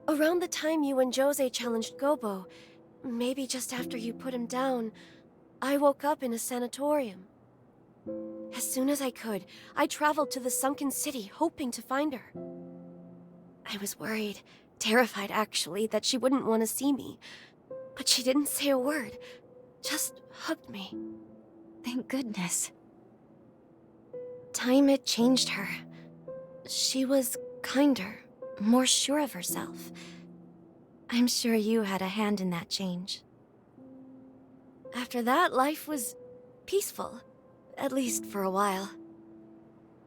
Around the time you and Jose challenged Gobo, maybe just after you put him down, I woke up in a sanatorium. As soon as I could, I traveled to the sunken city, hoping to find her. I was worried, terrified actually, that she wouldn't want to see me. But she didn't say a word, just hugged me. Thank goodness. Time had changed her. She was kinder, more sure of herself. I'm sure you had a hand in that change. After that, life was peaceful, at least for a while.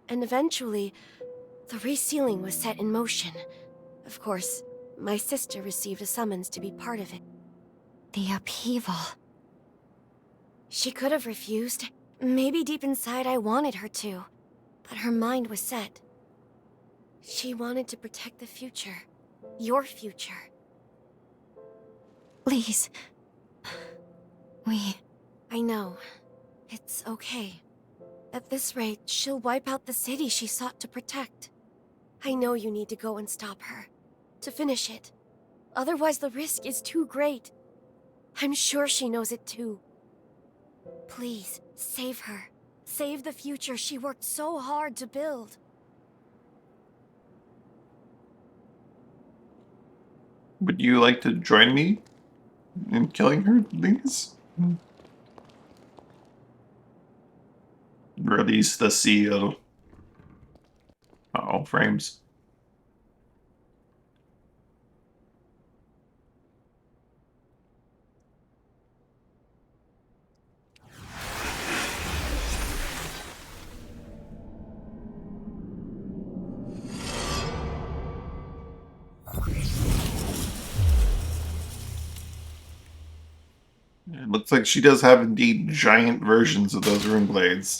And eventually, the resealing was set in motion. Of course, my sister received a summons to be part of it. The upheaval. She could have refused. Maybe deep inside I wanted her to. But her mind was set. She wanted to protect the future. Your future. Please. I know. It's okay. At this rate, she'll wipe out the city she sought to protect. I know you need to go and stop her. To finish it. Otherwise the risk is too great. I'm sure she knows it too. Please, save her. Save the future she worked so hard to build. Would you like to join me in killing her, please? Release the seal. Uh-oh, frames. It looks like she does have indeed giant versions of those rune blades.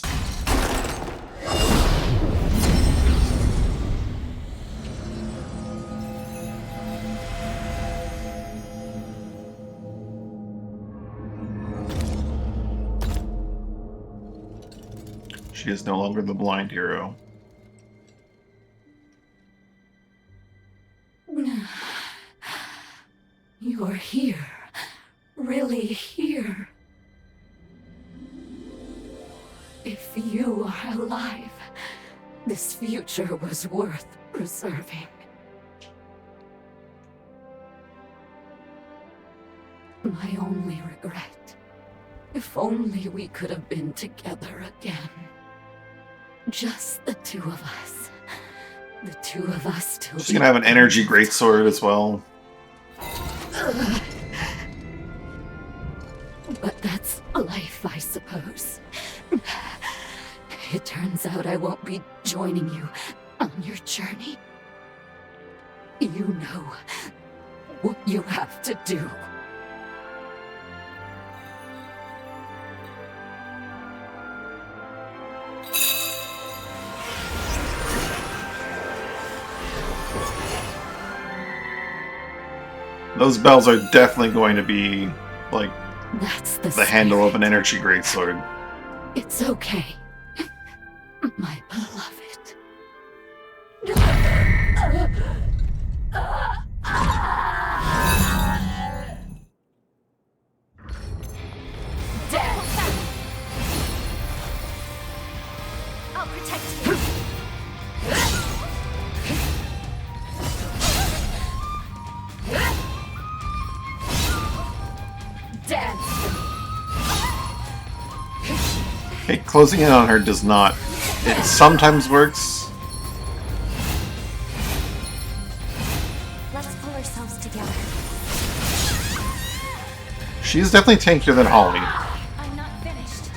She is no longer the blind hero. You are here. Really here. If you are alive, this future was worth preserving. My only regret. If only we could have been together again. Just the two of us. The two of us till She's gonna have an energy greatsword as well. But that's life, I suppose. It turns out I won't be joining you on your journey. You know what you have to do. Those bells are definitely going to be, like, That's the handle of an energy greatsword. It's okay, my beloved. I'll protect you. Okay, closing in on her does not. It sometimes works. Let's pull ourselves together. She's definitely tankier than Holly. I'm not finished.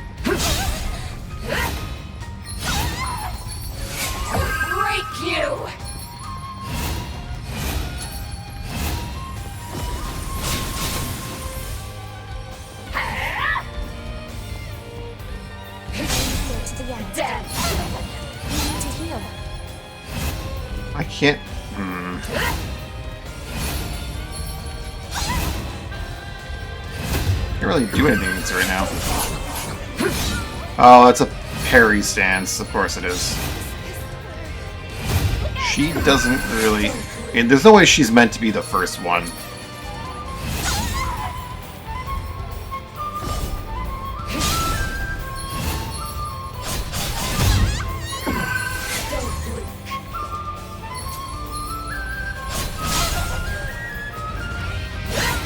Break you! I can't... Can't really do anything against her right now. Oh, that's a parry stance. Of course it is. She doesn't really... And there's no way she's meant to be the first one.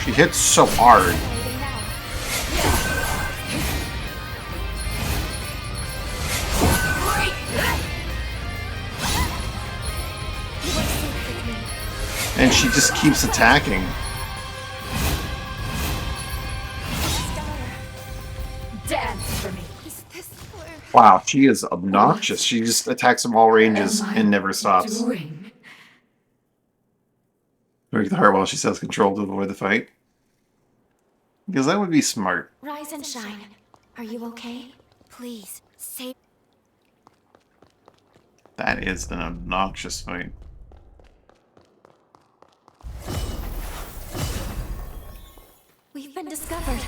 She hits so hard. And she just keeps attacking. Dance for me. Wow, she is obnoxious. She just attacks from all ranges and never stops. Break the heart while she has control to avoid the fight. Because that would be smart. Rise and shine. Are you okay? Please, save... That is an obnoxious fight. We've been discovered.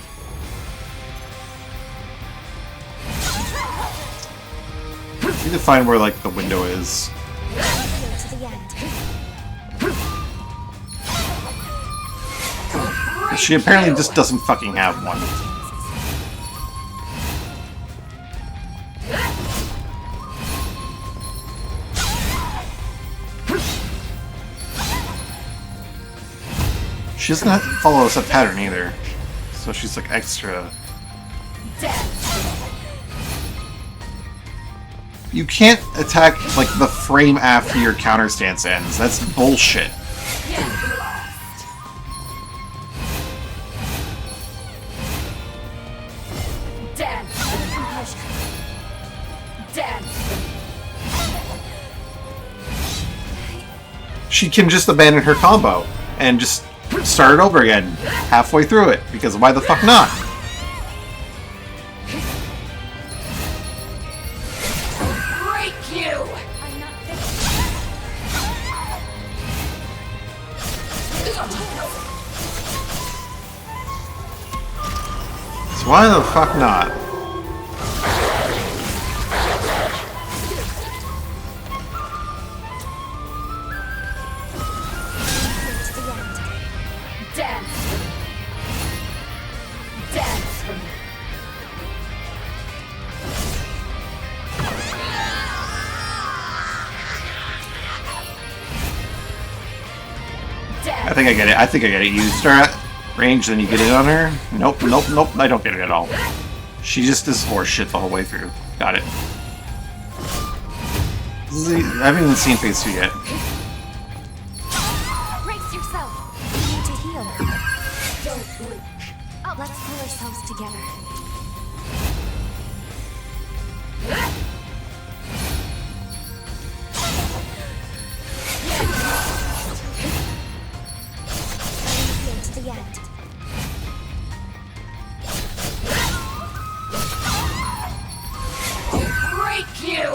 I need to find where, like, the window is. To the end. She apparently just doesn't fucking have one. She doesn't follow a set pattern either. So she's like extra. You can't attack like the frame after your counter stance ends. That's bullshit. She can just abandon her combo and just start it over again halfway through it, because why the fuck not? Break you! So why the fuck not? I think I get it. I think I get it. You start at range, then you get it on her. Nope, nope, nope. I don't get it at all. She just does horse shit the whole way through. Got it. I haven't even seen phase 2 yet. Brace yourself. We need to heal. Don't blink. Oh, let's pull ourselves together. To the end. Break you!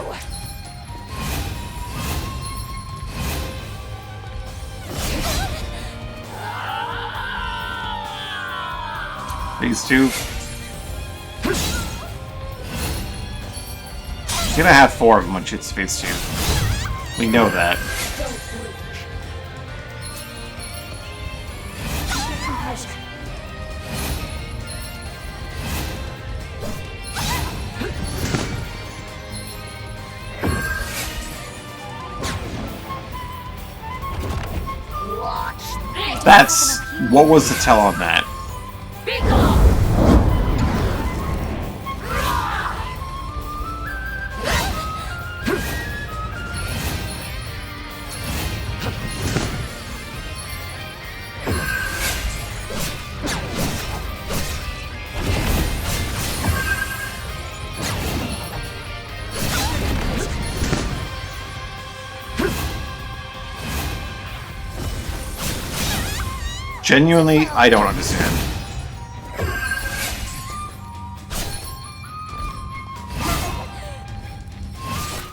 Phase 2. She's gonna have 4 of them when she hits phase 2. We know that. That's... what was the tell on that? Genuinely, I don't understand.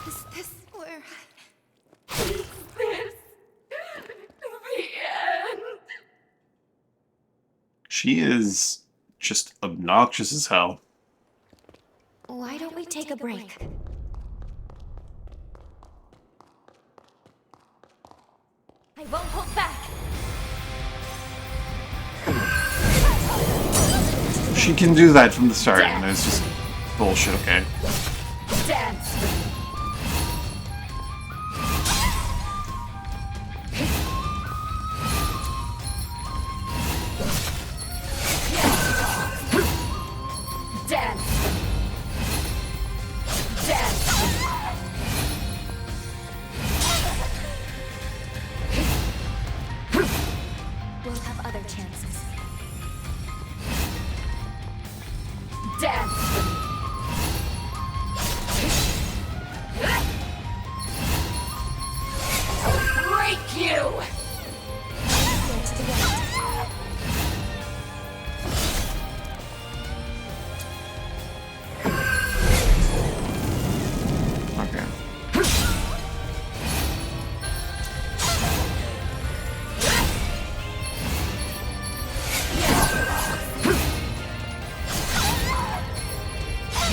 Is this where I... is just obnoxious as hell. Why don't we take a break? I won't hold back. She can do that from the start, and it's just bullshit, okay? Dance. Dance. Dance. We'll have other chances. Dance. Break you. Get to the end. Okay.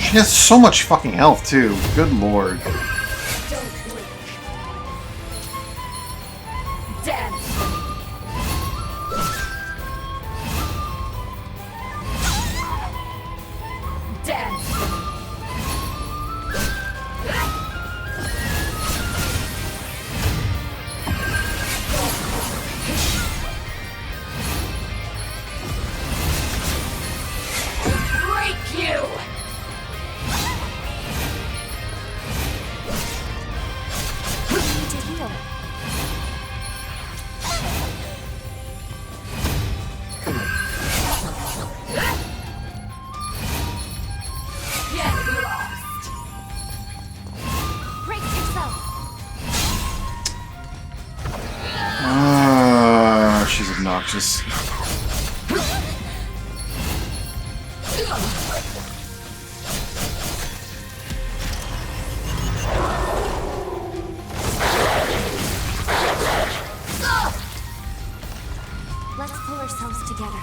She has so much fucking health, too. Good lord. Don't blink. Dance. Dance. Break you. Need to heal. Get lost. Brace yourself. She's obnoxious. Let's pull ourselves together.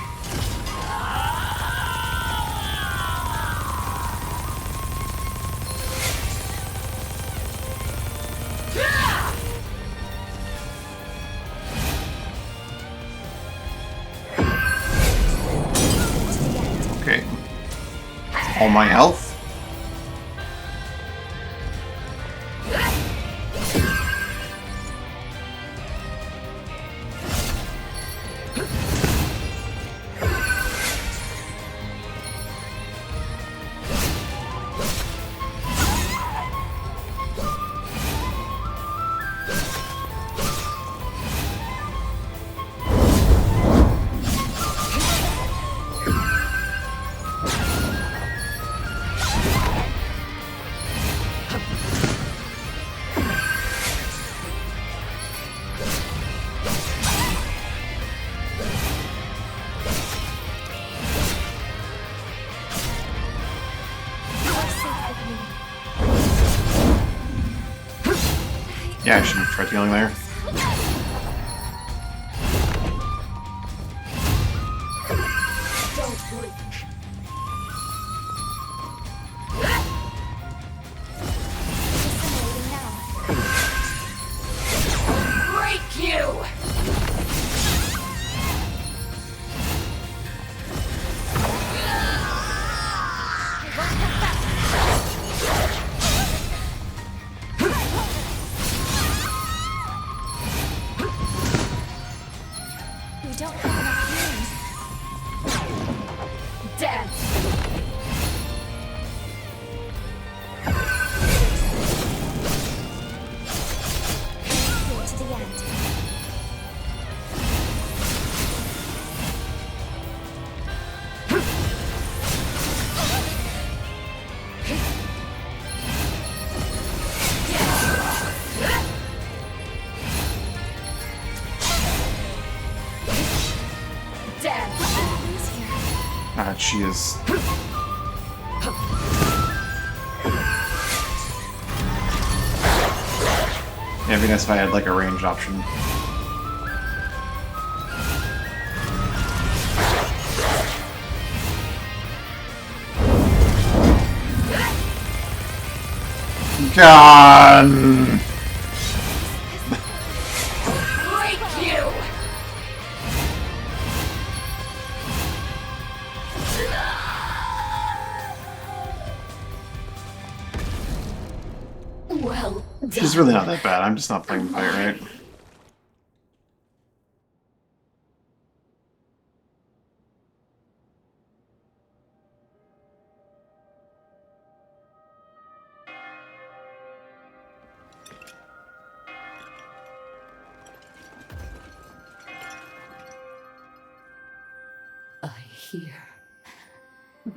Okay. All my health? Yeah, I shouldn't have tried healing there. Don't blink. Disintegrating now. Break you. We don't have enough healing. Dance. Get to the end. Dance. Who's here? She is. Yeah, it'd be nice if I had like a ranged option. God. Break you! Well done. She's really not that bad. I'm just not playing the fight right. I hear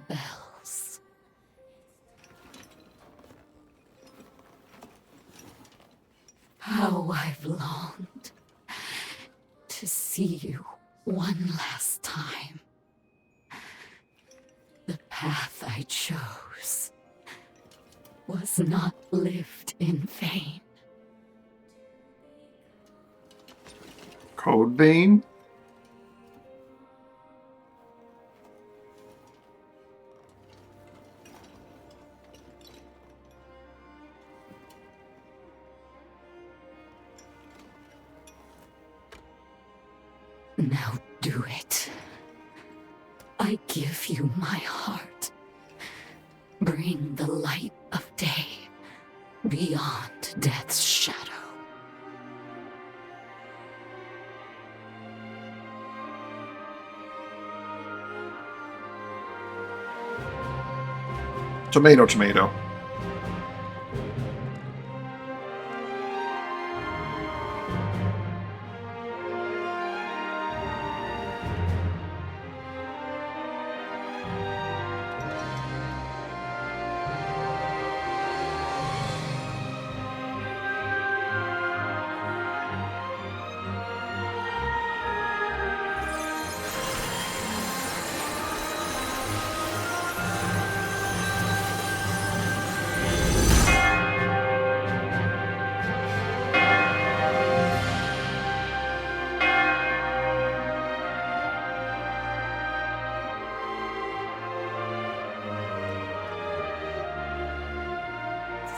bells. How I've longed to see you one last time. The path I chose was not lived in vain. Code Vein? Now do it. I give you my heart. Bring the light of day beyond death's shadow. Tomato, tomato.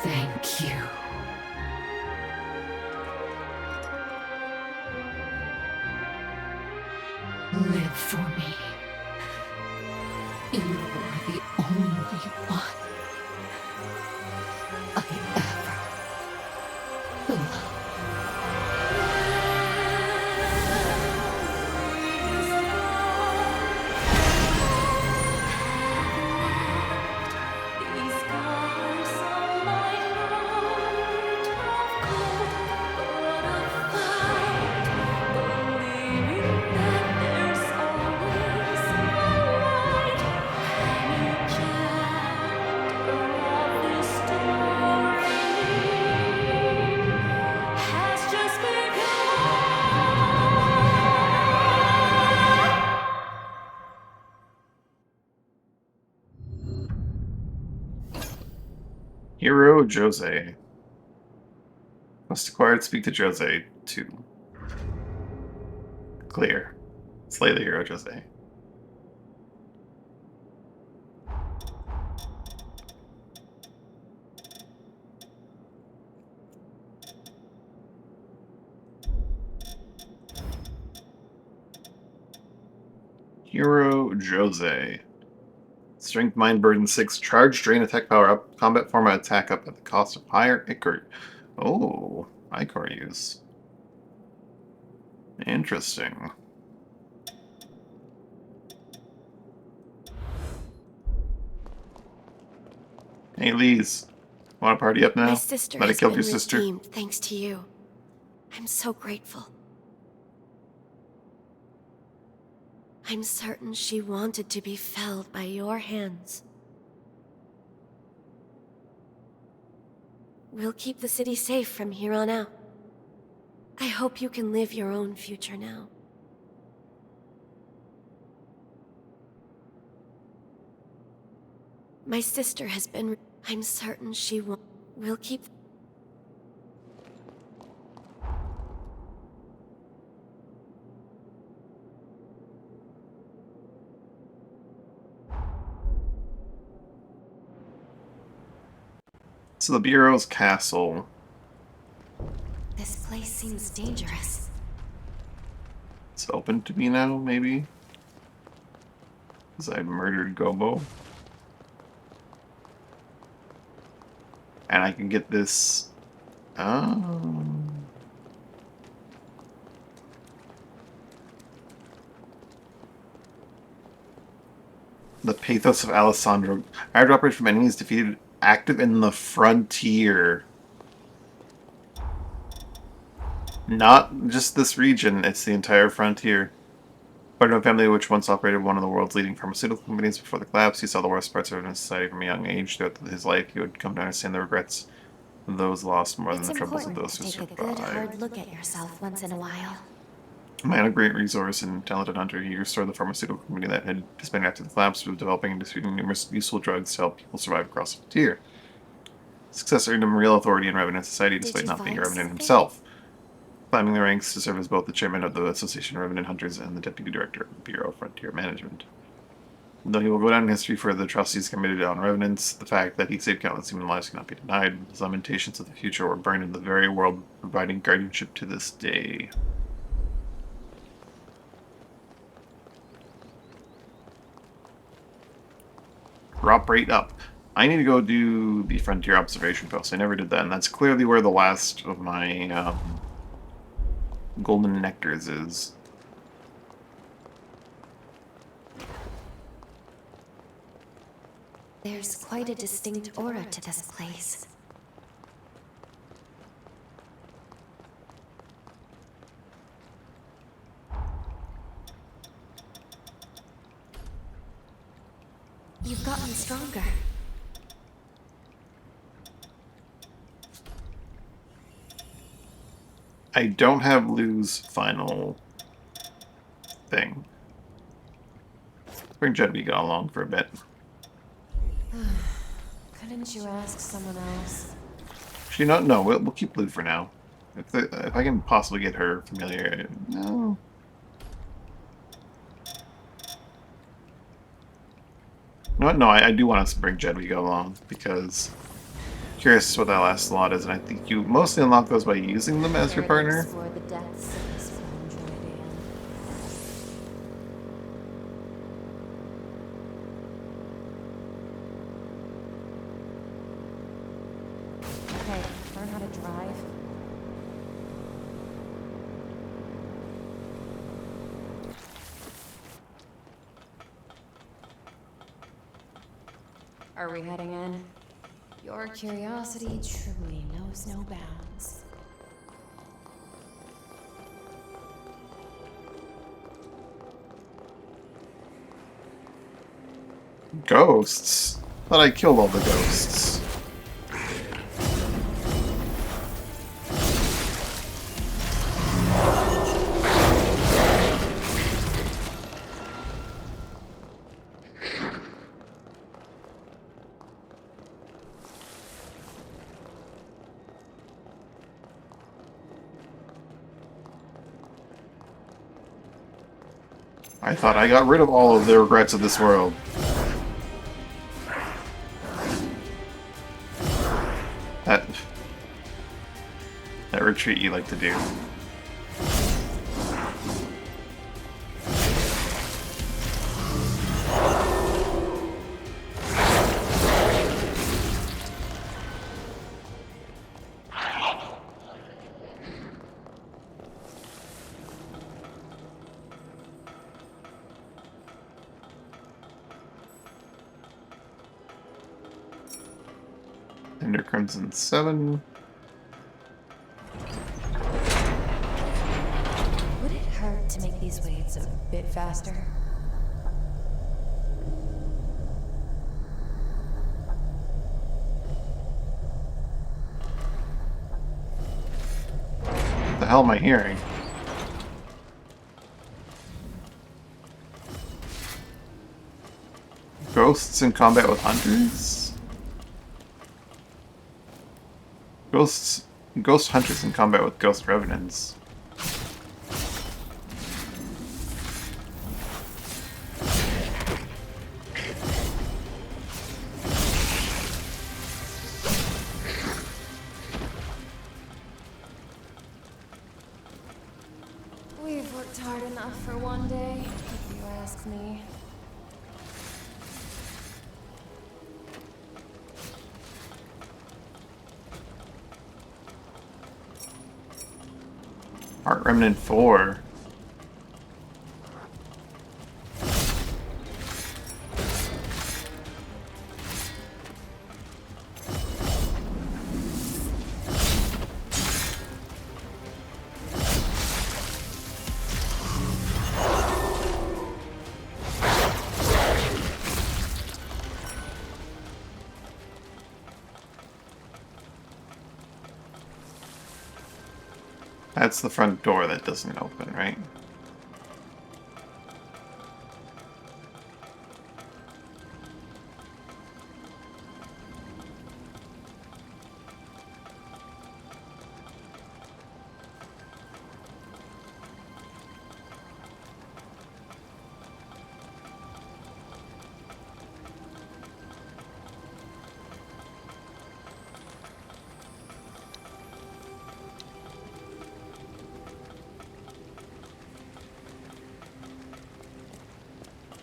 Thank you. Live for me. You are the only one I ever loved. Hero Jose. Must acquire to speak to Jose 2. Clear. Slay the hero Jose. Hero Jose. Strength, Mind, Burden 6. Charge, Drain, Attack Power up. Combat Format Attack up at the cost of higher Ichor. Oh, Ichor use. Interesting. Hey, Lise. Want to party up now? My sister Might have has killed been your sister. redeemed thanks to you. I'm so grateful. I'm certain she wanted to be felled by your hands. We'll keep the city safe from here on out. I hope you can live your own future now. My sister has been... I'm certain she will... We'll keep... So the Bureau's castle. This place seems dangerous. It's open to me now, maybe? Because I murdered Gobo. And I can get this... Oh... The Pathos of Alessandro. Airdroppers from enemies defeated active in the frontier. Not just this region, it's the entire frontier. Part of a family which once operated one of the world's leading pharmaceutical companies before the collapse, he saw the worst parts of society from a young age. Throughout his life, he would come to understand the regrets of those lost more than the troubles of those who Take a good hard look at yourself once in a while. A man of great resource and talented hunter, he restored the pharmaceutical company that had disbanded after the collapse, with developing and distributing numerous useful drugs to help people survive across the frontier. Success earned him real authority in Revenant society, despite not being a Revenant himself, climbing the ranks to serve as both the chairman of the Association of Revenant Hunters and the deputy director of the Bureau of Frontier Management. Though he will go down in history for the atrocities committed on Revenants, the fact that he saved countless human lives cannot be denied. His lamentations of the future were burned in the very world, providing guardianship to this day. Drop rate up. I need to go do the Frontier Observation Post. I never did that, and that's clearly where the last of my golden nectars is. There's quite a distinct aura to this place. You've gotten stronger. I don't have Lou's final thing. Bring Jedwig along for a bit. Couldn't you ask someone else? Actually, no, we'll keep Lou for now. If I can possibly get her familiar, no. No, I do want us to bring Jedwig along, because I'm curious what that last slot is, and I think you mostly unlock those by using them as your partner. Okay, learn how to drive. Are we heading in? Your curiosity truly knows no bounds. Ghosts? Thought I killed all the ghosts. I thought I got rid of all of the regrets of this world. That retreat you like to do. Ender Crimson 7. Would it hurt to make these waves a bit faster? What the hell am I hearing? Ghosts in combat with hunters? Ghost hunters in combat with ghost revenants. hard enough for one day, if you ask me. Heart Remnant 4. That's the front door that doesn't open, right?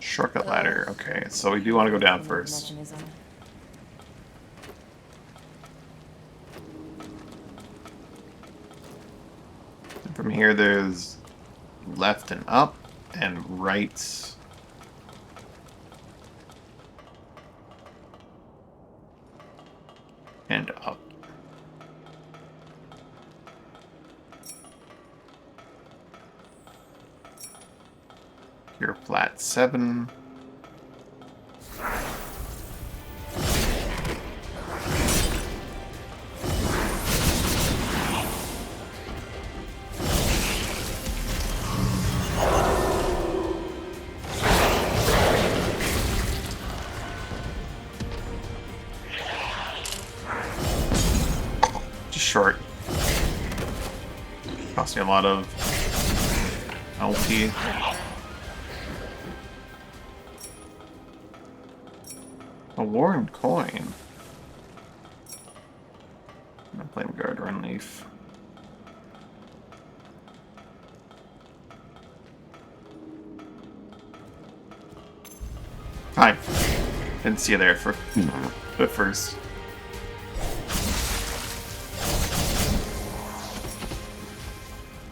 Shortcut ladder. Okay, so we do want to go down first. And from here, there's left and up, and right. And up. Here, flat 7. Just short. Cost me a lot of LP. A worn coin. No flame guard, run leaf. Hi. Didn't see you there for at first.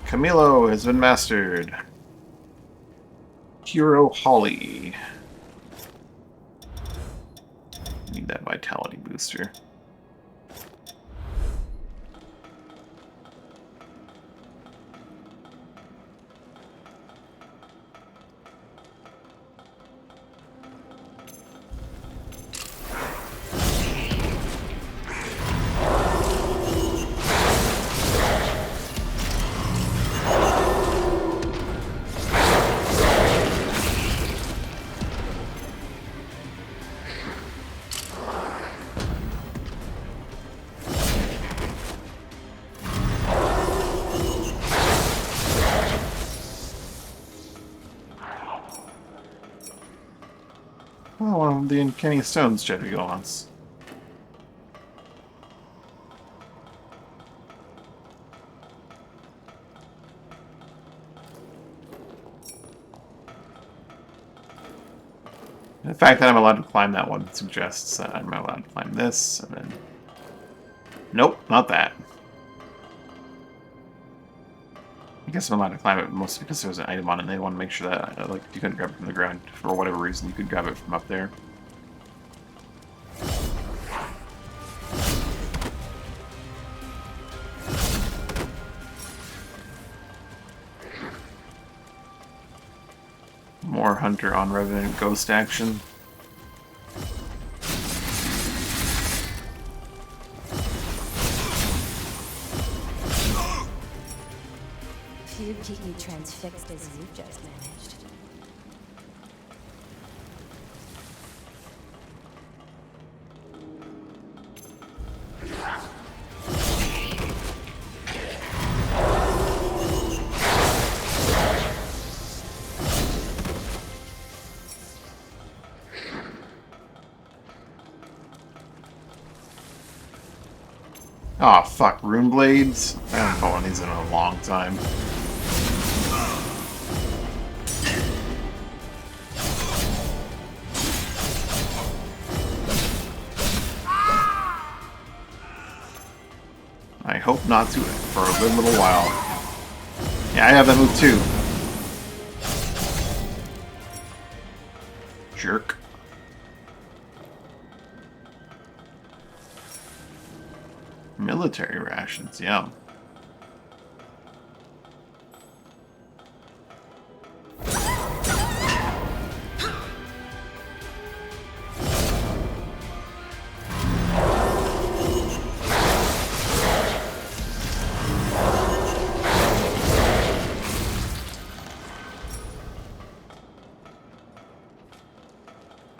Camilo has been mastered. Hero Holly. Need that vitality booster. Oh, one of the uncanny stones Jedwig wants. The fact that I'm allowed to climb that one suggests that I'm allowed to climb this, and then... Nope, not that. I guess I'm allowed to climb it mostly because there's an item on it and they want to make sure that like you couldn't grab it from the ground for whatever reason. You could grab it from up there. More Hunter on Revenant Ghost action. Few keep me transfixed as you've just managed. Oh fuck, Rune Blades? I haven't fought one of these in a long time. hope not to for a good little while. Yeah, I have that move too. Jerk. Military rations, yeah.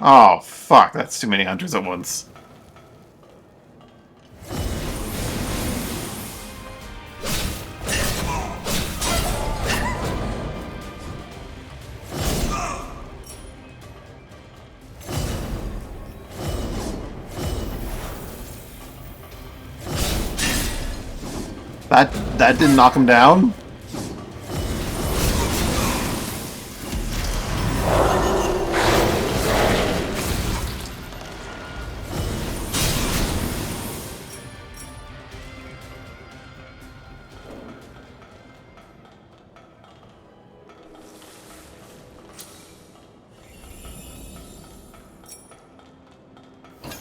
Oh, fuck, that's too many hunters at once. That didn't knock him down?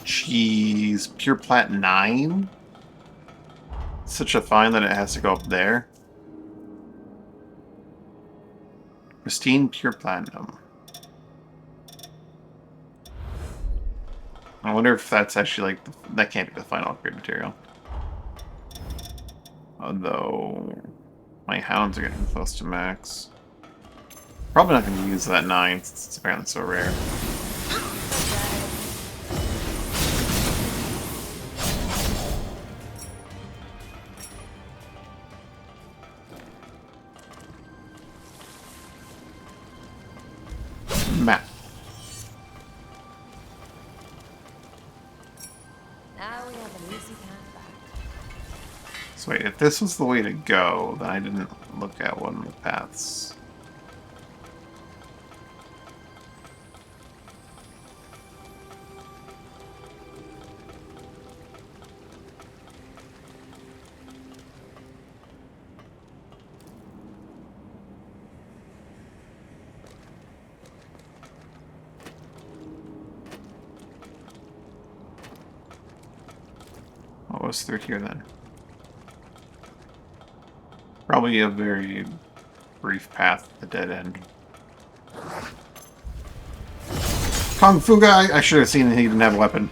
Jeez, pure plat 9? Such a find that it has to go up there. Pristine pure platinum. I wonder if that's actually like that can't be the final upgrade material. Although my hounds are getting close to max. Probably not going to use that 9 since it's apparently so rare. Map. Now we have an easy path back. So wait, if this was the way to go, then I didn't look at one of the paths. What was through here then? Probably a very brief path to the dead end. Kung Fu guy! I should have seen that he didn't have a weapon.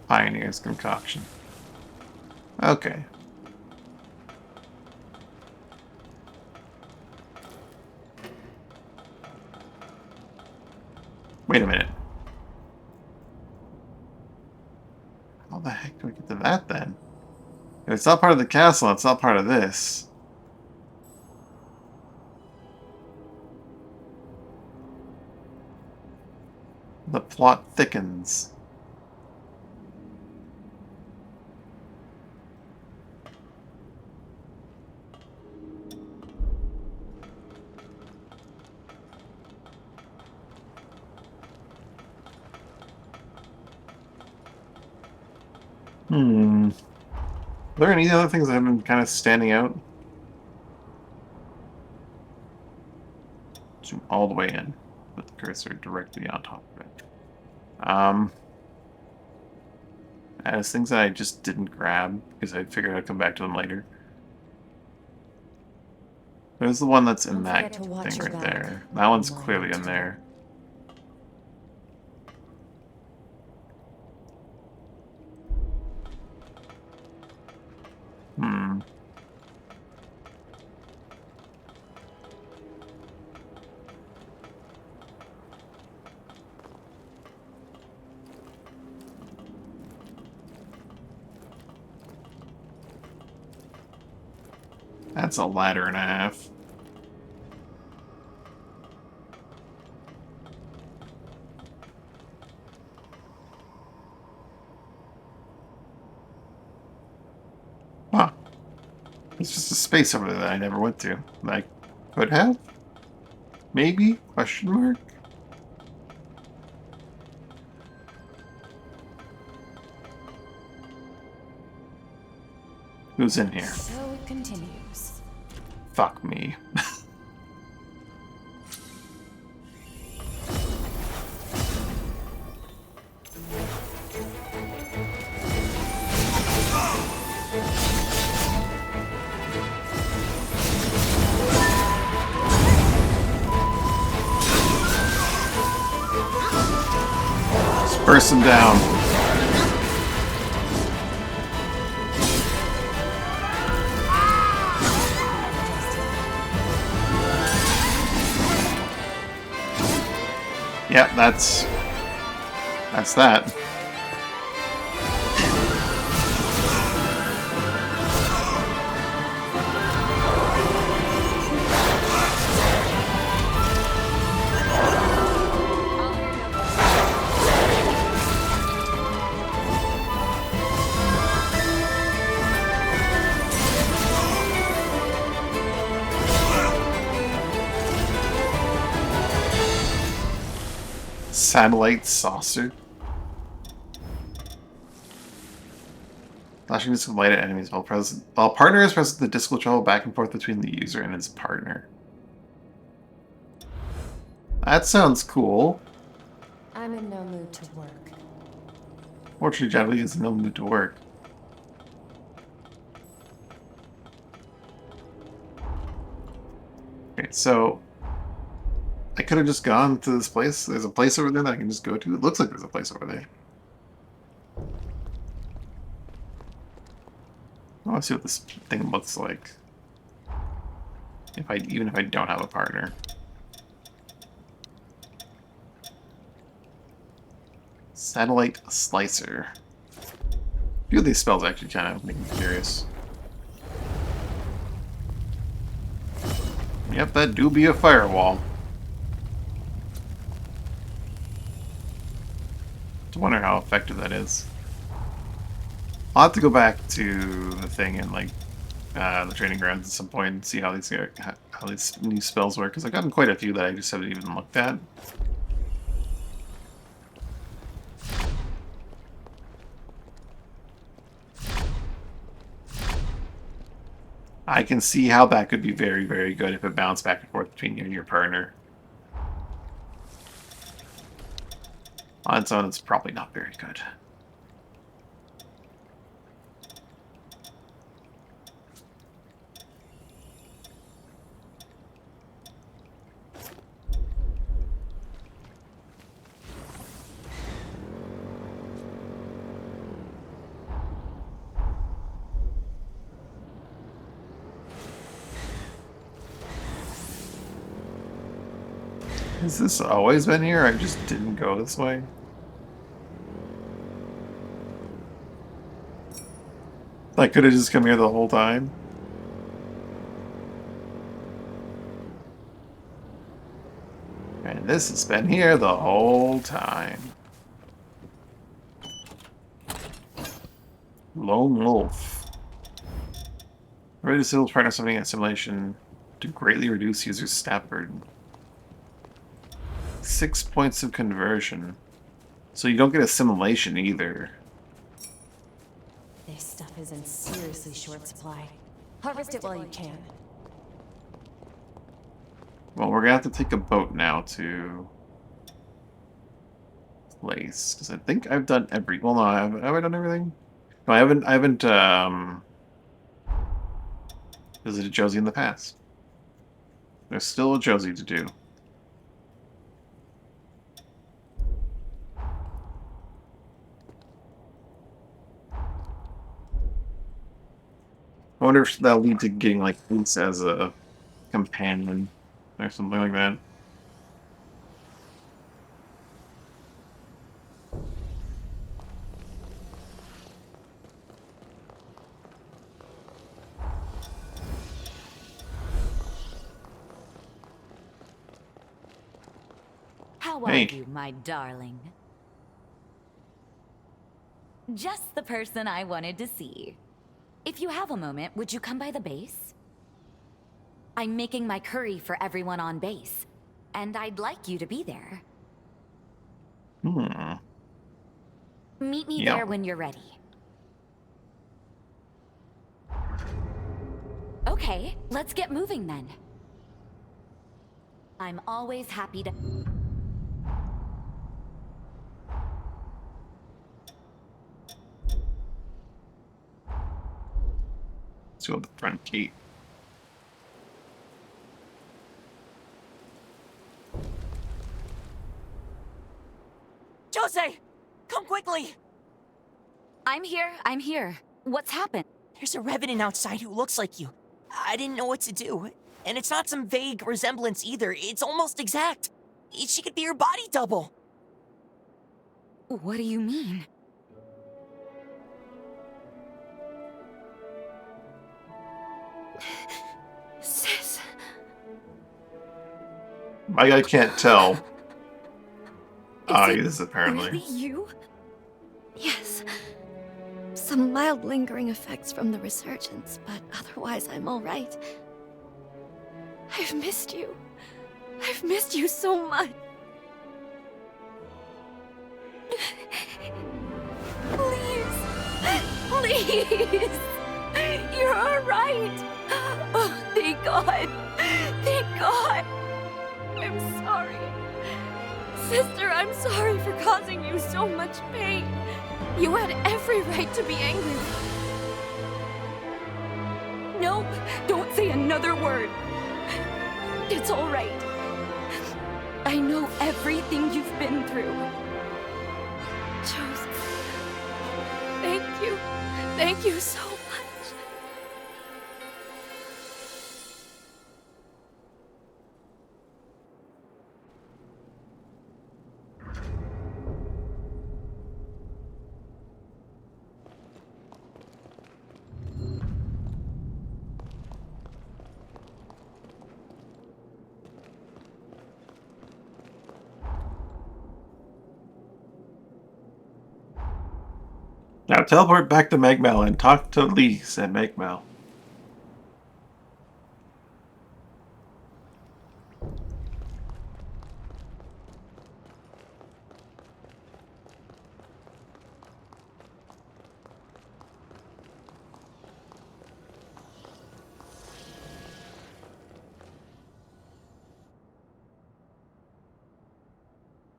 Pioneer's concoction. Okay. Wait a minute. How the heck do we get to that then? If it's not part of the castle, it's not part of this. The plot thickens. Are there any other things that have been kind of standing out? Zoom all the way in. Put the cursor directly on top of it. As things that I just didn't grab because I figured I'd come back to them later. There's the one that's in that thing right there. That one's clearly in there. That's a ladder and a half. Huh. It's just a space over there that I never went to. I could have? Maybe? Question mark? Who's in here? So it continues. Fuck me. Just burst him down. Yep, that's that. Satellite saucer. Flashing disc of light at enemies while partner is present, the disc will travel back and forth between the user and his partner. That sounds cool. I'm in no mood to work. Fortunately, Jelly is in no mood to work. Okay, so I could have just gone to this place. There's a place over there that I can just go to. It looks like there's a place over there. I want to see what this thing looks like. Even if I don't have a partner. Satellite slicer. A few of these spells actually kind of make me curious. Yep, that do be a firewall. I wonder how effective that is. I'll have to go back to the thing and like the training grounds at some point and see how these new spells work, because I've gotten quite a few that I just haven't even looked at. I can see how that could be very, very good if it bounced back and forth between you and your partner. On its own, it's probably not very good. Has this always been here? I just didn't go this way. I could have just come here the whole time. And this has been here the whole time. Lone Wolf. Ready to disable partner something in simulation to greatly reduce user's stat burden. 6 points of conversion. So you don't get assimilation either. This stuff is in seriously short supply. Harvest it while you can. Well, we're gonna have to take a boat now to place, because I think I've done well, no, have I done everything? No, I haven't visited Josie in the past. There's still a Josie to do. I wonder if that'll lead to getting, like, Lisa as a companion or something like that. How Hey. are you, my darling? Just the person I wanted to see. If you have a moment, would you come by the base? I'm making my curry for everyone on base, and I'd like you to be there. Hmm. Meet me Yeah. there when you're ready. Okay, let's get moving then. I'm always happy to... Let's go with the front gate. Jose! Come quickly! I'm here. What's happened? There's a revenant outside who looks like you. I didn't know what to do. And it's not some vague resemblance either. It's almost exact. She could be your body double. What do you mean? Sis. My guy can't tell. Is He it is apparently. really you? Yes. Some mild lingering effects from the resurgence, but otherwise I'm all right. I've missed you. I've missed you so much. Please. Please. You're all right. Oh, thank God. Thank God. I'm sorry. Sister, I'm sorry for causing you so much pain. You had every right to be angry. No, don't say another word. It's all right. I know everything you've been through. Joseph, thank you. Thank you so much. Now teleport back to Megmel and talk to Lise and Megmel.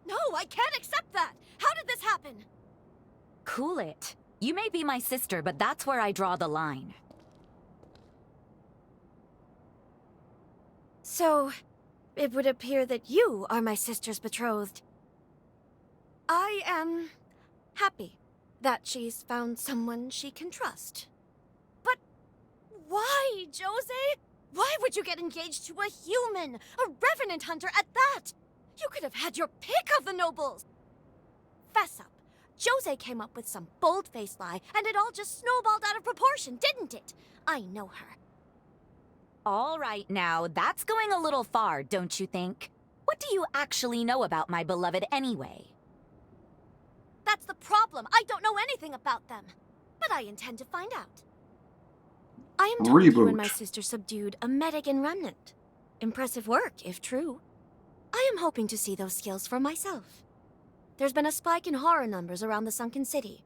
No, I can't accept that. How did this happen? Cool it. You may be my sister, but that's where I draw the line. So, it would appear that you are my sister's betrothed. I am happy that she's found someone she can trust. But why, Jose? Why would you get engaged to a human? A revenant hunter at that? You could have had your pick of the nobles. Fess up. Jose came up with some bold-faced lie, and it all just snowballed out of proportion, didn't it? I know her. All right now, that's going a little far, don't you think? What do you actually know about my beloved anyway? That's the problem. I don't know anything about them. But I intend to find out. I am told you and my sister subdued a Medigan remnant. Impressive work, if true. I am hoping to see those skills for myself. There's been a spike in horror numbers around the sunken city.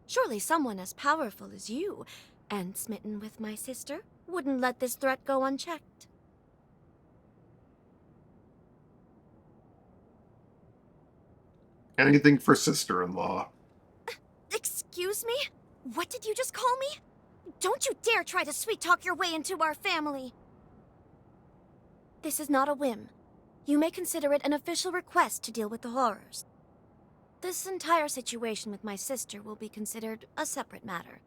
Surely someone as powerful as you, and smitten with my sister, wouldn't let this threat go unchecked. Anything for sister-in-law. Excuse me? What did you just call me? Don't you dare try to sweet-talk your way into our family! This is not a whim. You may consider it an official request to deal with the horrors. This entire situation with my sister will be considered a separate matter.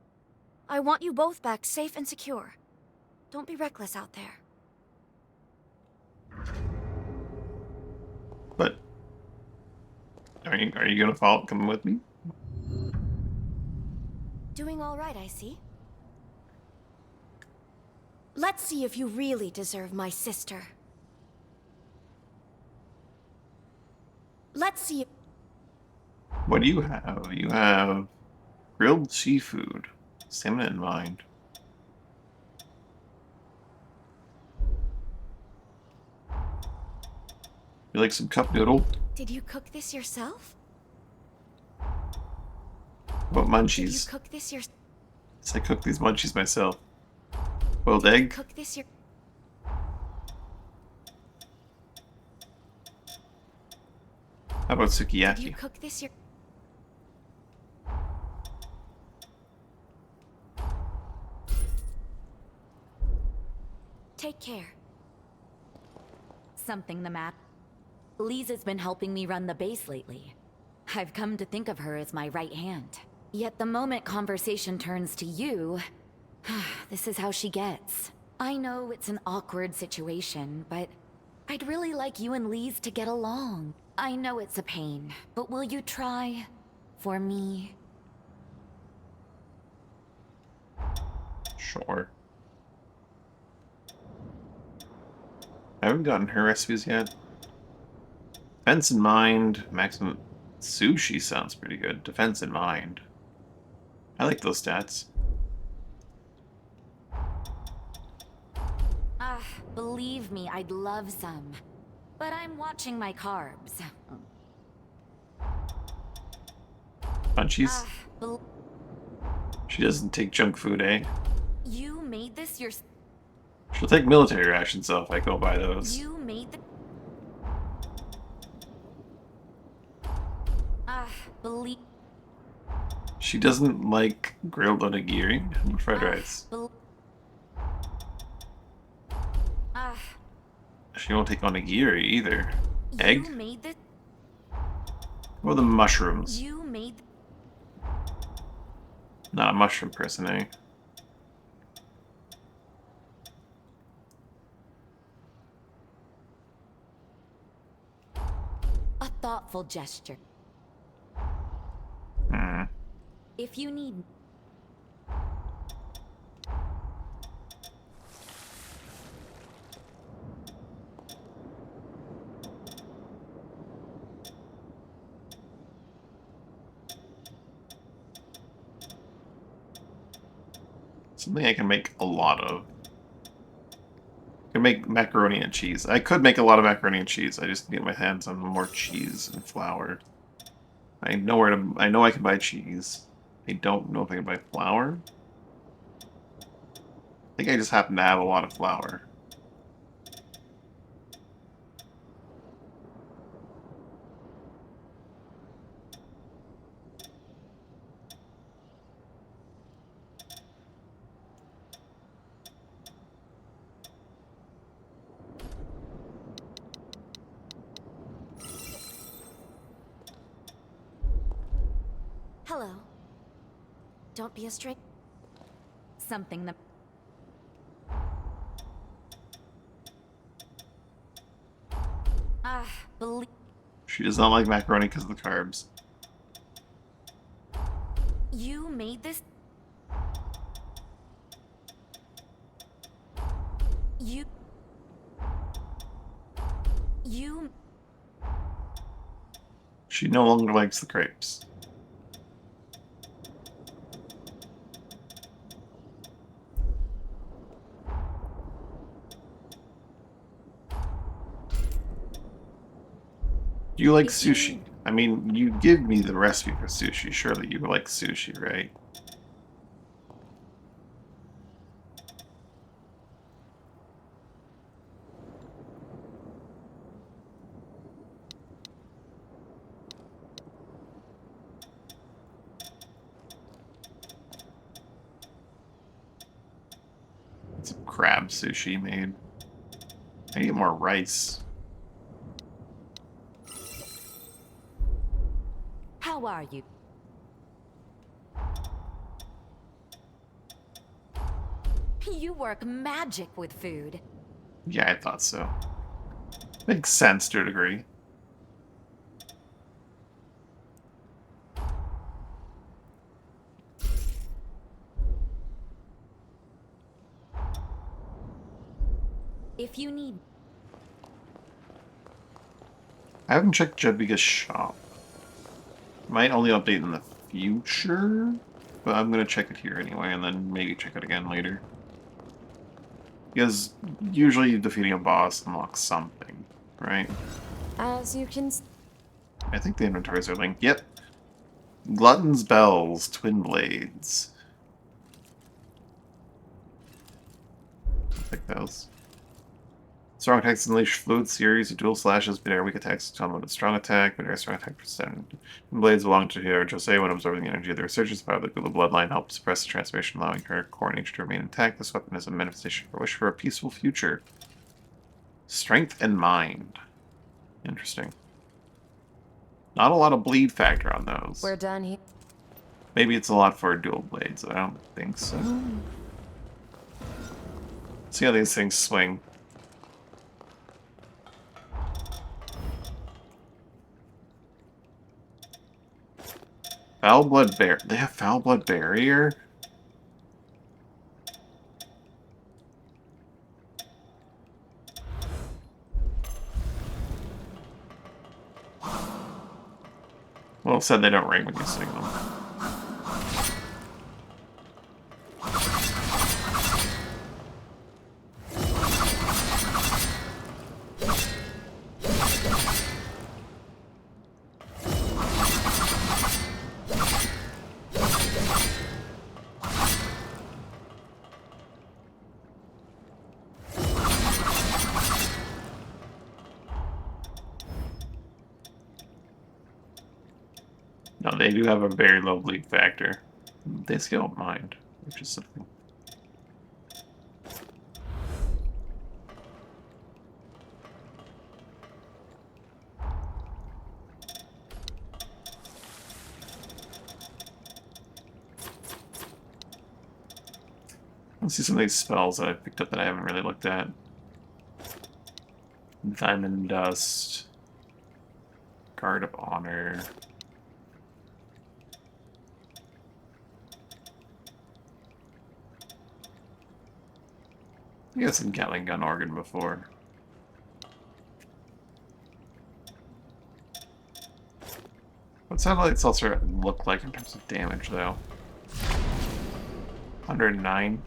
I want you both back safe and secure. Don't be reckless out there. But are you gonna come with me? Doing all right, I see. Let's see if you really deserve my sister. Let's see if... What do you have? You have grilled seafood. Salmon in mind. You like some cup noodle? Did you cook this yourself? What Did you munchies? cook this yourself? Yes, I cook these munchies myself. Boiled egg? Cook this your. How about Did you sukiyaki? cook this your. Take care. Something the matter? Lisa's been helping me run the base lately. I've come to think of her as my right hand. Yet the moment conversation turns to you, this is how she gets. I know it's an awkward situation, but I'd really like you and Lise to get along. I know it's a pain, but will you try? For me? Sure. I haven't gotten her recipes yet. Defense in mind, maximum sushi sounds pretty good. Defense in mind. I like those stats. Believe me, I'd love some. But I'm watching my carbs. Munchies? She doesn't take junk food, eh? You made this your... She'll take military rations though if I go buy those. You made the... believe... She doesn't like grilled onigiri and fried rice. She won't take onigiri either. Egg? You made this... Or the mushrooms? You made... Not a mushroom person, eh? A thoughtful gesture. Hmm. If you need... Something I can make a lot of. I can make macaroni and cheese. I could make a lot of macaroni and cheese. I just need my hands on more cheese and flour. I know where to. I know I can buy cheese. I don't know if I can buy flour. I think I just happen to have a lot of flour. Hello. Don't be a stranger. Something that... believe... She does not like macaroni because of the carbs. You made this... You... She no longer likes the crepes. You like sushi. I mean, you give me the recipe for sushi. Surely you like sushi, right? Some crab sushi made. I need more rice. How are you? You work magic with food. Yeah, I thought so. Makes sense to a degree. If you need... I haven't checked Jadwiga's shop. Might only update in the future, but I'm gonna check it here anyway, and then maybe check it again later. Because usually defeating a boss unlocks something, right? As you can... I think the inventories are linked. Yep. Glutton's Bells, Twin Blades. I'll pick those. Strong attacks unleash fluid series of dual slashes, mid-air weak attacks, combo with strong attack, mid-air strong attack percent. Twin Blades belong to Jose when absorbing the energy of the resurgence power of the Gula bloodline help suppress the transformation, allowing her core nature to remain intact. This weapon is a manifestation for wish for a peaceful future. Strength and mind. Interesting. Not a lot of bleed factor on those. We're done here. Maybe it's a lot for dual blades. I don't think so. See how these things swing. Foul Blood Bear. They have Foul Blood Barrier? Well, it said they don't ring when you sing them. No, they do have a very low bleed factor. They still don't mind, which is something. Let's see some of these spells that I picked up that I haven't really looked at. Diamond Dust. Guard of Honor. I got some Gatling gun organ before. What satellites also look like in terms of damage, though? 109.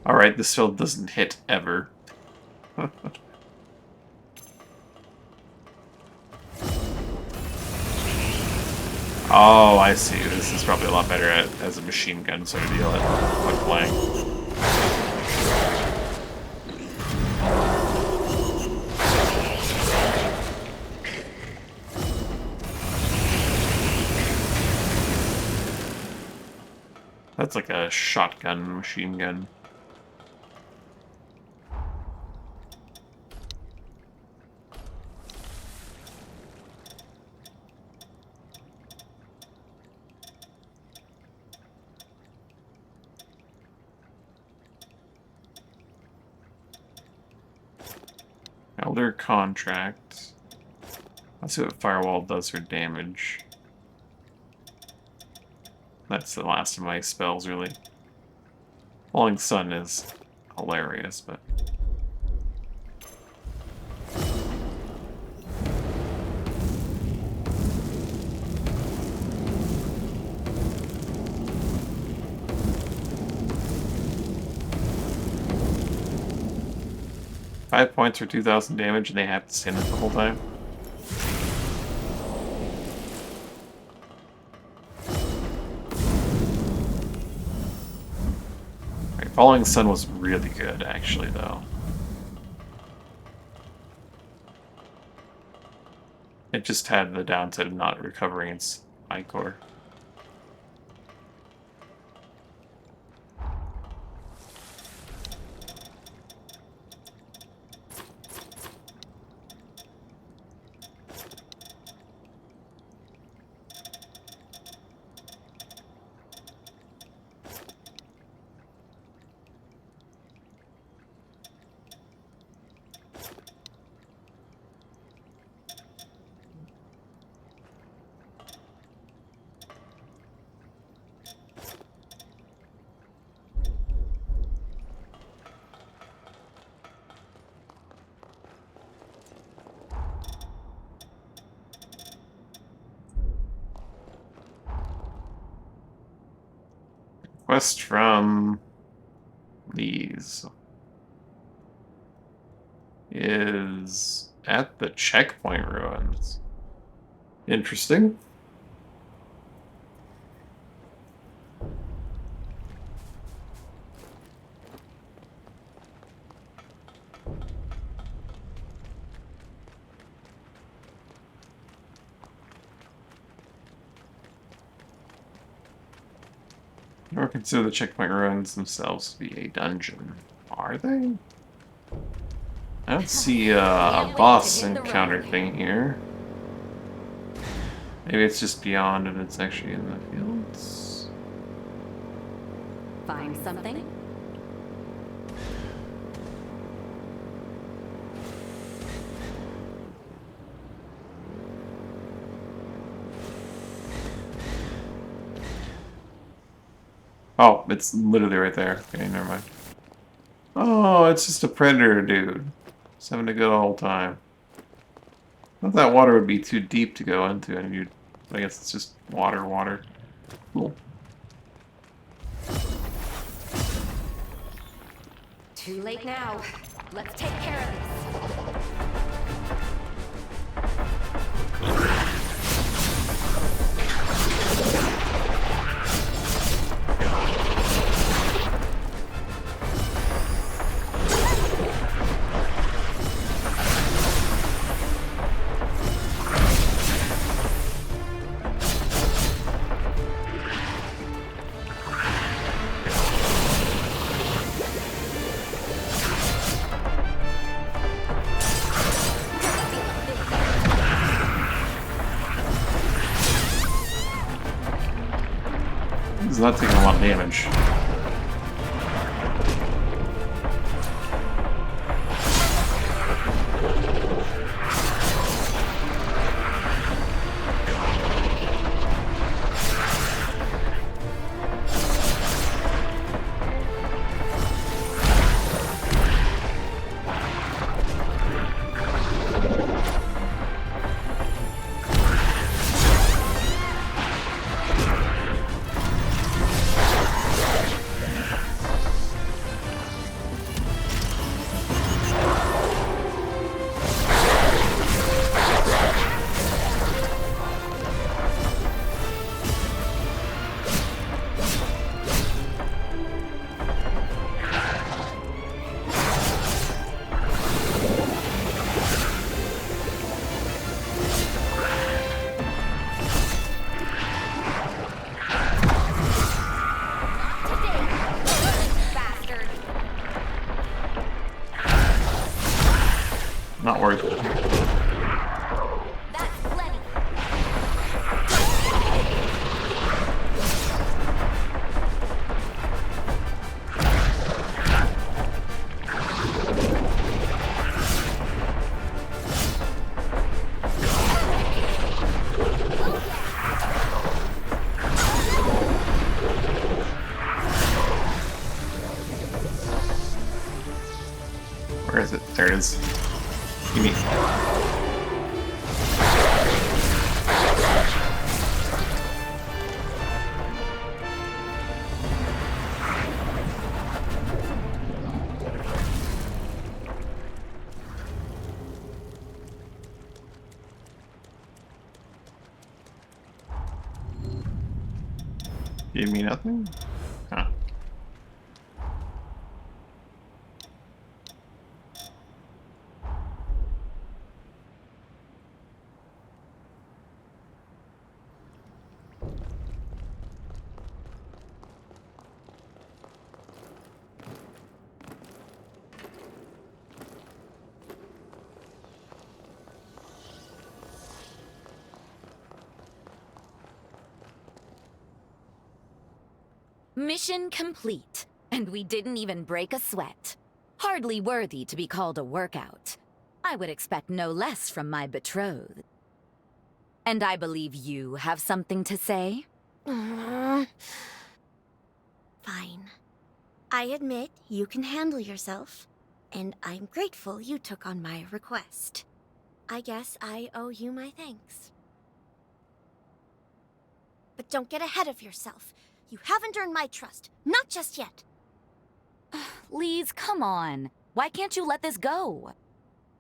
Alright, this field doesn't hit ever. Oh, I see. This is probably a lot better as a machine gun sort of deal at point blank. That's like a shotgun machine gun. Elder Contract. Let's see what Firewall does for damage. That's the last of my spells, really. Falling Sun is hilarious, but... Five points for 2,000 damage, and they have to stand it the whole time. Right, Falling Sun was really good, actually, though. It just had the downside of not recovering its I-core. request from these is at the checkpoint ruins. Interesting. Or consider the checkpoint ruins themselves to be a dungeon. Are they? I don't see a boss encounter thing here. Maybe it's just beyond and it's actually in the fields. Find something? Oh, it's literally right there. Okay, never mind. Oh, it's just a predator dude. Just having a good old time. I thought that water would be too deep to go into, and you, I guess it's just water. Cool. Too late now. Let's take care of this. He's not taking a lot of damage. Not worth it. Where is it? There it is. Give me. Gave me nothing? Huh. Mission complete, and we didn't even break a sweat. Hardly worthy to be called a workout. I would expect no less from my betrothed. And I believe you have something to say? Fine. I admit you can handle yourself, and I'm grateful you took on my request. I guess I owe you my thanks. But don't get ahead of yourself. You haven't earned my trust. Not just yet. Lise, come on. Why can't you let this go?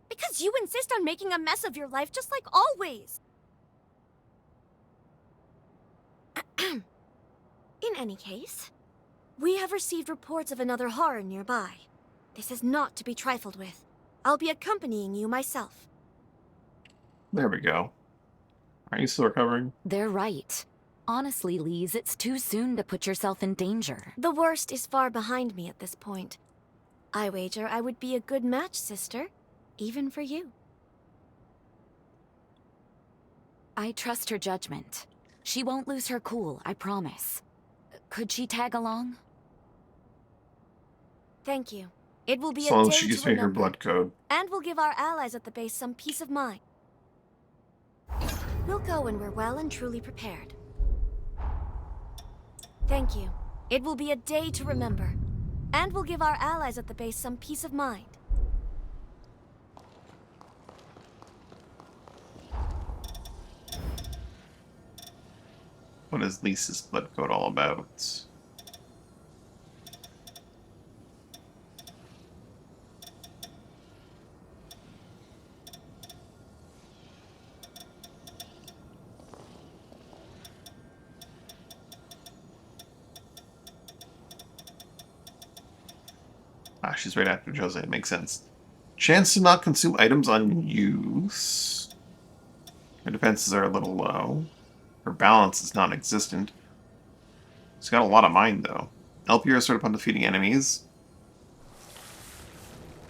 Because you insist on making a mess of your life just like always. In any case, we have received reports of another horror nearby. This is not to be trifled with. I'll be accompanying you myself. There we go. Are you still recovering? They're right. Honestly, Lise, it's too soon to put yourself in danger. The worst is far behind me at this point. I wager I would be a good match, sister. Even for you. I trust her judgment. She won't lose her cool, I promise. Could she tag along? Thank you. It will be As long a as day she gives to me her remember, blood code. and will give our allies at the base some peace of mind. We'll go when we're well and truly prepared. Thank you. It will be a day to remember, and will give our allies at the base some peace of mind. What is Lisa's blood code all about? Ah, she's right after Jose. It makes sense. Chance to not consume items on use. Her defenses are a little low. Her balance is non-existent. She's got a lot of mind, though. Help your sort upon defeating enemies.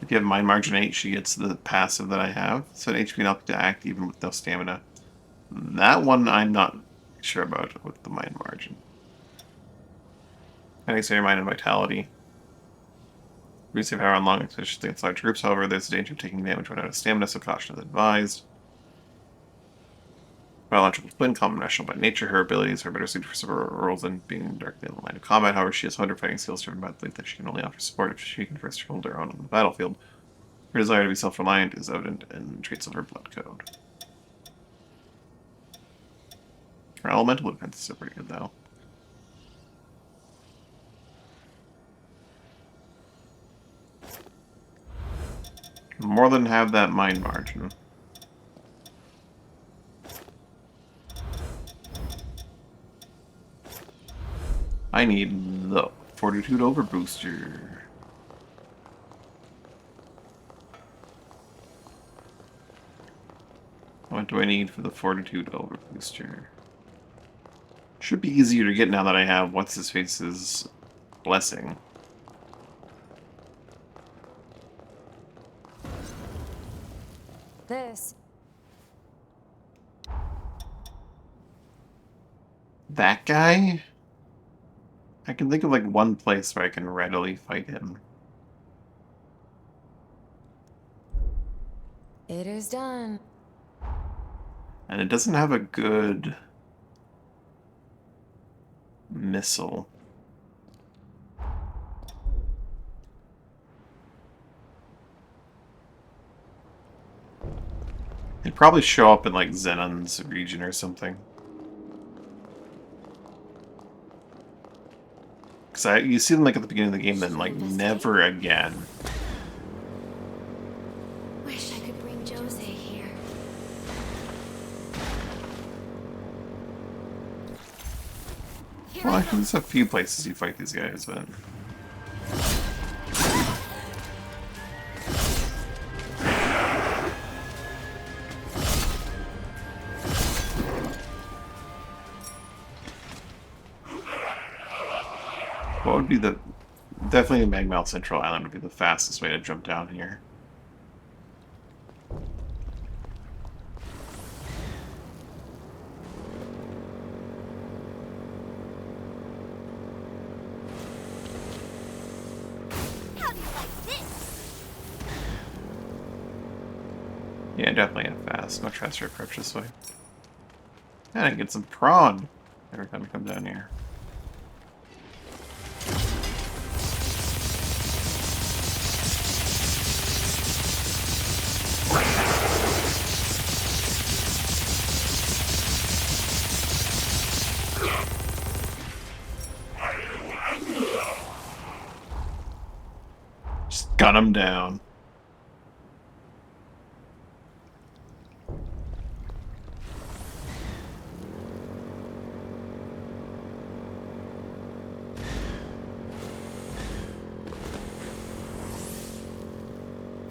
If you have mind margin 8, she gets the passive that I have. Set HP and help to act even with no stamina. That one I'm not sure about with the mind margin. I say your mind and vitality. Receive power on long, especially against large groups. However, there's a danger of taking damage when out of stamina, so caution is advised. Biological twin, common rational by nature, her abilities are better suited for support roles than being directly in the line of combat. However, she has hunter fighting skills driven by the belief that she can only offer support if she can first hold her own on the battlefield. Her desire to be self-reliant is evident in traits of her blood code. Her elemental defenses are pretty good, though. More than have that mind margin. I need the Fortitude Overbooster. What do I need for the Fortitude Overbooster? Should be easier to get now that I have What's-His-Face's Blessing. This. That guy? I can think of like one place where I can readily fight him. It is done. And it doesn't have a good missile. It'd probably show up in like Zenon's region or something. Because you see them like at the beginning of the game, then like never again. Wish I could bring Jose here. Well, actually, there's a few places you fight these guys, but... What would be the... Definitely the Magmouth Central Island would be the fastest way to jump down here. How do you like this? Yeah, definitely a fast, much faster approach this way. And I get some prawn every time I come down here. run them down.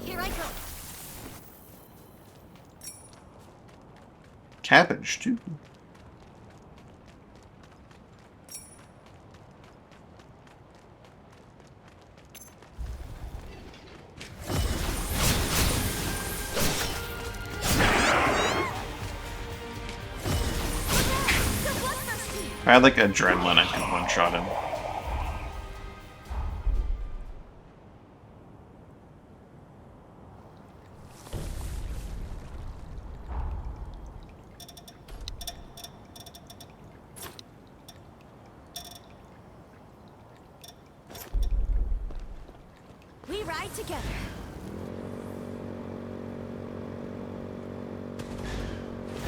Here I go. Cabbage, too. If I had like adrenaline, I could one-shot him. We ride together.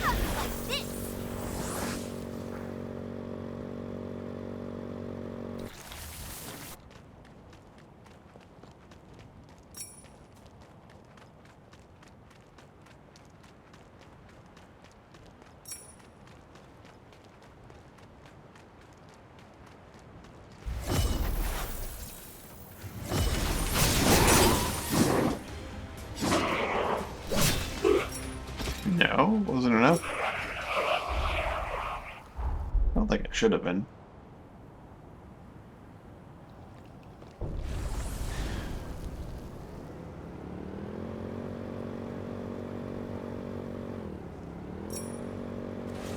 How do you like this? No, wasn't enough. I don't think it should have been.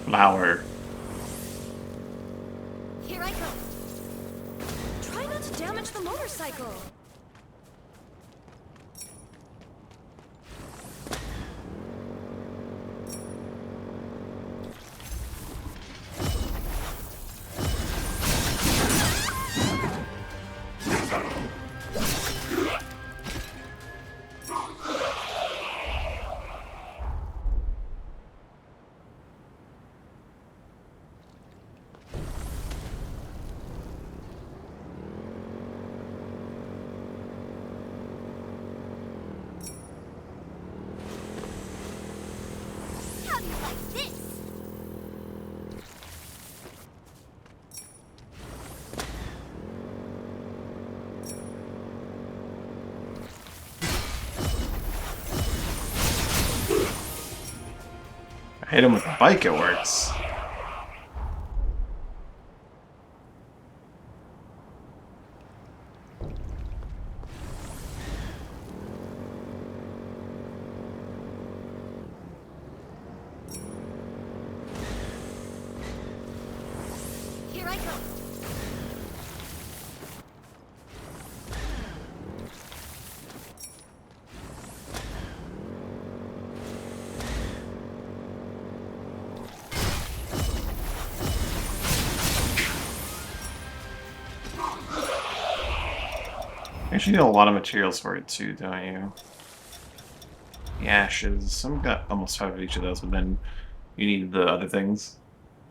Flower. Here I go. Try not to damage the motorcycle. How do you like this? I hit him with a bike, it works. Here I go. Actually, need a lot of materials for it too, don't you? The ashes. I've got almost 5 of each of those, but then you need the other things.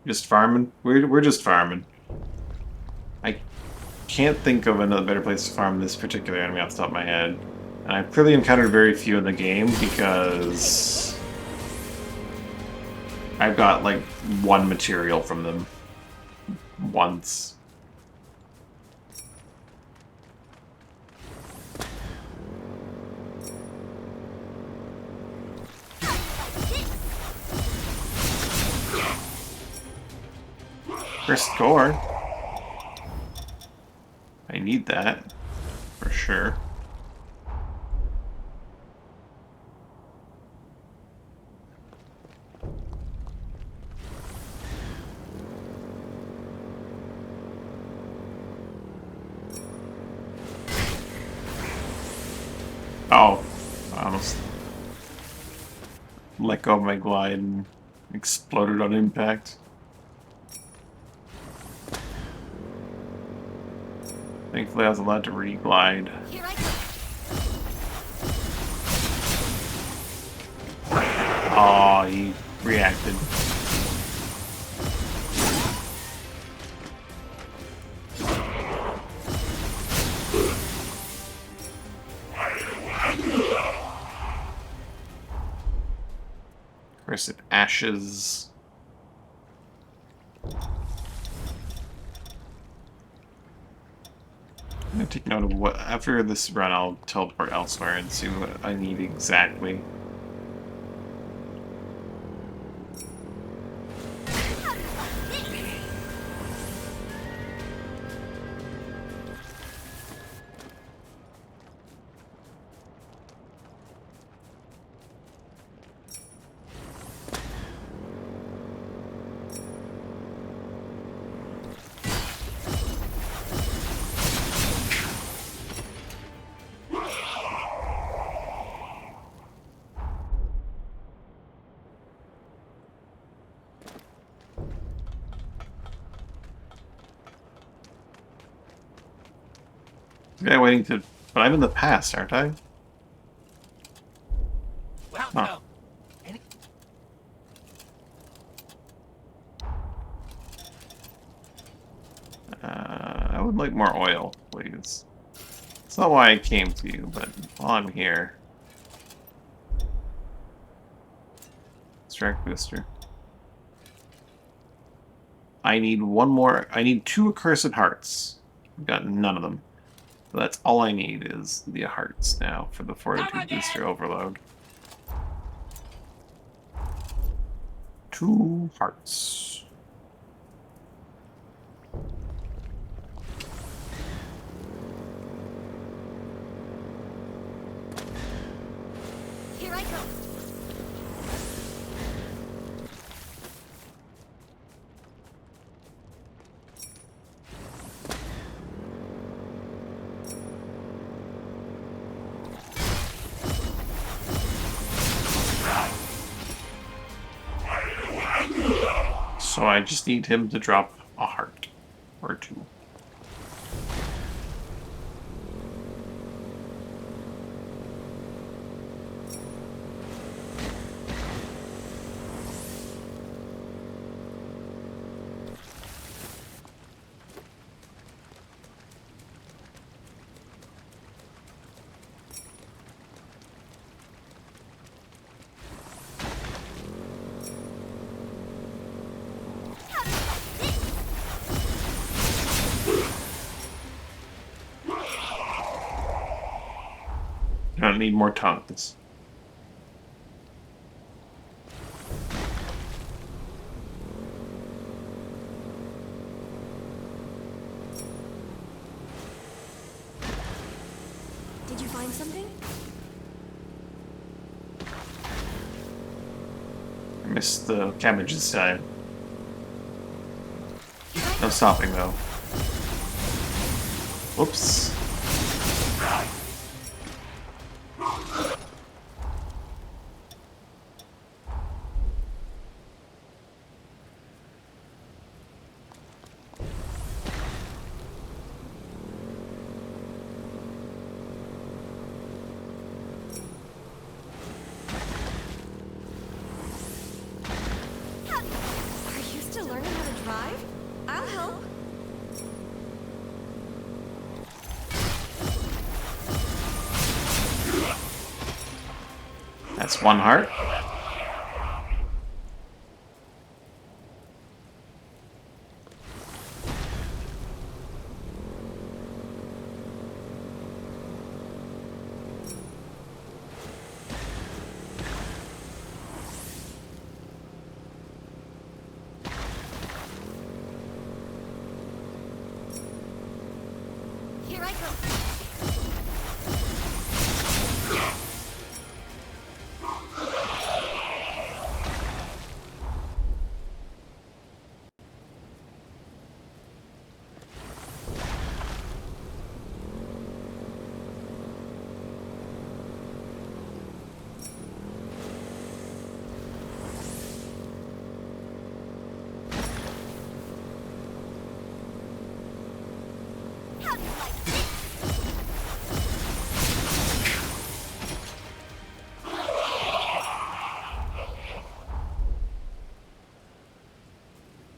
Just farming? We're just farming. I can't think of another better place to farm this particular enemy off the top of my head. And I've clearly encountered very few in the game because I've got like one material from them once. First core. I need that for sure. Oh, I almost let go of my glide and exploded on impact. Thankfully, I was allowed to re-glide. Oh, he reacted. Cursed ashes. I'm gonna take note of what, after this run, I'll teleport elsewhere and see what I need exactly. Yeah, waiting to... But I'm in the past, aren't I? Huh. I would like more oil, please. It's not why I came to you, but while I'm here... Strike booster. I need one more... I need 2 accursed hearts. I've got none of them. So that's all I need is the hearts now for the fortitude booster overload. 2 hearts. Here I go. So I just need him to drop a heart or 2. I don't need more tongues. Did you find something? I missed the cabbages side. No stopping though. Whoops. Are you still learning how to drive? I'll help. That's 1 heart. Here I go. How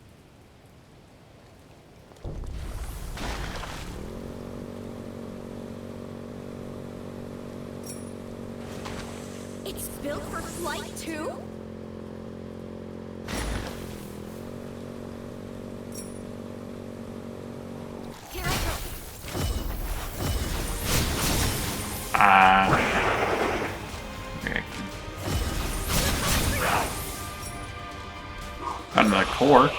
do you like this? It's built for flight too? core.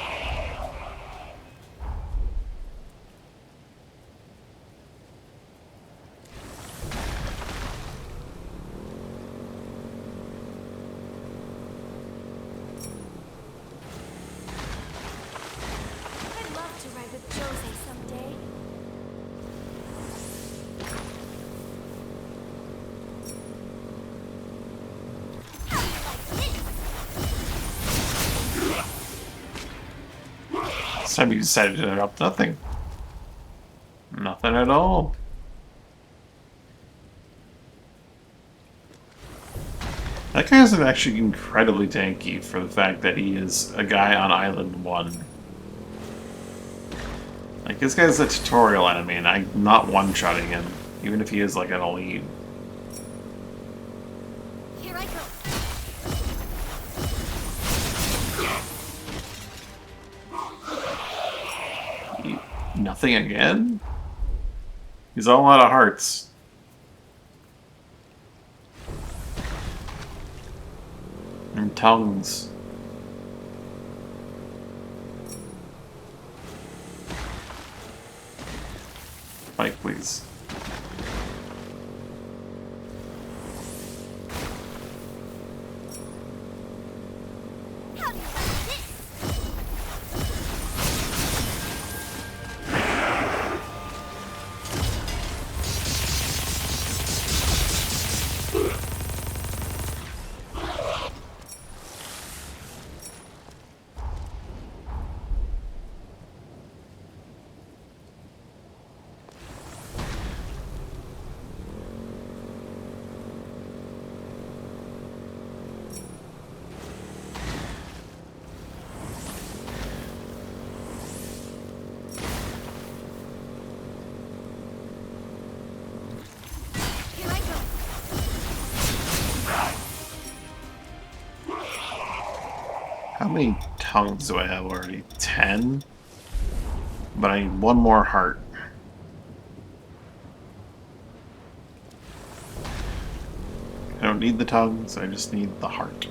I'd love to ride with Jose someday. This time you decided to interrupt nothing. Nothing at all. That guy is actually incredibly tanky for the fact that he is a guy on Island 1. Like, this guy's a tutorial enemy, and I'm not one-shotting him, even if he is like an elite. Here I go. Nothing again? He's all out of hearts. And tongues. Fight, please. Here I go. How many tongues do I have already? 10? But I need one more heart. I don't need the tongues, I just need the heart.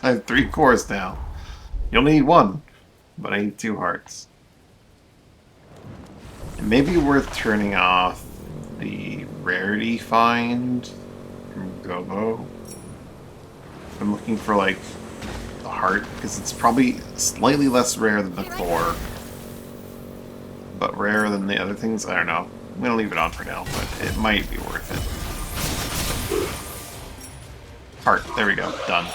I have 3 cores now. You'll need 1, but I need 2 hearts. It may be worth turning off the rarity find from Gobo. I'm looking for like the heart because it's probably slightly less rare than the core, but rarer than the other things. I don't know. I'm gonna leave it on for now, but it might be worth it. Heart. There we go. Done.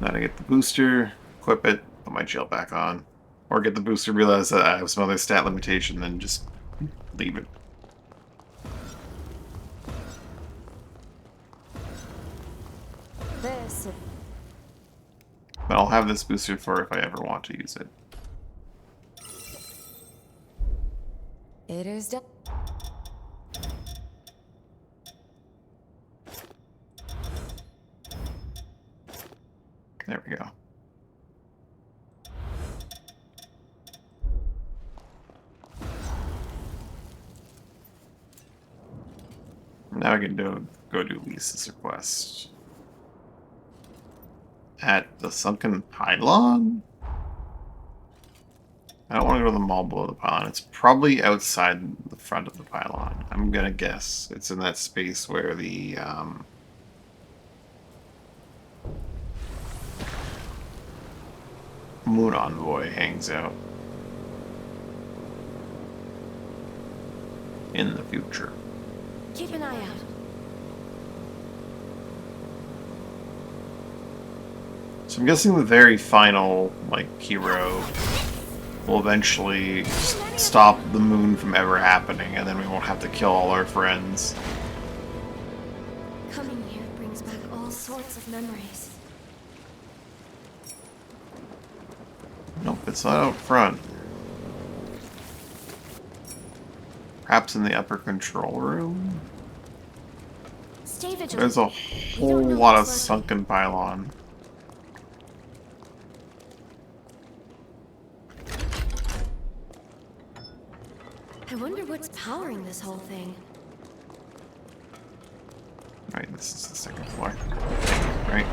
Then I get the booster, equip it, put my gel back on. Or get the booster, realize that I have some other stat limitation, then just leave it. This. But I'll have this booster for if I ever want to use it. It is done. There we go. Now I can go do Lisa's request. At the sunken pylon? I don't want to go to the mall below the pylon. It's probably outside the front of the pylon. I'm gonna guess it's in that space where the Moon Envoy hangs out. In the future. Keep an eye out. So I'm guessing the very final, like, hero will eventually stop the moon from ever happening, and then we won't have to kill all our friends. Coming here brings back all sorts of memories. Nope, it's not out front. Perhaps in the upper control room? Stay vigilant. There's a whole lot of sunken pylon. I wonder what's powering this whole thing. Right, this is the second floor. Right.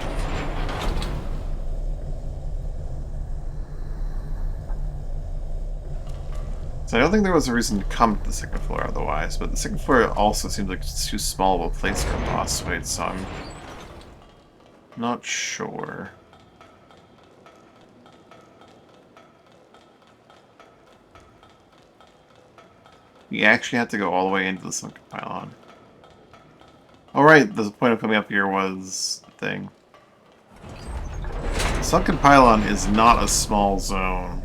So I don't think there was a reason to come to the second floor otherwise, but the second floor also seems like it's too small of a place for a boss fight, so I'm not sure. We actually had to go all the way into the sunken pylon. Alright, the point of coming up here was the thing. Sunken pylon is not a small zone.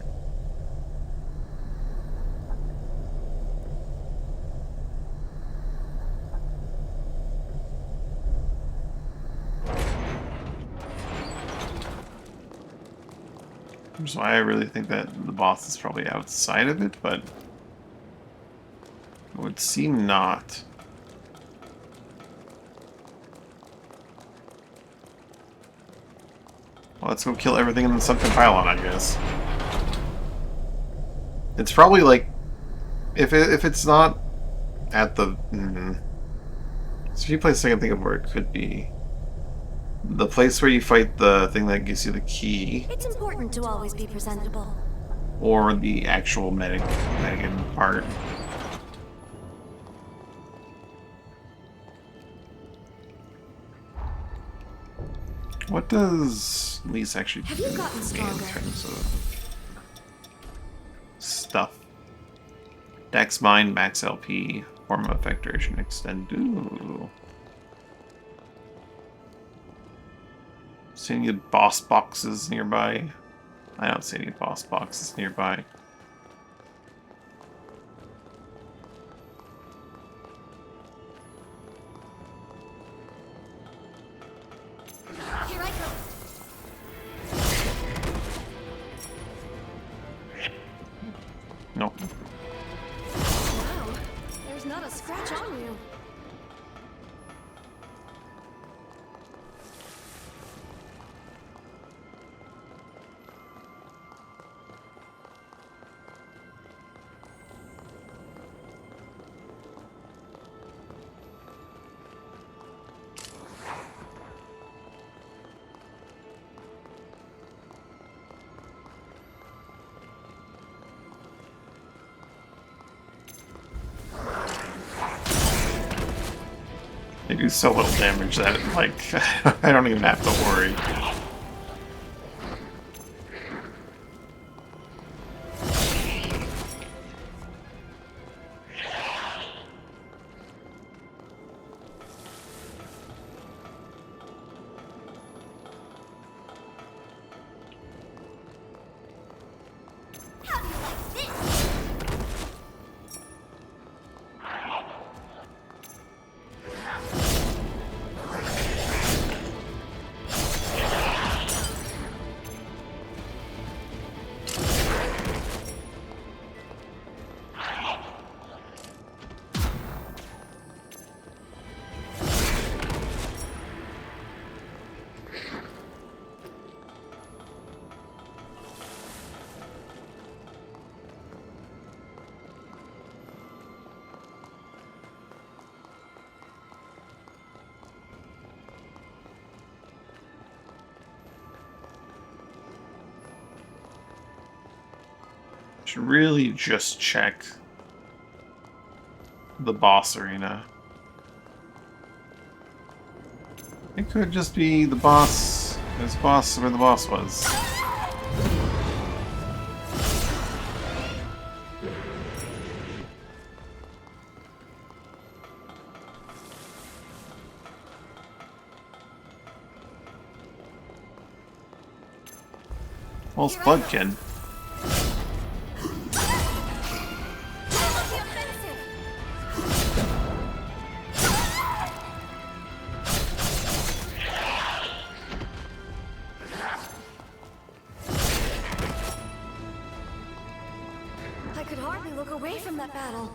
Which is why I really think that the boss is probably outside of it, but it would seem not. Well, let's go kill everything in the sunken pylon, I guess. It's probably like, if it's not at the, so if you place I can think of where it could be. The place where you fight the thing that gives you the key. It's important to always be presentable. Or the actual Megan part. What does Lise actually do Have you gotten for me in stronger? terms of stuff? Dex Mine, Max LP, Form of Effectoration Extend. Ooh. See any boss boxes nearby? I don't see any boss boxes nearby. Here I come. Nope. Wow, there's not a scratch on you. They do so little damage that, like, I don't even have to worry. Should really just check the boss arena. It could just be the boss. There's a boss where the boss was. Well, it's Bloodkin. I could hardly look away from that battle.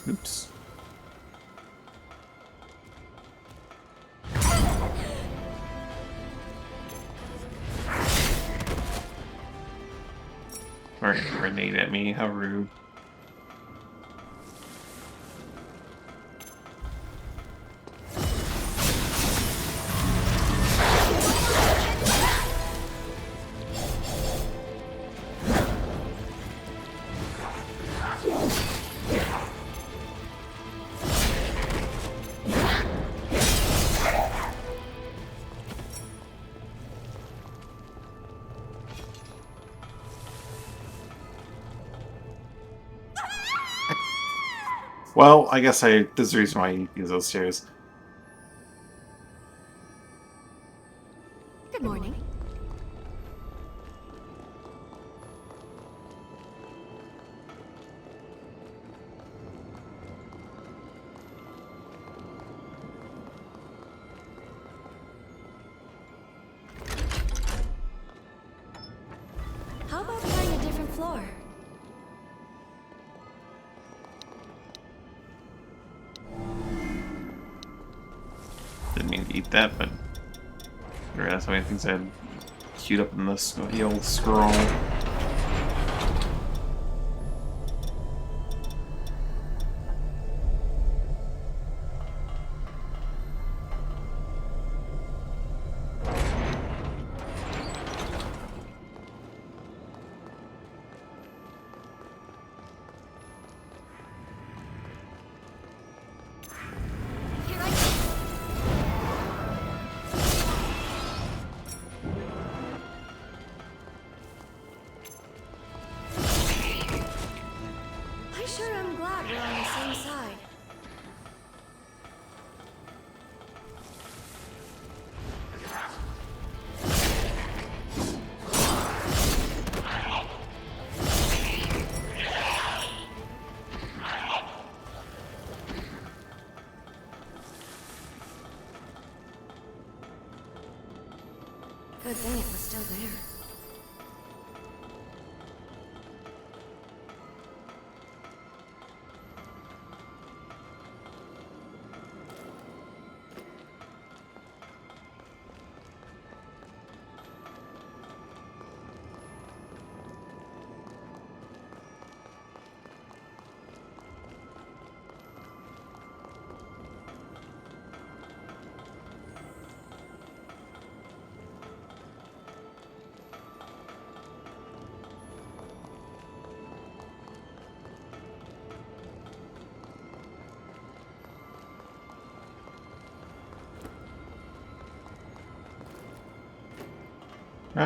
Oops. Or a grenade at me, how rude. Well, I guess there's a reason why you use those stairs. Good morning. How about trying a different floor? Didn't mean to eat that, but I realized how many things I had queued up in the old scroll. Sure, I'm glad we're on the same side. Good thing it was still there.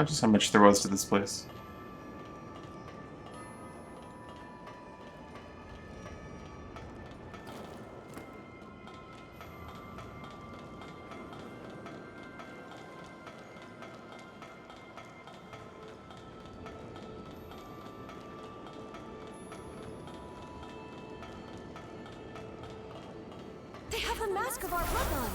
Just how much there was to this place. They have the mask of our bloodline.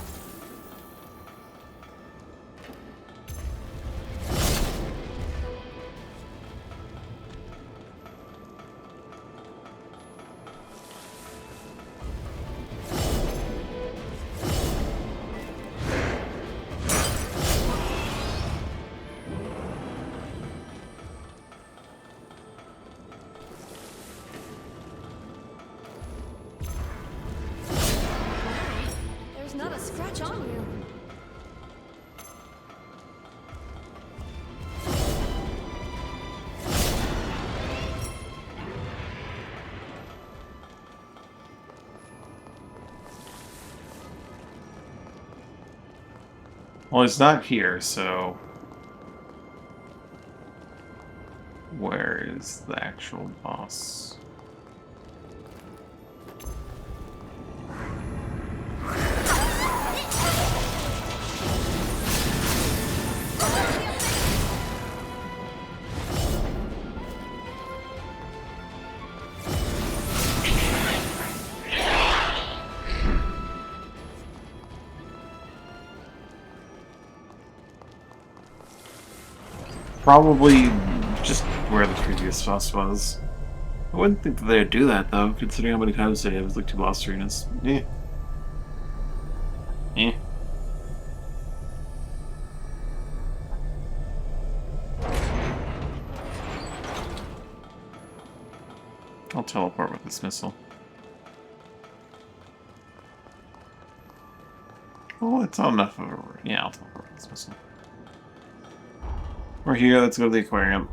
There's not a scratch on you. Well, it's not here, so... Where is the actual boss? Probably just where the previous boss was. I wouldn't think that they'd do that, though, considering how many times they have like 2 boss arenas. Eh. Eh. I'll teleport with this missile. Oh, it's not enough of a... Yeah, I'll teleport with this missile. We're here, let's go to the aquarium.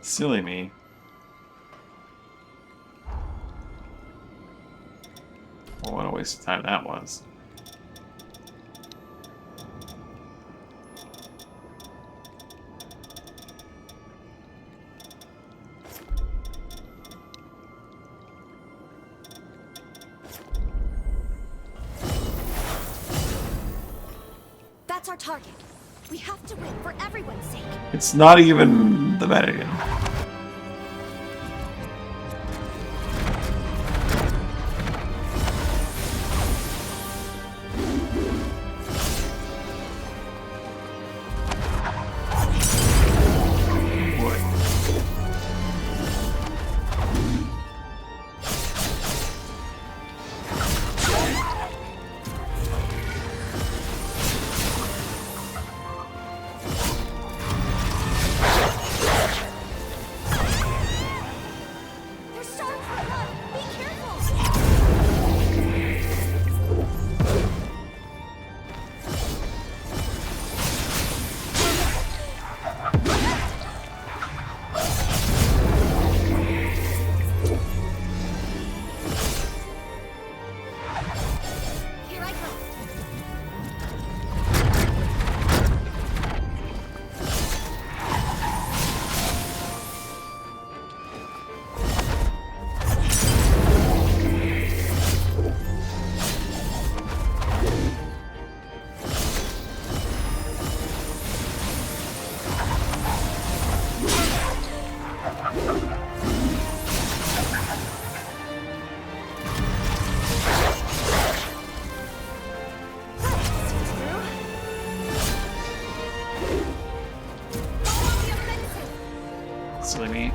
Silly me. Well, what a waste of time that was. That's our target. We have to win for everyone's sake. It's not even the meta. Silly me.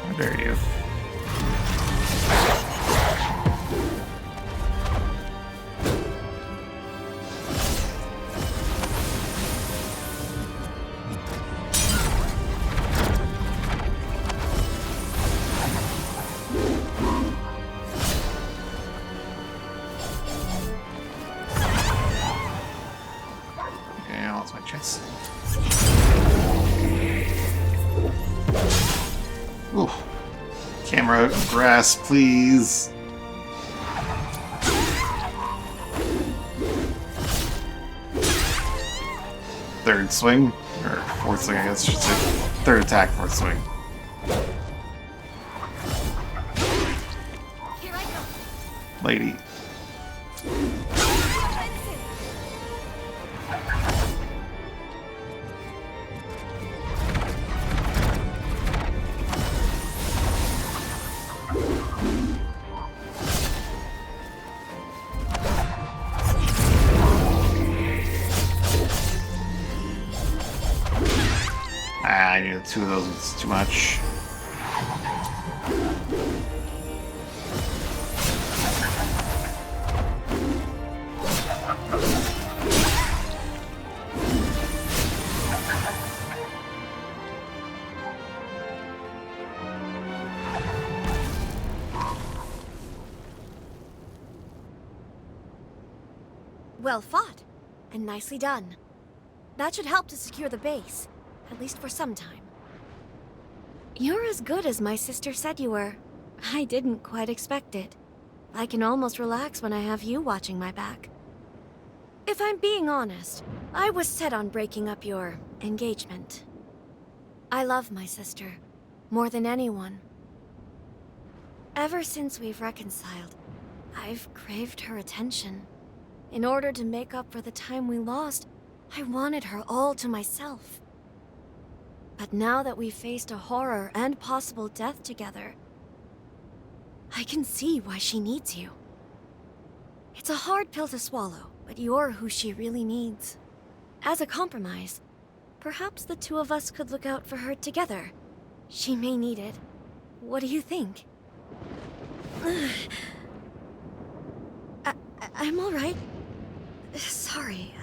How dare you? Okay, I lost my chest. Ooh. Camera grass, please. Third swing? Or fourth swing, I guess I should say. Third attack, fourth swing. Lady. I knew 2 of those was too much. Well fought, and nicely done. That should help to secure the base, at least for some time. You're as good as my sister said you were. I didn't quite expect it. I can almost relax when I have you watching my back. If I'm being honest, I was set on breaking up your engagement. I love my sister more than anyone. Ever since we've reconciled, I've craved her attention. In order to make up for the time we lost, I wanted her all to myself. But now that we've faced a horror and possible death together, I can see why she needs you. It's a hard pill to swallow, but you're who she really needs. As a compromise, perhaps the two of us could look out for her together. She may need it. What do you think? I'm all right. Sorry,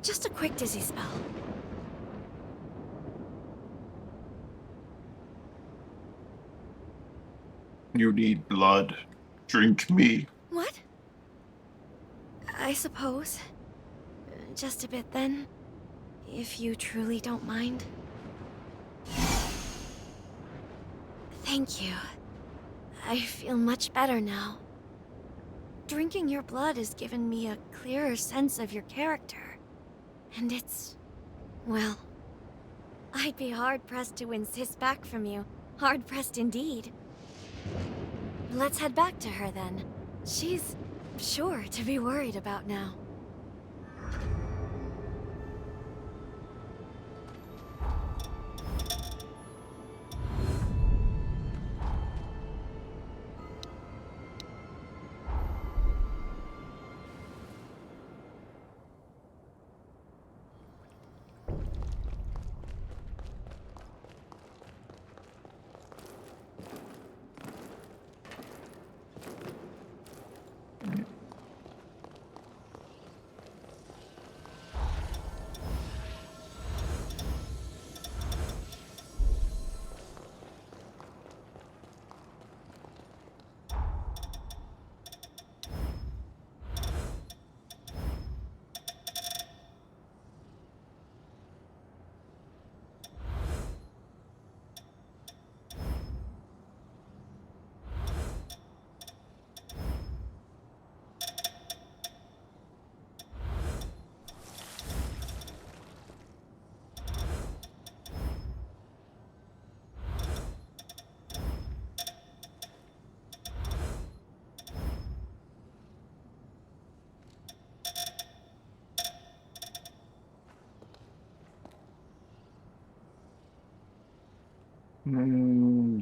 just a quick dizzy spell. You need blood. Drink me. What? I suppose. Just a bit then, if you truly don't mind. Thank you. I feel much better now. Drinking your blood has given me a clearer sense of your character. And it's... well, I'd be hard-pressed to win Sis back from you. Hard-pressed indeed. Let's head back to her then. She's sure to be worried about now.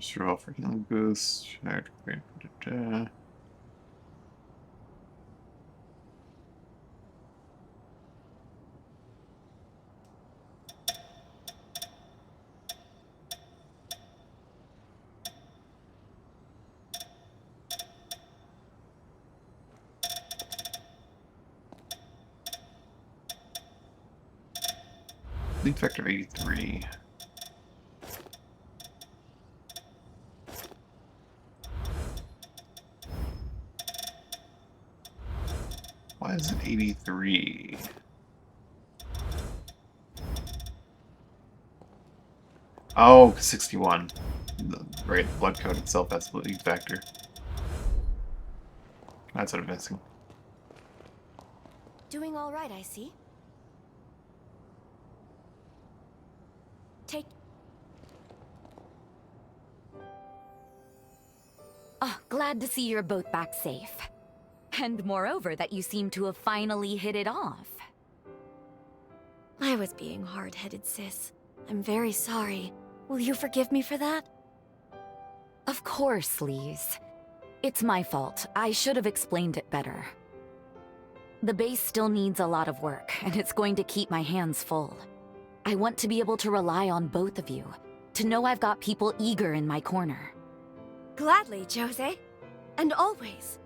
Survival for healing boost. Lead factor 83. Why is it 83? Oh, 61. Right, blood code itself has the lead factor. That's what I'm missing. Doing all right, I see. Take... Oh, glad to see you're both back safe. And moreover, that you seem to have finally hit it off. I was being hard-headed, Sis. I'm very sorry. Will you forgive me for that? Of course, Lise. It's my fault. I should have explained it better. The base still needs a lot of work, and it's going to keep my hands full. I want to be able to rely on both of you, to know I've got people eager in my corner. Gladly, Jose. And always.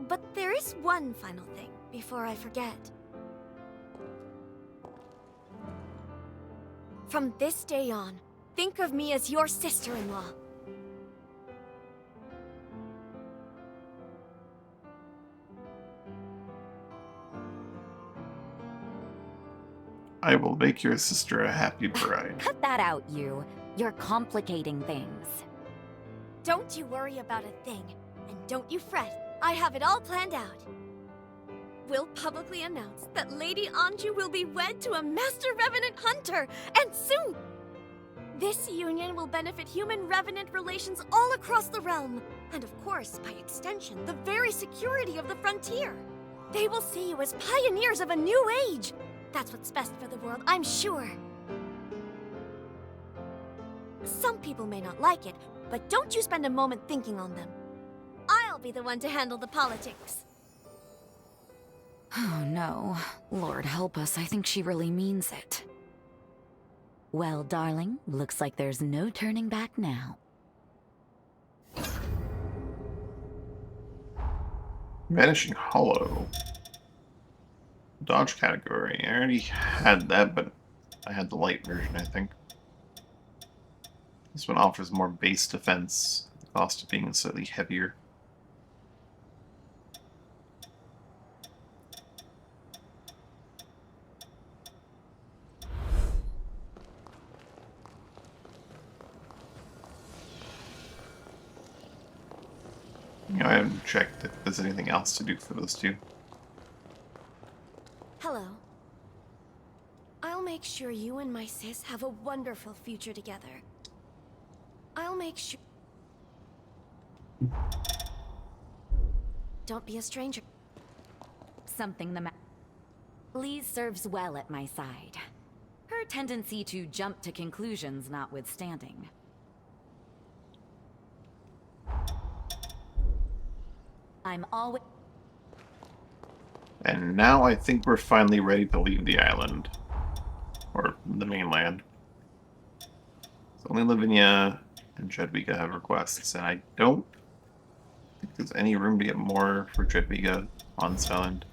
But there is one final thing before I forget. From this day on, think of me as your sister-in-law. I will make your sister a happy bride. Cut that out, you. You're complicating things. Don't you worry about a thing. And don't you fret, I have it all planned out. We'll publicly announce that Lady Anju will be wed to a Master Revenant Hunter, and soon! This union will benefit human-revenant relations all across the realm, and of course, by extension, the very security of the frontier. They will see you as pioneers of a new age. That's what's best for the world, I'm sure. Some people may not like it, but don't you spend a moment thinking on them. I'll be the one to handle the politics. Oh no. Lord help us, I think she really means it. Well, darling, looks like there's no turning back now. Vanishing Hollow. Dodge category. I already had that, but I had the light version, I think. This one offers more base defense, the cost of being slightly heavier. You know, I haven't checked if there's anything else to do for those two. Hello. I'll make sure you and my sis have a wonderful future together. I'll make sure... Don't be a stranger. Something the matter. Lise serves well at my side. Her tendency to jump to conclusions notwithstanding. I'm always... And now I think we're finally ready to leave the island. Or the mainland. So only Lavinia and Jedwika have requests, and I don't think there's any room to get more for Jedwika on this island.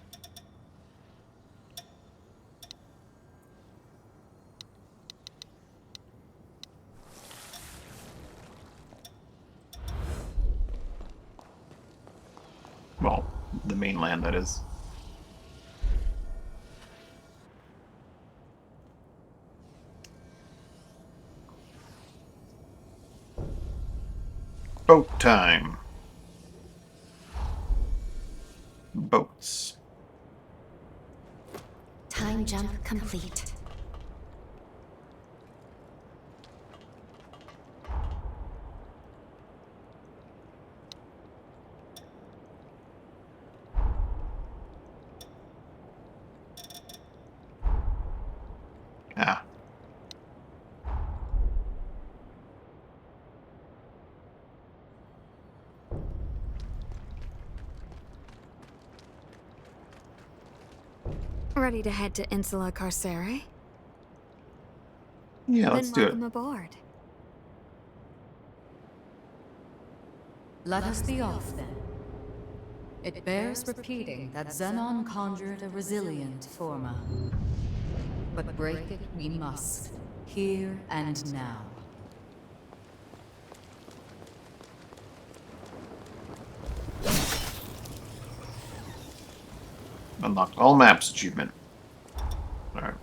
Well, the mainland, that is. Boat time. Boats. Time jump complete. Ah. Ready to head to Insula Carcere? Yeah, let's do it. Welcome aboard. Let us be off, then. It bears repeating that Xenon conjured a resilient forma. But break it we must, here and now. Unlocked all maps achievement. Alright.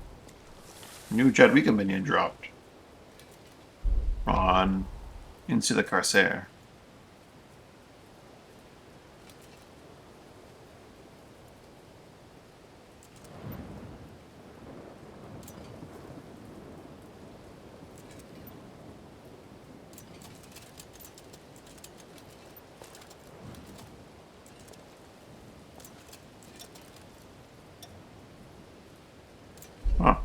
New Jedwika minion dropped. On Insula Carcere. Huh.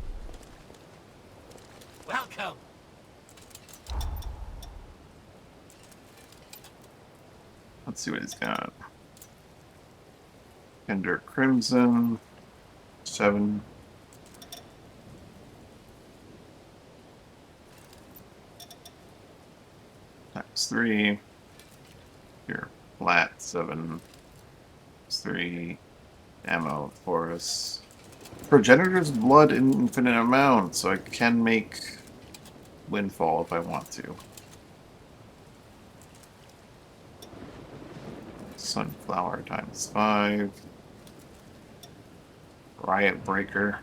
Welcome. Let's see what he's got. Ender Crimson. 7. Times 3. Here. Flat 7. 3. Ammo for us. Progenitor's blood in infinite amount, so I can make Windfall if I want to. Sunflower times 5. Riot Breaker.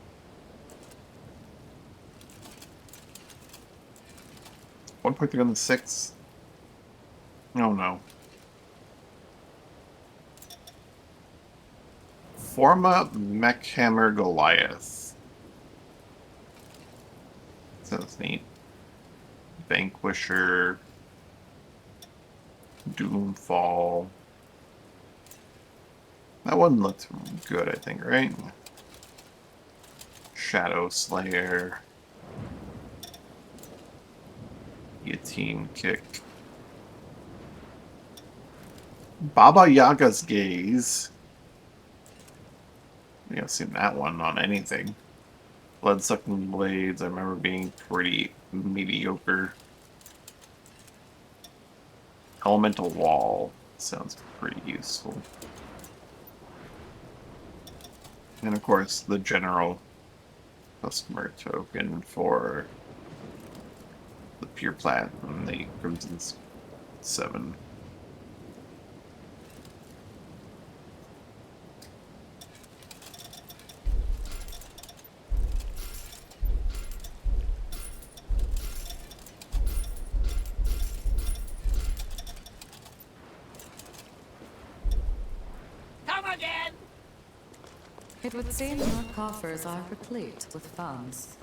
1.3 on the 6th. Oh no. Forma Mechhammer Goliath. Sounds neat. Vanquisher. Doomfall. That one looked good, I think, right? Shadow Slayer. Guillotine Kick. Baba Yaga's Gaze. I haven't seen that one on anything. Blood-sucking Blades, I remember being pretty mediocre. Elemental Wall. Sounds pretty useful. And of course, the general customer token for the Pure Plat and the Crimson 7. It would seem your coffers are replete with funds.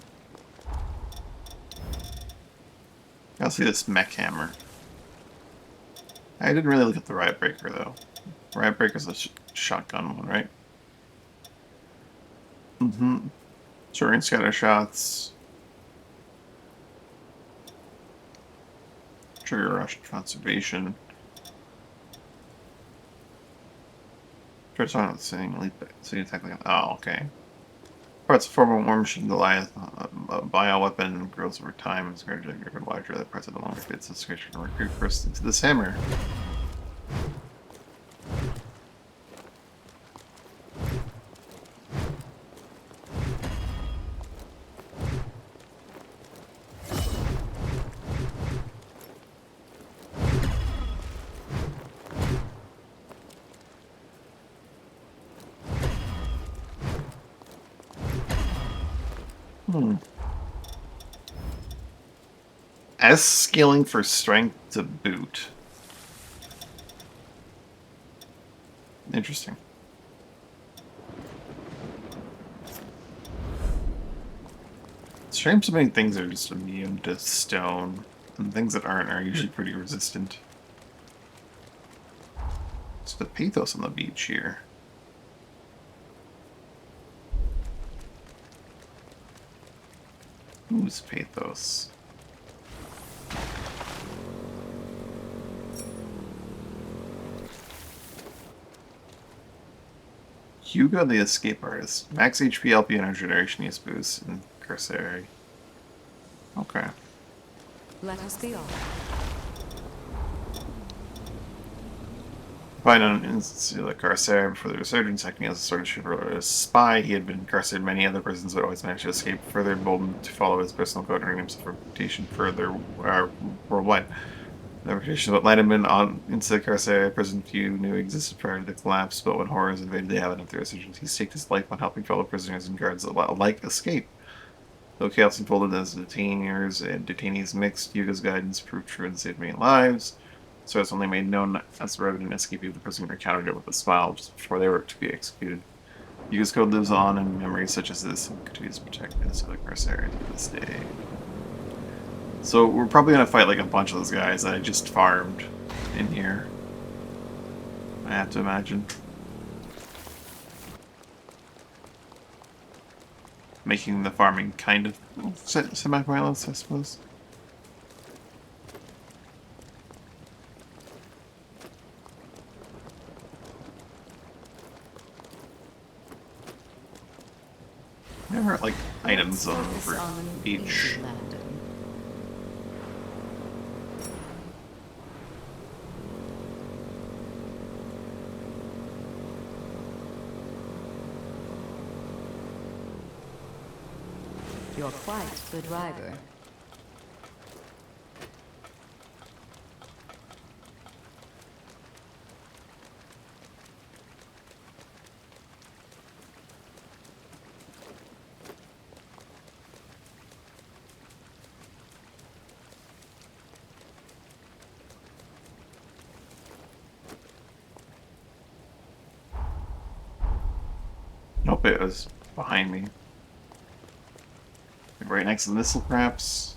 I'll see this mech hammer. I didn't really look at the Riot Breaker though. Riot Breaker's a shotgun one, right? Mm-hmm. Short scatter shots. Trigger rush conservation. Starts on the same elite, so you attack like, oh, okay. Parts of former War Machine Goliath, a bioweapon grows over time. It's gradually getting larger. That parts of the longer fits. This creature can recruit first into this hammer. S scaling for strength to boot. Interesting. Shame so many things are just immune to stone, and things that aren't are usually pretty resistant. It's the pathos on the beach here. Who's pathos? Hugo the Escape Artist. Max HP, LP, energy generation use boost, and Carcerary. Okay. Let us be off. Find an instance of the Carcerary before the Resurgence, acting as a sort of shipper or a spy. He had been incarcerated in many other prisons, but always managed to escape. Further emboldened to follow his personal code and earn himself a reputation further worldwide. The reputation of what landed him on into the Carcerary prison few knew existed prior to the collapse, but when horrors invaded the habitat of the Resurgence, he staked his life on helping fellow prisoners and guards alike escape. Though chaos unfolded as detainees and detainees mixed, Yuga's guidance proved true and saved many lives. So it's only made known as the revenant escapee of the prisoner encountered it with a smile just before they were to be executed. Yuga's code lives on in memories such as this and continues to protect us of the Carcerary to this day. So we're probably going to fight like a bunch of those guys that I just farmed in here. I have to imagine. Making the farming kind of semi-pointless, I suppose. Never like items on each. You're quite the driver. Nope, it was behind me. Right next to the missile, perhaps?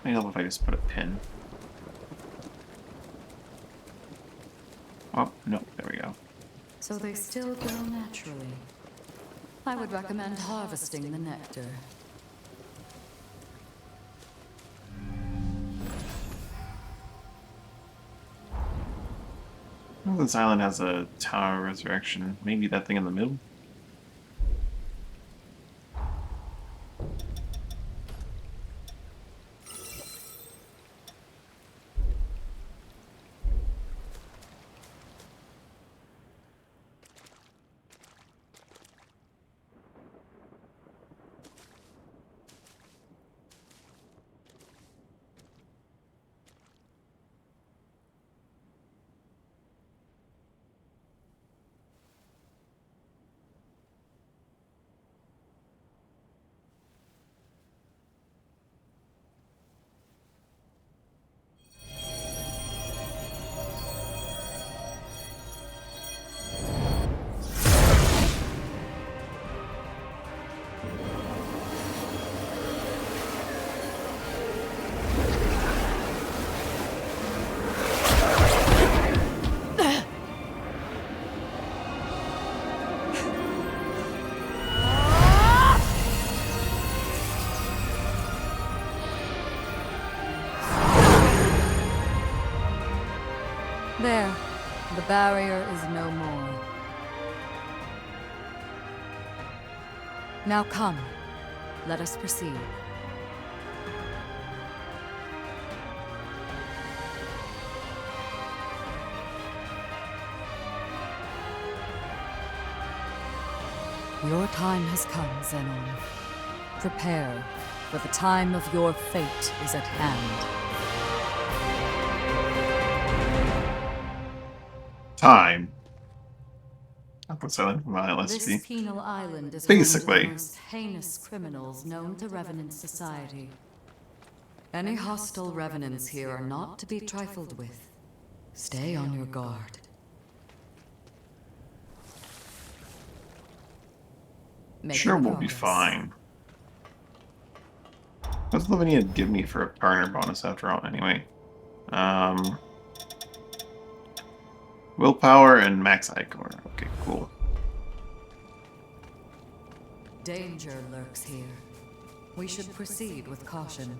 Maybe help if I just put a pin. Oh, no, there we go. So they still grow naturally. I would recommend harvesting the nectar. Well, this island has a Tower of Resurrection. Maybe that thing in the middle? There. The barrier is no more. Now come. Let us proceed. Your time has come, Zenon. Prepare, for the time of your fate is at hand. Time. I'll put something from my LSP. This penal island is Basically. one of the most heinous criminals known to Revenant society. Any hostile revenants here are not to be trifled with. Stay on your guard. Sure, we'll be fine. What's Lavinia give me for a partner bonus after all, anyway? Willpower and max Ichor. Okay, cool. Danger lurks here. We should proceed with caution.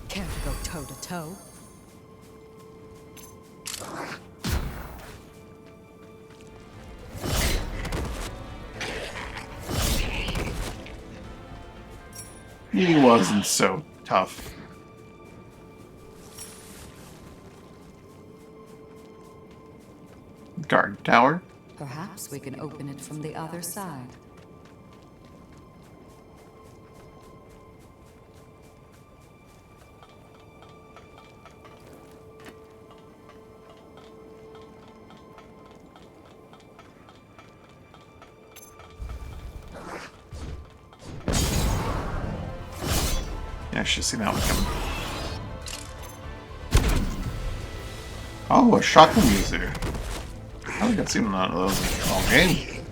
Care to go toe-to-toe? He wasn't so tough. Guard tower? Perhaps we can open it from the other side. Yeah, I should have seen that one coming. Oh, a shotgun user. I think I've seen none of those in the whole game.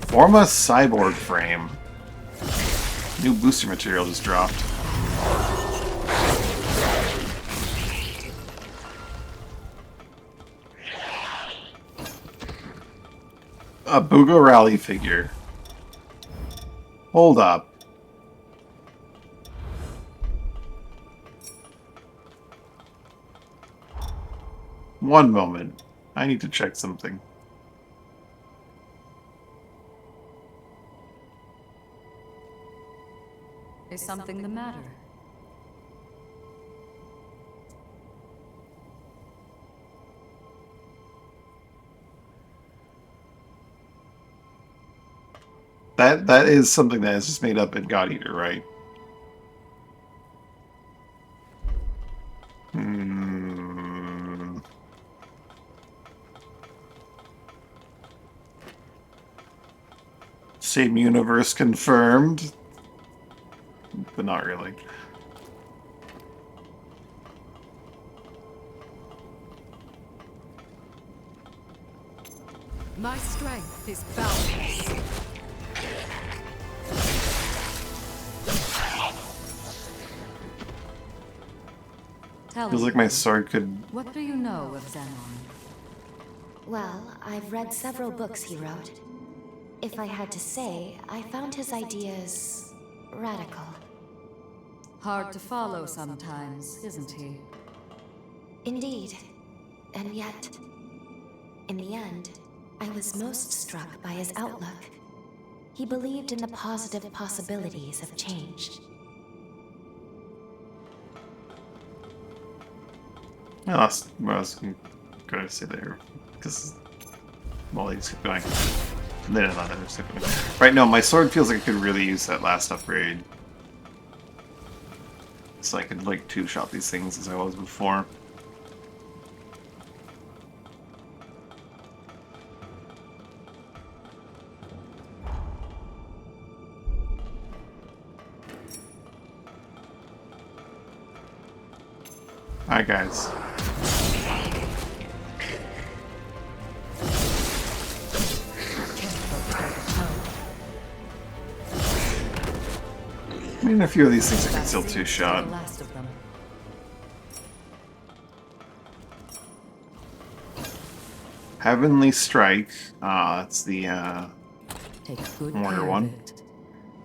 Forma cyborg frame. New booster material just dropped. A Boogo Rally figure. Hold up. One moment. I need to check something. Is something the matter? That is something that is just made up in God Eater, right? Same universe confirmed, but not really. My strength is boundless. Feels like my sword could. What do you know of Zenon? Well, I've read several books he wrote. If I had to say, I found his ideas radical. Hard to follow sometimes, isn't he? Indeed. And yet, in the end, I was most struck by his outlook. He believed in the positive possibilities of change. I lost what I was going to say there, because, well, they just kept going. And then I just kept going. Right, no, my sword feels like it could really use that last upgrade. So I could, like, two-shot these things as I was before. Alright, guys. I mean, a few of these things I can still two-shot. Heavenly Strike. That's the warrior one.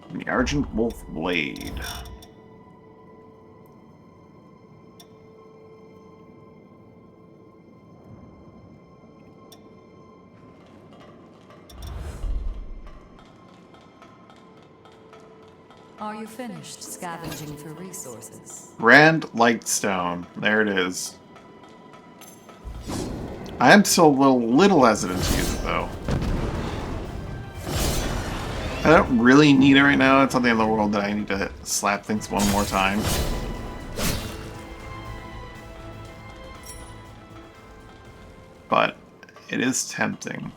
And the Argent Wolf Blade. Are you finished scavenging for resources? Rand Lightstone. There it is. I am still a little hesitant to use it, though. I don't really need it right now. It's not the end of the world that I need to slap things one more time. But it is tempting.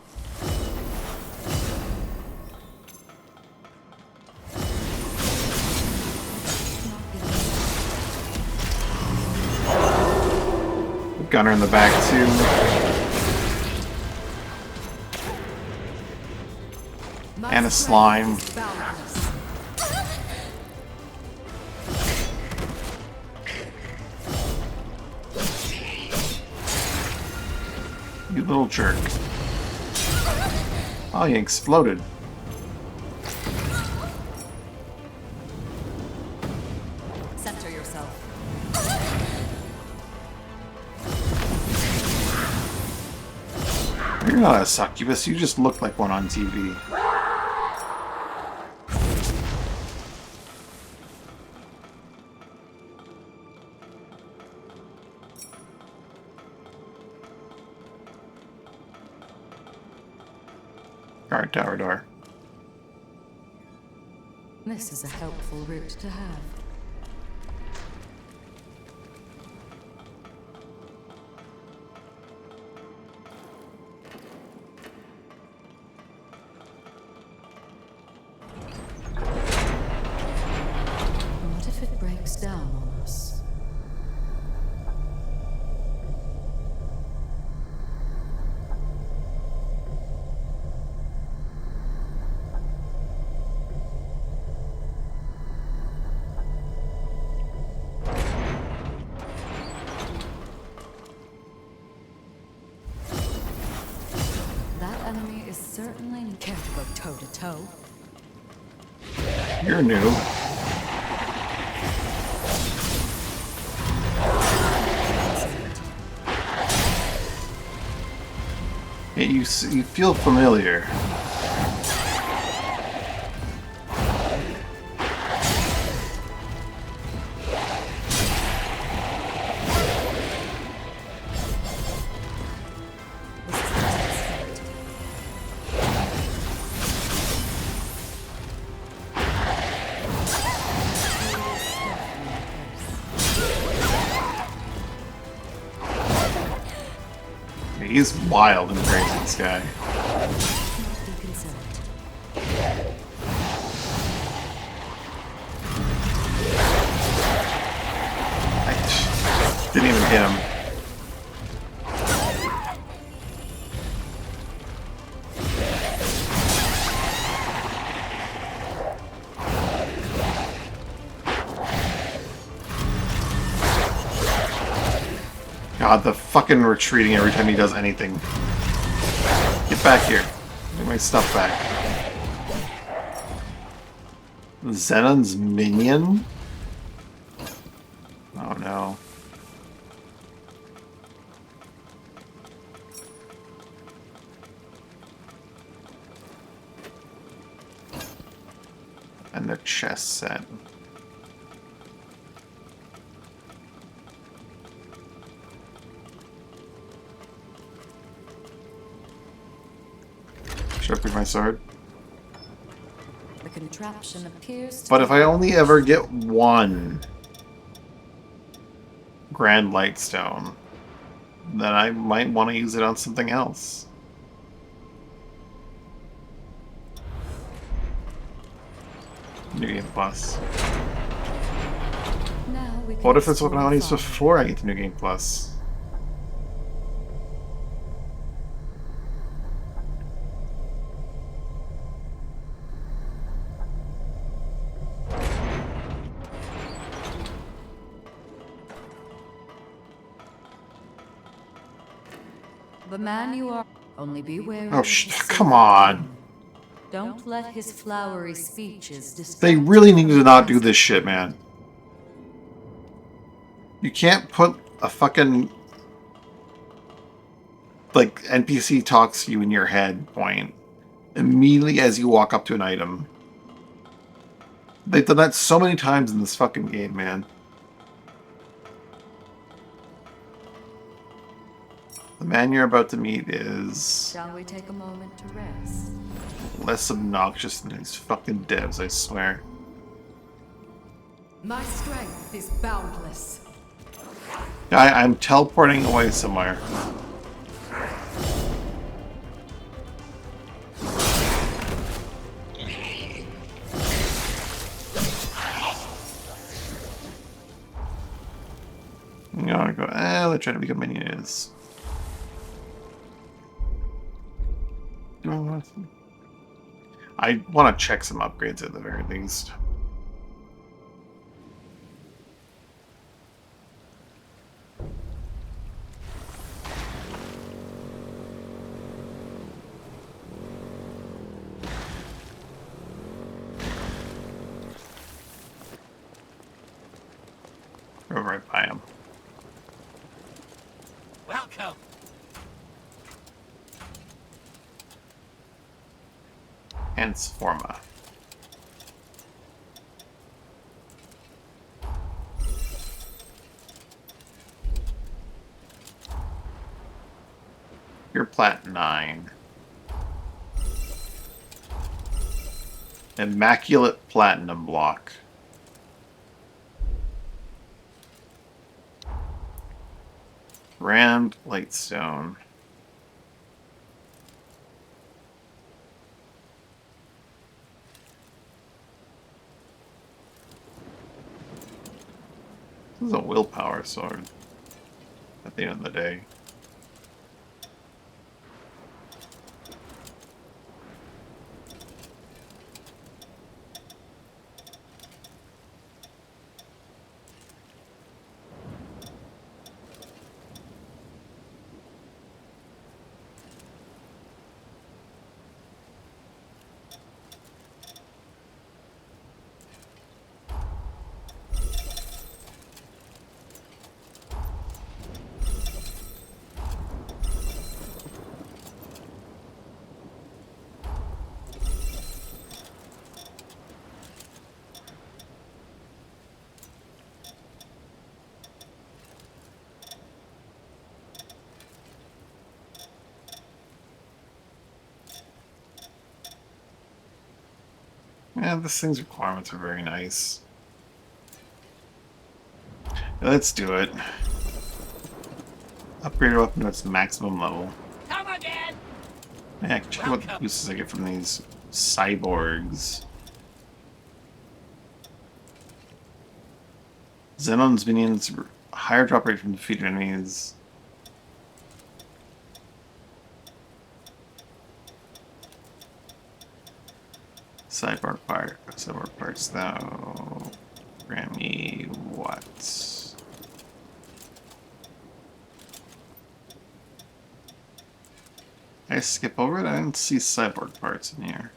Gunner in the back, too. And a slime. You little jerk. Oh, he exploded. Center yourself. You're not a succubus, you just look like one on TV. Guard tower door. This is a helpful route to have. What if it breaks down on us? Enemy is certainly care to go toe to toe. You're new. Hey, you feel familiar. He's wild and crazy, this guy. I didn't even hit him. God, the fucking retreating every time he does anything. Get back here. Get my stuff back. Zenon's minion? Oh no. And the chess set. Should I pick my sword? The contraption appears to But if I only ever get one Grand Lightstone, then I might want to use it on something else. New Game Plus. What if it's what I want to use before I get to New Game Plus? The man you are. Only be wary. Oh, come on. Don't let his flowery speeches distract. They really need to not do this shit, man. You can't put a fucking like NPC talks to you in your head point immediately as you walk up to an item. They've done that so many times in this fucking game, man. The man you're about to meet is... Shall we take a moment to rest? Less obnoxious than these fucking devs, I swear. My strength is boundless. I'm teleporting away somewhere. I'm gonna go, let's try to become minions. I want to check some upgrades at the very least. Go right by him. Welcome. Hence Forma. You're Plat 9. Immaculate Platinum block. Grand Lightstone. This is a willpower sword at the end of the day. Yeah, this thing's requirements are very nice. Let's do it. Upgrade weapon to its maximum level. Come again. Yeah, check out what boosters I get from these cyborgs. Zenon's minions higher drop rate from defeated enemies. Cyborg parts though. Grant me what? I skip over it? I didn't see cyborg parts in here.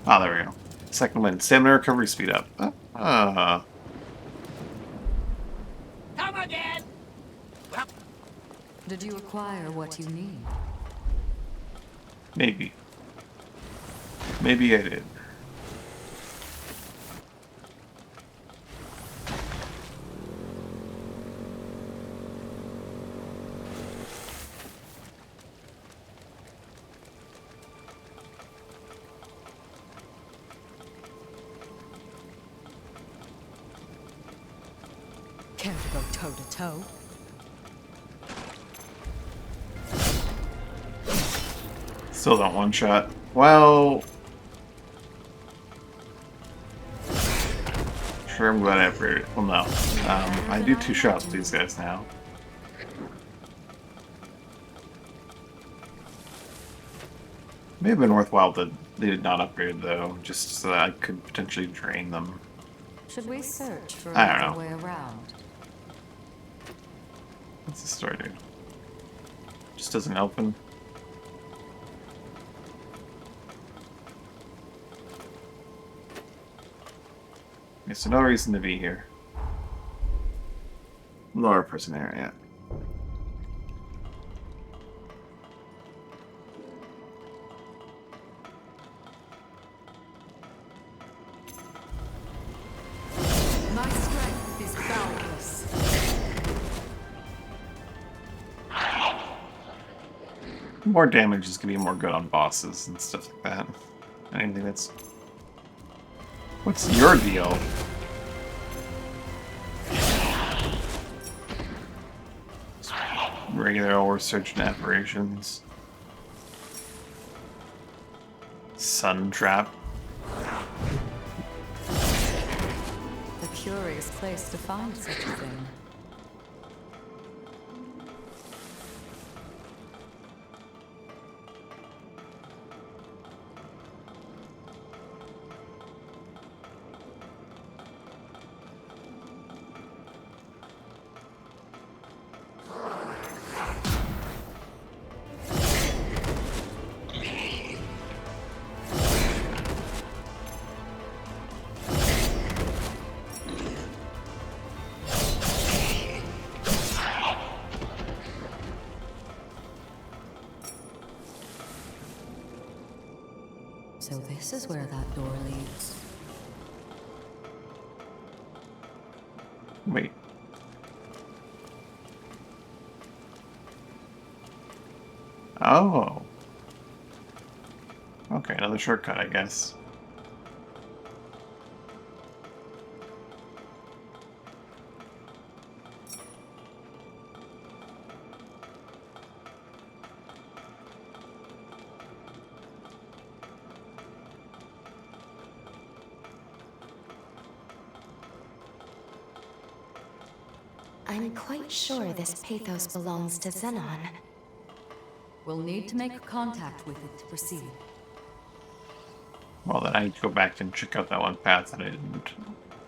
Ah, there we go. Second wind. Stamina recovery speed up. Come again! Did you acquire what you need? Maybe. Maybe I did. Care to go toe to toe? Still don't one shot. Well, sure, I'm glad I upgraded. Well, no. I do 2 shots with these guys now. May have been worthwhile that they did not upgrade, though, just so that I could potentially drain them. Should we search for I don't another know. way around? What's this door do? Just doesn't open. Okay, so no reason to be here. Lower prison area. My strength is boundless. More damage is gonna be more good on bosses and stuff like that. Anything that's... What's your deal? Regular old resurgent apparitions. Sun trap. A curious place to find such a thing. So this is where that door leads. Wait. Oh. Okay, another shortcut, I guess. I'm quite sure this pathos belongs to Xenon. We'll need to make contact with it to proceed. Well, then I need to go back and check out that one path that I didn't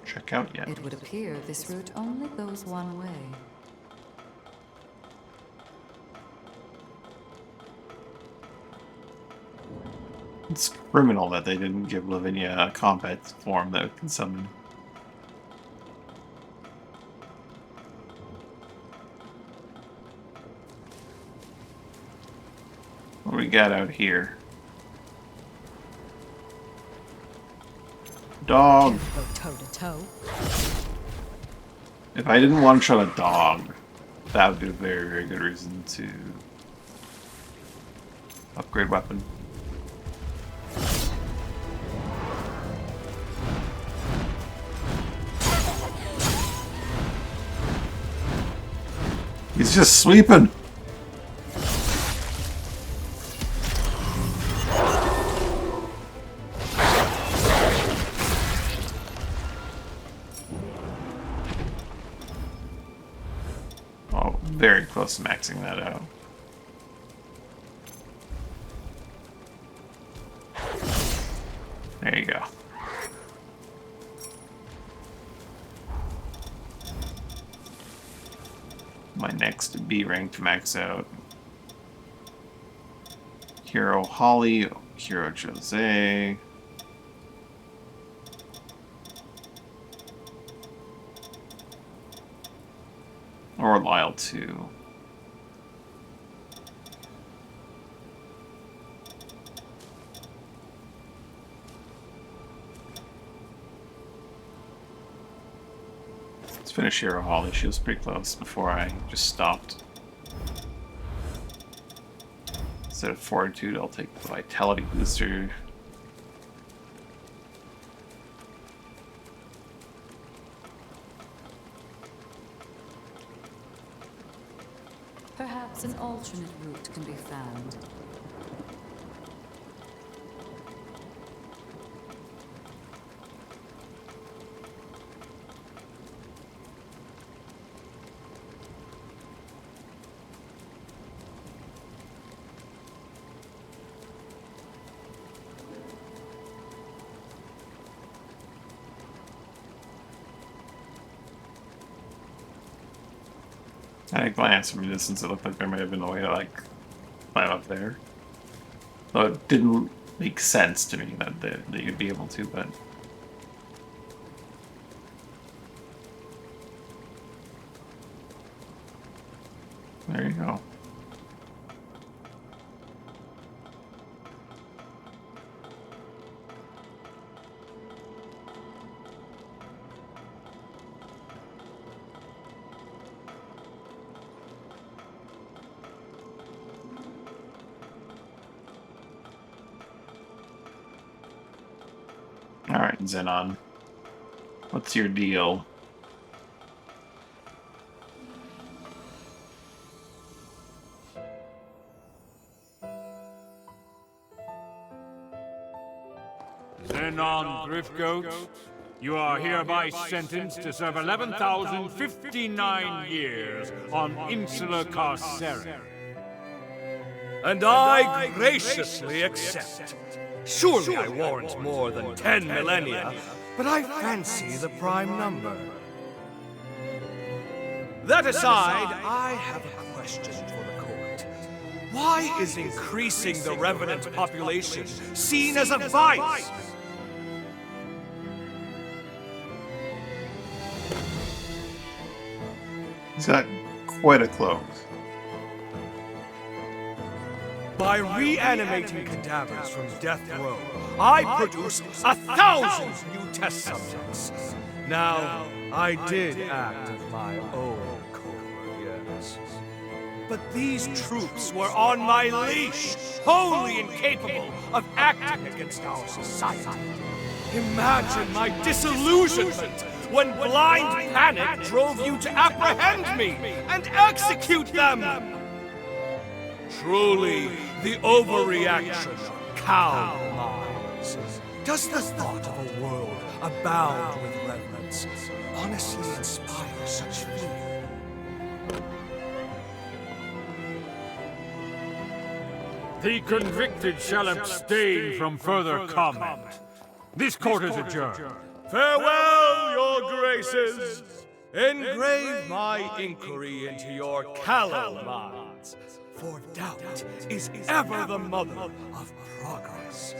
check out yet. It would appear this route only goes one way. It's criminal that they didn't give Lavinia a combat form that can summon. What do we got out here? Dog. Go toe to toe. If I didn't one-shot a dog, that would be a very, very good reason to upgrade weapon. He's just sweeping. Oh, very close to maxing that out. next B rank to max out. Hero Holly, Hero Jose. Or Lyle too. Let's finish Hero Holly. She was pretty close before I just stopped. Instead of Fortitude, I'll take the Vitality Booster. Perhaps an alternate route can be found. At a glance from a distance, it looked like there might have been a way to, like, climb up there. Though it didn't make sense to me that you'd be able to, but... There you go. Alright, Xenon. What's your deal? Xenon Driftgoat, you are hereby sentenced to serve 11,059 years on Insula Carceri. And I graciously accept. Surely I warrant more than 10 millennia, but I fancy the prime number. That aside, I have a question for the court. Why is increasing the Revenant population seen as a vice? He's got quite a cloak. By reanimating cadavers from death row, I produced 1,000 new test subjects. Now, I did act of my own accord, yes. But these troops were on my leash, wholly incapable of acting against our society. Imagine my disillusionment when blind panic drove you to apprehend me and execute them! Truly, the overreaction of cow minds. Does the thought of a world abound with reverence honestly inspire such fear? The convicted shall abstain from further comment. This court is adjourned. Farewell, your graces! Engrave my inquiry into your callow minds, for doubt is ever the mother of progress.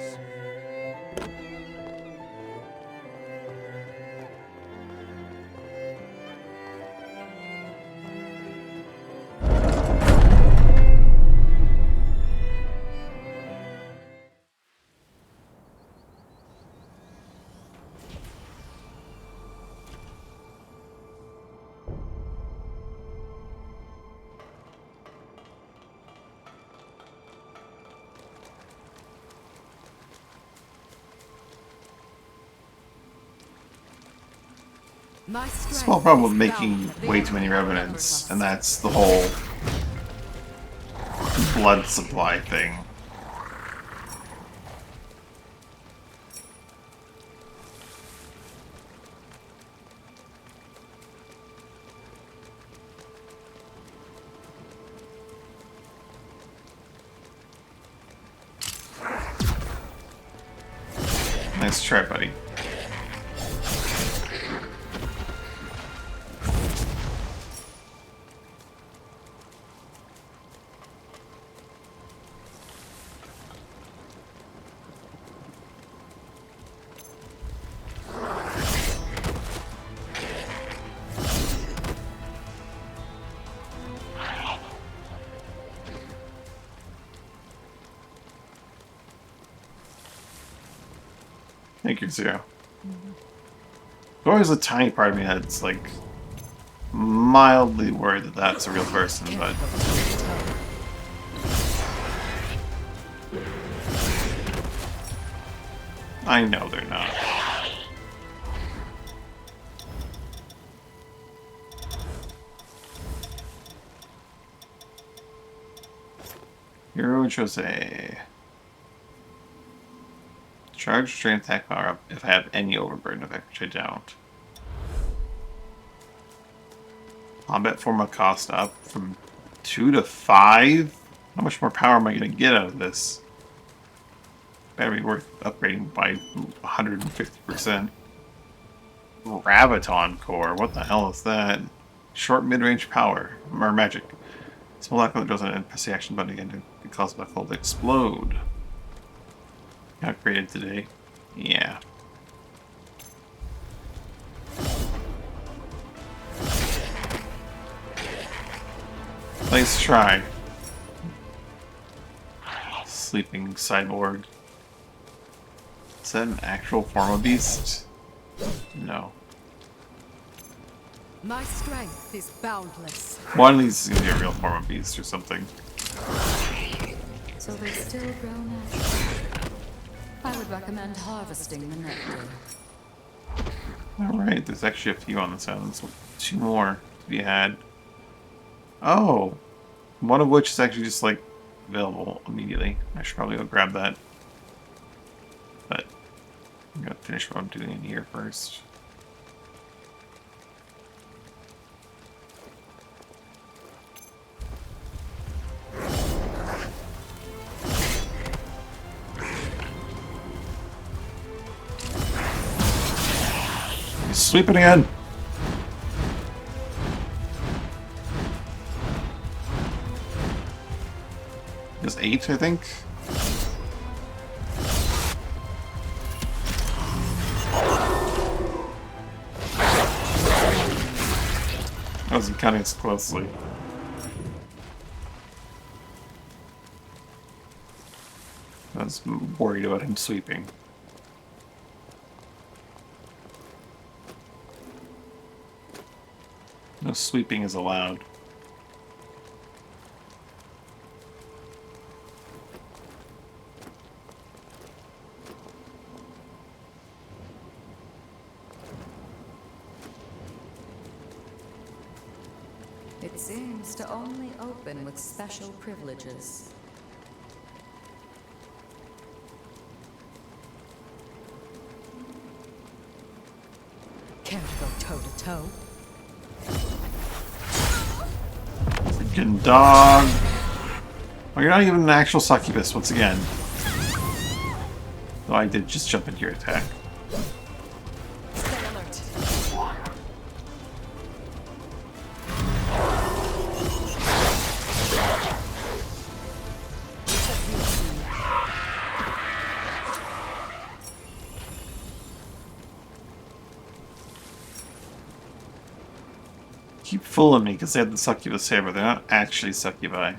Small problem with making way too many revenants, and that's the whole blood supply thing. Nice try, buddy. Thank you, Zero. There's always a tiny part of me that's like mildly worried that that's a real person, but I know they're not. Hero Jose. Charge strength attack power up if I have any overburden effect, which I don't. Combat form of cost up from 2 to 5? How much more power am I going to get out of this? Better be worth upgrading by 150%. Graviton Core, what the hell is that? Short mid-range power, or magic. Small black draws an NPC action button again to cause black hole to explode. Upgraded today. Yeah. Nice try. Sleeping cyborg. Is that an actual form of beast? No. My strength is boundless. One of these is going to be a real form of beast or something. So they still grow naturally. I would recommend harvesting the nectar. Alright, there's actually a few on this island, so 2 more to be had. Oh! One of which is actually just, like, available immediately. I should probably go grab that. But I'm going to finish what I'm doing in here first. He's sweeping again! Just 8, I think? I wasn't counting as closely. I was worried about him sweeping. No sweeping is allowed. It seems to only open with special privileges. Care to go toe-to-toe? Freaking dog! Oh, you're not even an actual succubus once again. Though I did just jump into your attack. Keep fooling me because they have the succubus here, but they're not actually succubi.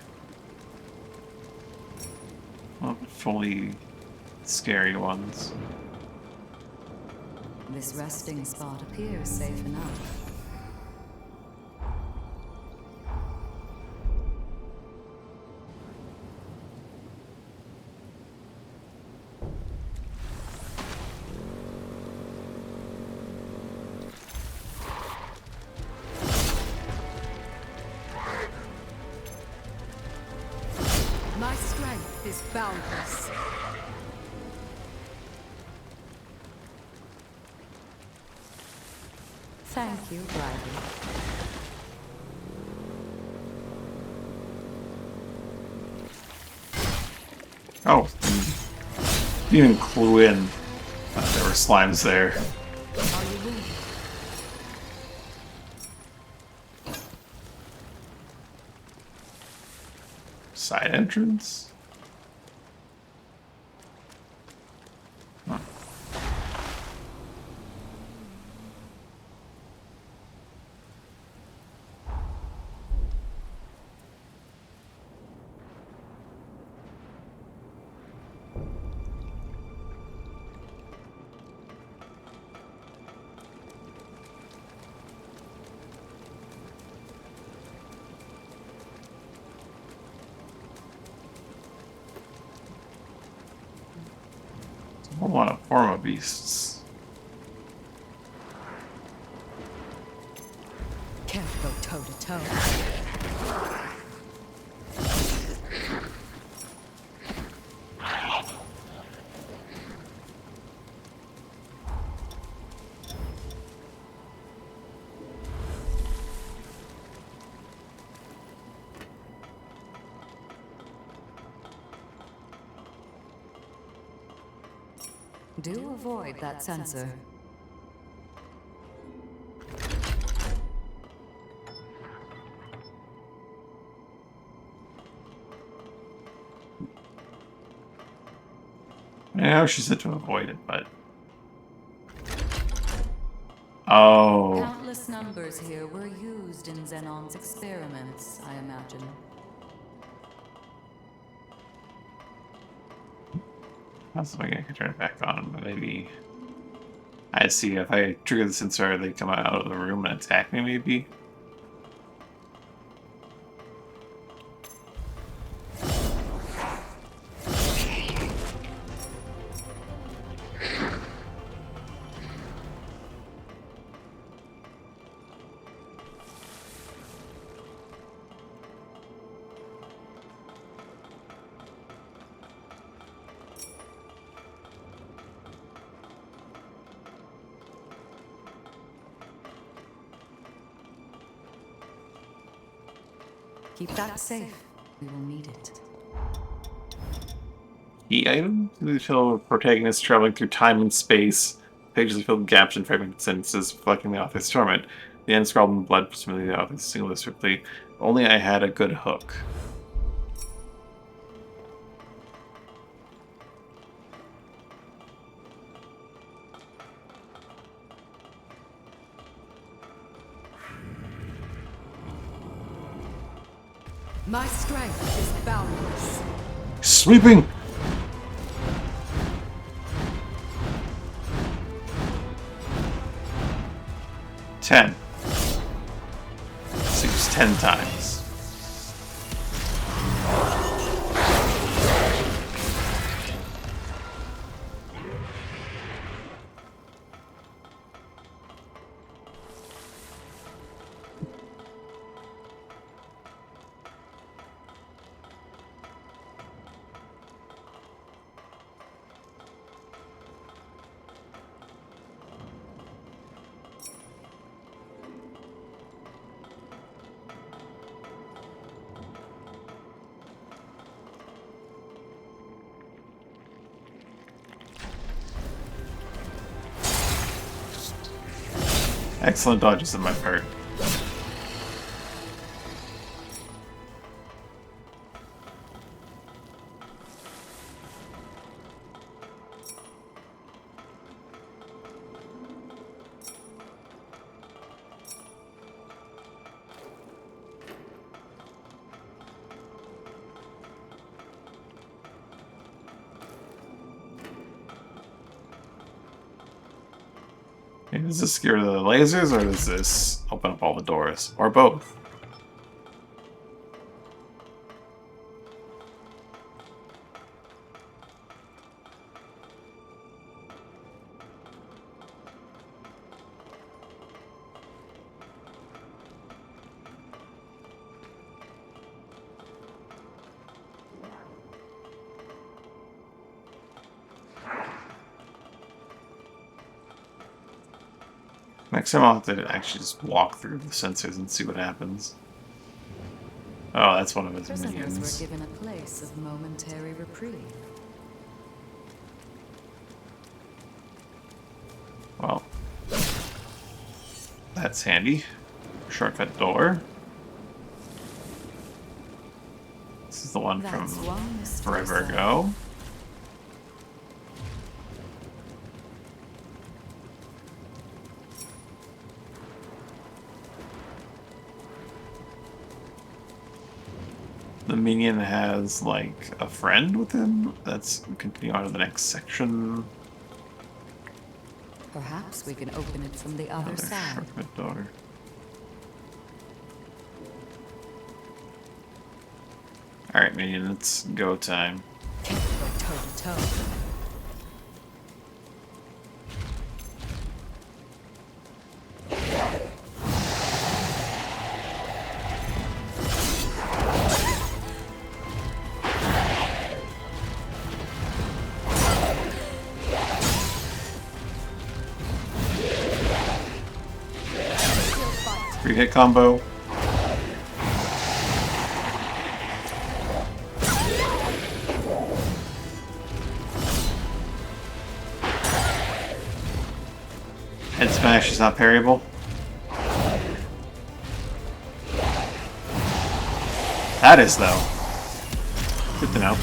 Not fully scary ones. This resting spot appears safe enough. My strength is boundless. Thank you, Bridie. Oh, you didn't clue in. There were slimes there. Side entrance? Huh. I want to form of beasts. Can't go toe to toe. Do avoid that sensor. I know she said to avoid it, but... Oh. Countless numbers here were used in Xenon's experiments, I imagine. That's something I can turn it back on, but maybe... I see, if I trigger the sensor, they come out of the room and attack me, maybe? Keep that safe. We will need it. Key item? To show protagonists traveling through time and space. Pages are filled with gaps and fragmented sentences reflecting the author's torment. The end scrawled in blood, presumably the author's singular swiftly. Only I had a good hook. My strength is boundless. Sweeping! Ten. Six, 10 times. Excellent dodges on my part. Does this scare the lasers, or does this open up all the doors? Or both? Next time I'll have to actually just walk through the sensors and see what happens. Oh, that's one of his Prisoners minions. were given a place of momentary reprieve. Well, that's handy. Shortcut door. This is the one from forever ago. The minion has, like, a friend with him. Let's continue on to the next section. Perhaps we can open it from the other side. Shortcut door. Alright, minion, it's go time. Can't go toe to toe. 3-hit combo. Head smash is not parryable. That is, though. Good to know.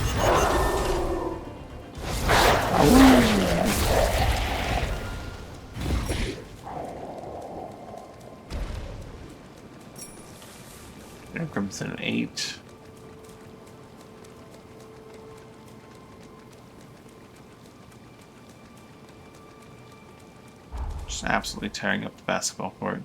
There comes an 8. Just absolutely tearing up the basketball court.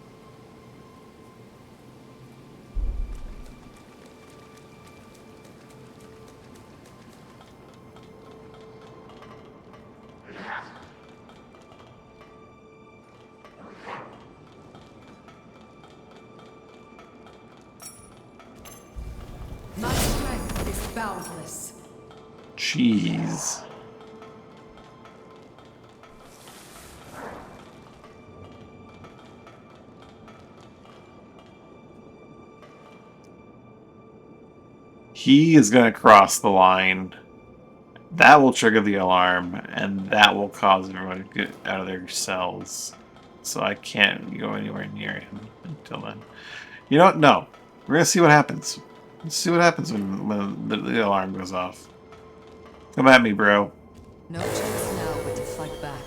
My strength is boundless. Jeez. He is going to cross the line. That will trigger the alarm, and that will cause everyone to get out of their cells. So I can't go anywhere near him until then. You know what? No. We're going to see what happens. Let's see what happens when the alarm goes off. Come at me, bro. No choice now but to fight back.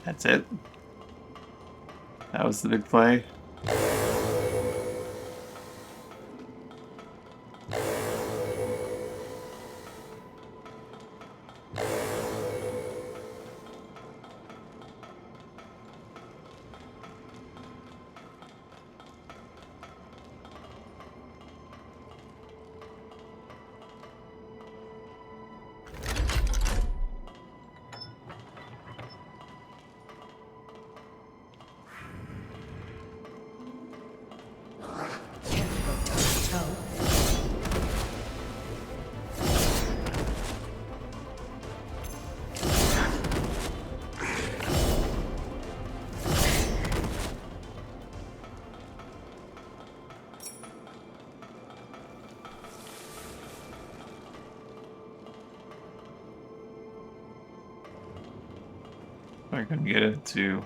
That's it. That was the big play. I can get it to.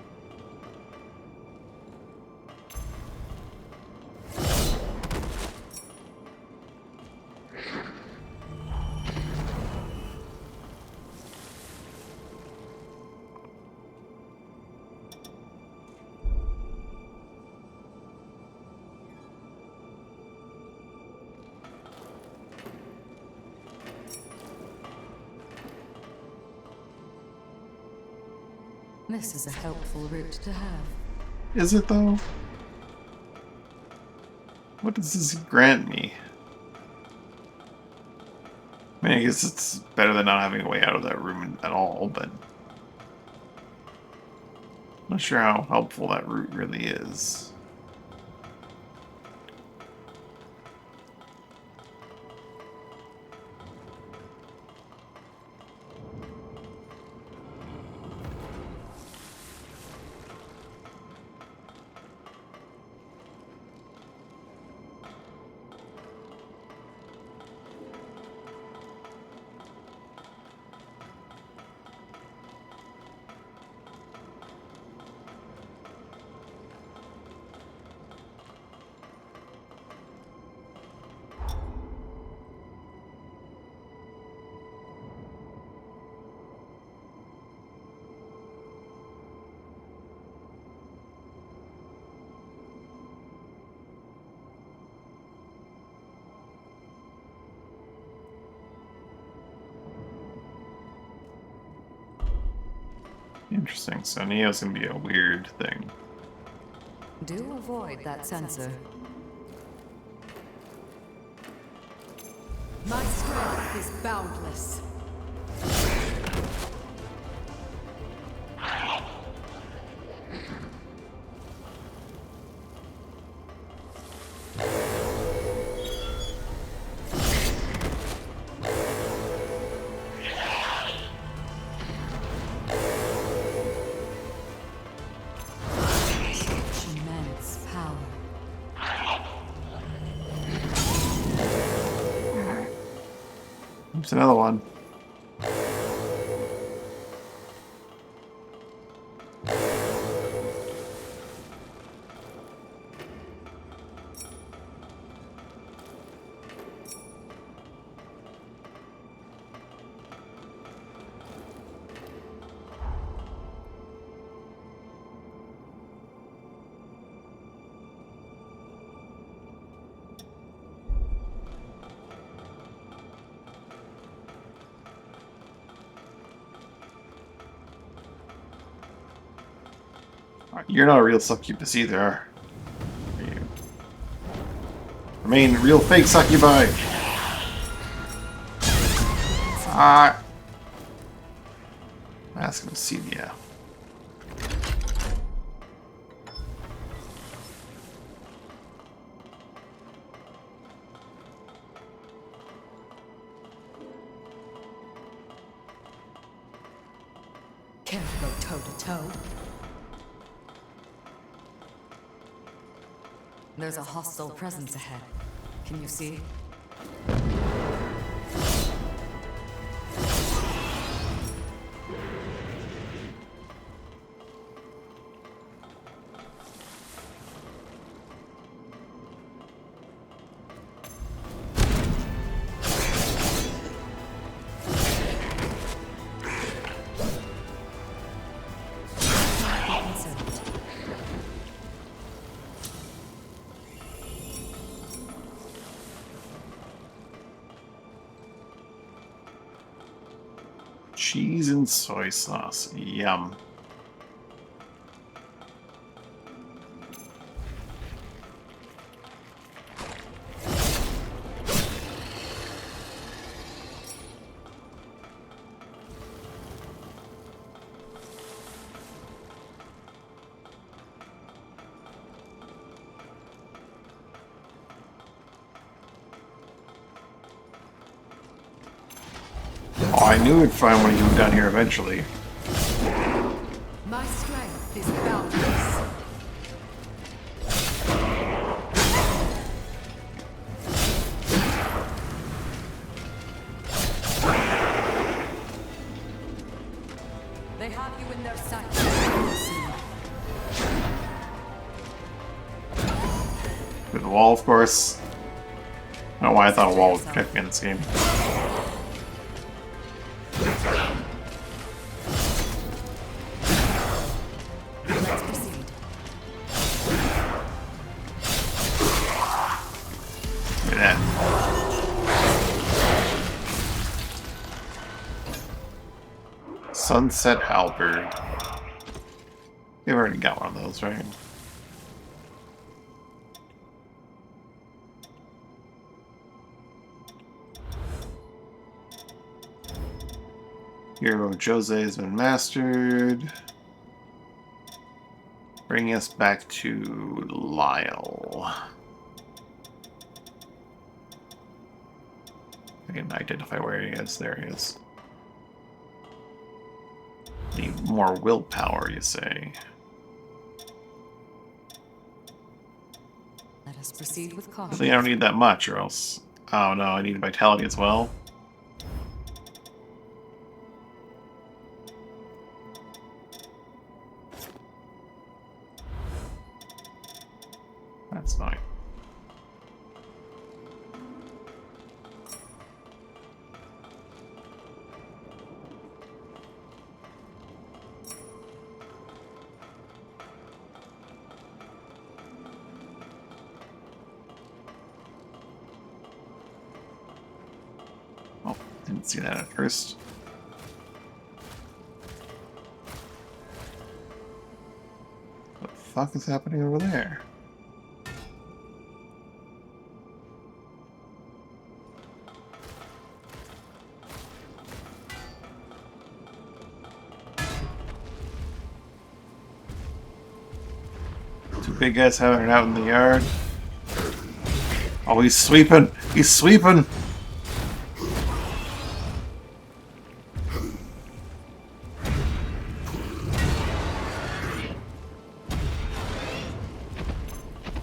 This is a helpful route to have. Is it though? What does this grant me? I mean, I guess it's better than not having a way out of that room at all, but I'm not sure how helpful that route really is. Interesting. So Neo's gonna be a weird thing. Do avoid that sensor. My strength is boundless. There's another one. You're not a real succubus either, are you? I mean, real fake succubi! Ask him to see the Can't go toe to toe. There's a hostile presence ahead. Can you see? cheese and soy sauce. Yum. Oh, I knew we'd find one of you down here eventually. My strength is boundless. They have you in their sights. With the wall, of course. I don't know why I thought a wall would protect me in this game. Sunset Halberd. We've already got one of those, right? Hero Jose has been mastered. Bringing us back to Lyle. I can identify where he is. There he is. Need more willpower, you say? Let us proceed with caution. I think I don't need that much, or else. Oh no, I need vitality as well. That's fine. Oh, didn't see that at first. What the fuck is happening over there? Two big guys having it out in the yard. Oh, he's sweeping! He's sweeping!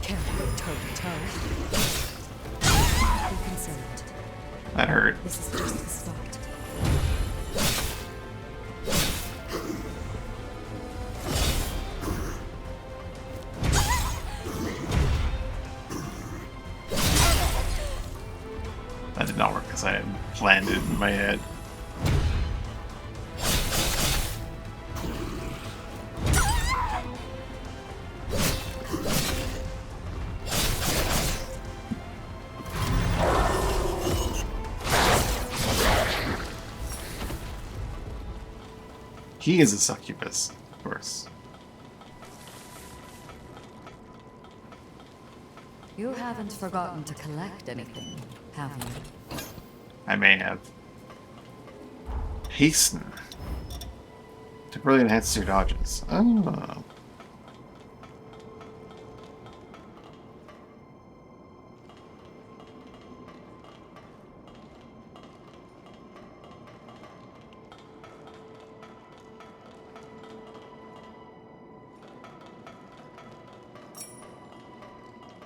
Can't go toe to toe. Be concerned. That hurt. This is just the start. landed in my head. He is a succubus, of course. You haven't forgotten to collect anything, have you? I may have. Hasten. Temporarily enhances your dodges. Oh.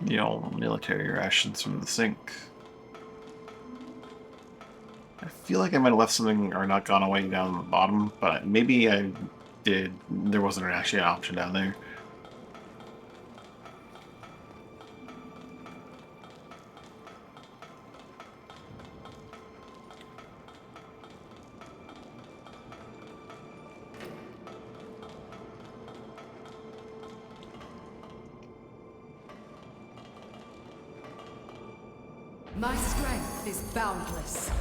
The old military rations from the sink. I feel like I might have left something or not gone away down the bottom, but maybe I did. There wasn't actually an option down there. My strength is boundless.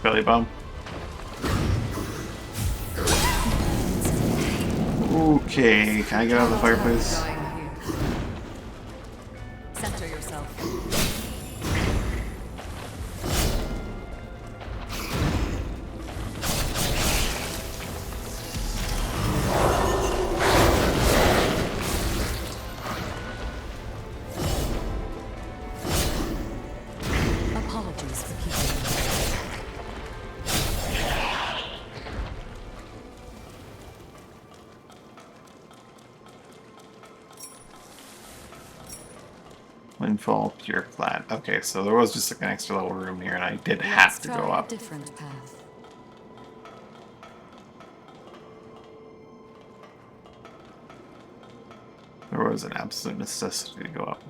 Belly bomb. Okay, can I get out of the fireplace? Center yourself. Apologies for keeping you. Windfall, pure flat. Okay, so there was just like an extra level room here, and I did have to go up. A different path. There was an absolute necessity to go up.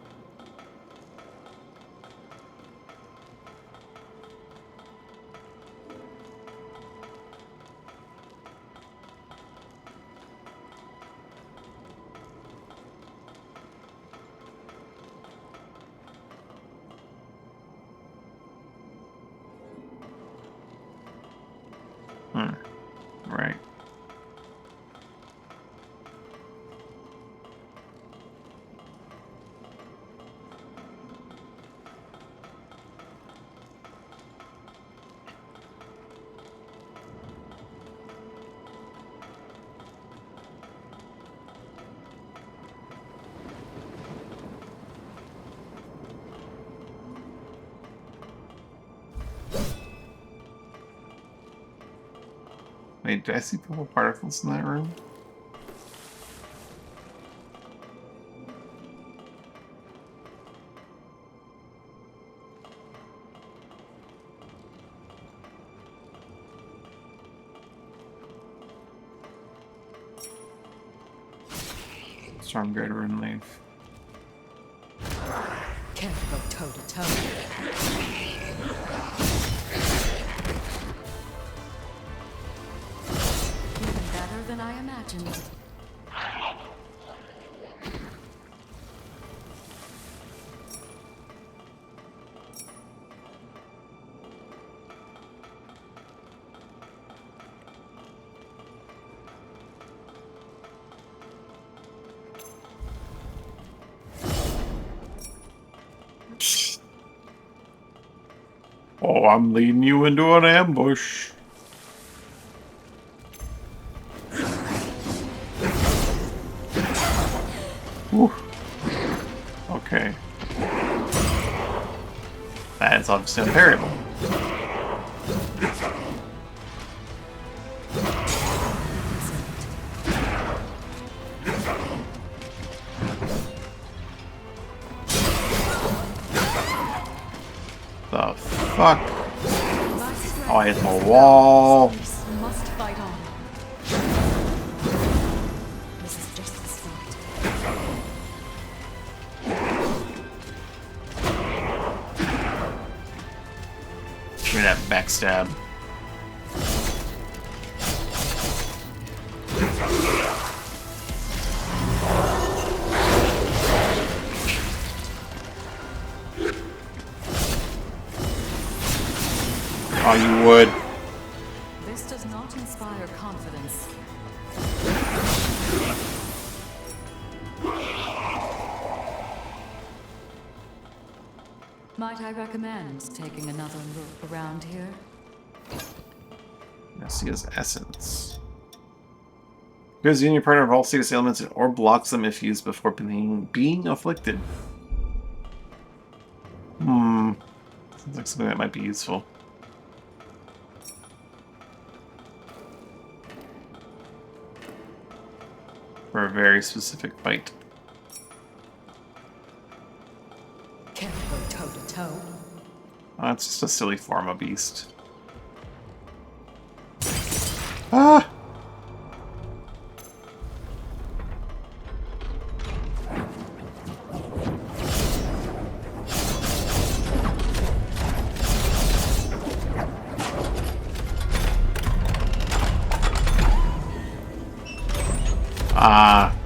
Right. Wait, did I see purple particles in that room? Storm Greater and leave. Can't go toe to toe. Better than I imagined. Oh, I'm leading you into an ambush. Whew. Okay. That is obviously unparable. The fuck? Oh, I hit the wall. Must fight on. This is just the start. backstab. Oh, you would. This does not inspire confidence. Might I recommend taking another look around here? Nessia's essence. Gives you and your partner of all status ailments or blocks them if used before being afflicted. Sounds like something that might be useful. For a very specific fight. Can't go toe to toe. Oh, it's just a silly form of beast. Ah!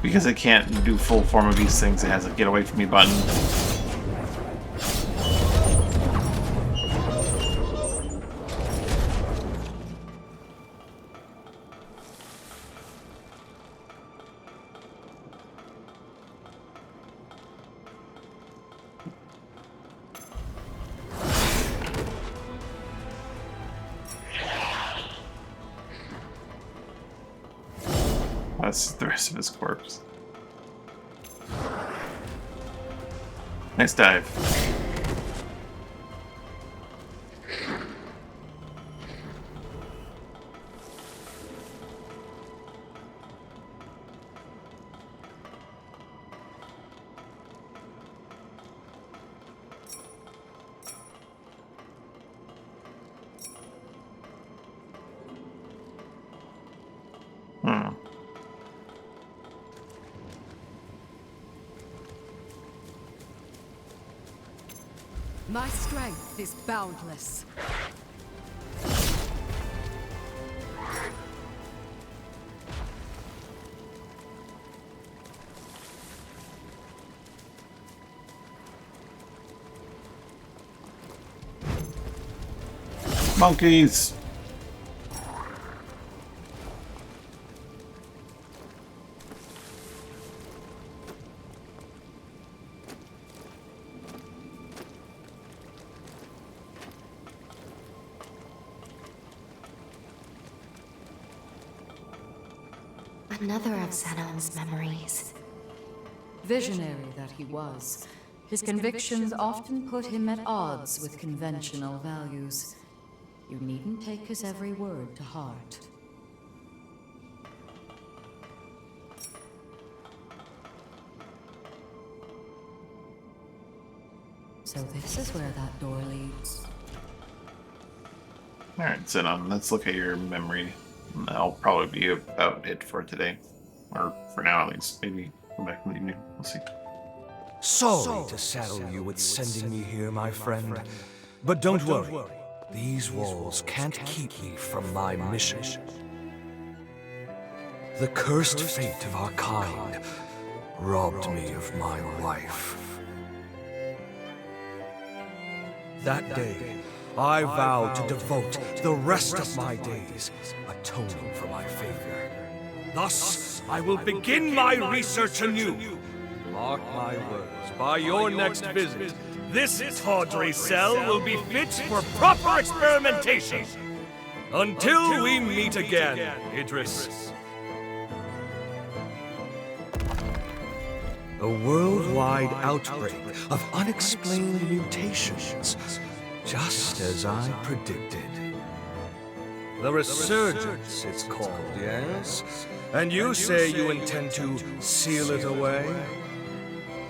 Because it can't do full form of these things, it has a get away from me button. That's the rest of his corpse. Nice dive. My strength is boundless. Monkeys! Another of Zenon's memories. Visionary that he was, his convictions often put him at odds with conventional values. You needn't take his every word to heart. So this is where that door leads. Alright, Zenon, let's look at your memory. That'll probably be about it for today. Or for now, at least. Maybe come back in the evening. We'll see. Sorry to saddle you with sending me here, my friend. But don't worry. These walls can't keep me from my mission. The cursed fate of our kind robbed me of my wife. That day, I vowed to devote the rest of my days atoning for my failure. Thus, I will begin my research anew. Mark my words, by your next visit, this tawdry cell will be fit for proper experimentation. Until we meet again, Idris. A worldwide outbreak of unexplained mutations, just as I predicted. The Resurgence, it's called, yes? And you say you intend to seal it away?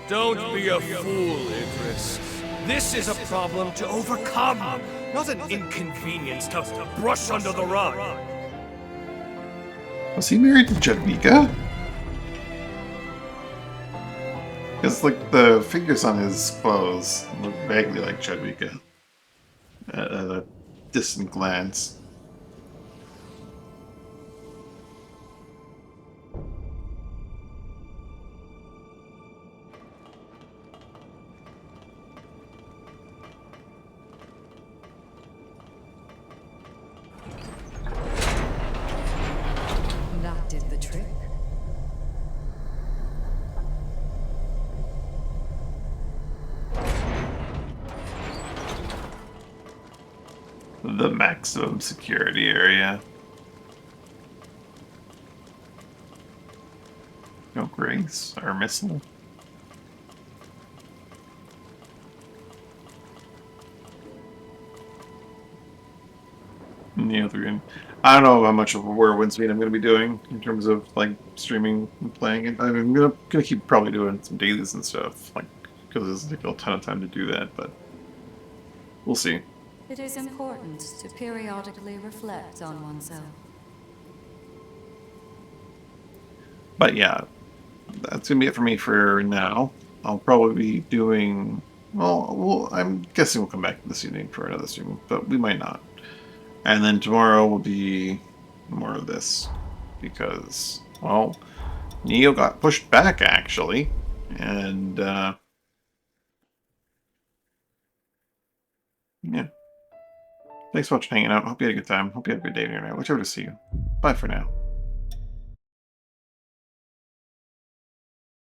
Don't be a fool, Idris. This is a problem to overcome, not an inconvenience to brush under the rug. Was he married to Jadwiga? Because, like, the figures on his clothes look vaguely like Jadwiga. distant glance. That did the trick. The maximum security area. No grace or missile. And the other end. I don't know how much of a Whirlwind Speed I'm going to be doing in terms of like streaming and playing it. I'm gonna keep probably doing some dailies and stuff, like because it's like a ton of time to do that. But we'll see. It is important to periodically reflect on oneself. But yeah, that's gonna be it for me for now. I'll probably be doing. Well, I'm guessing we'll come back this evening for another stream, but we might not. And then tomorrow will be more of this because, well, Neo got pushed back actually, and yeah. Thanks so much for hanging out. Hope you had a good time. Hope you had a good day or night. Whichever to see you. Bye for now.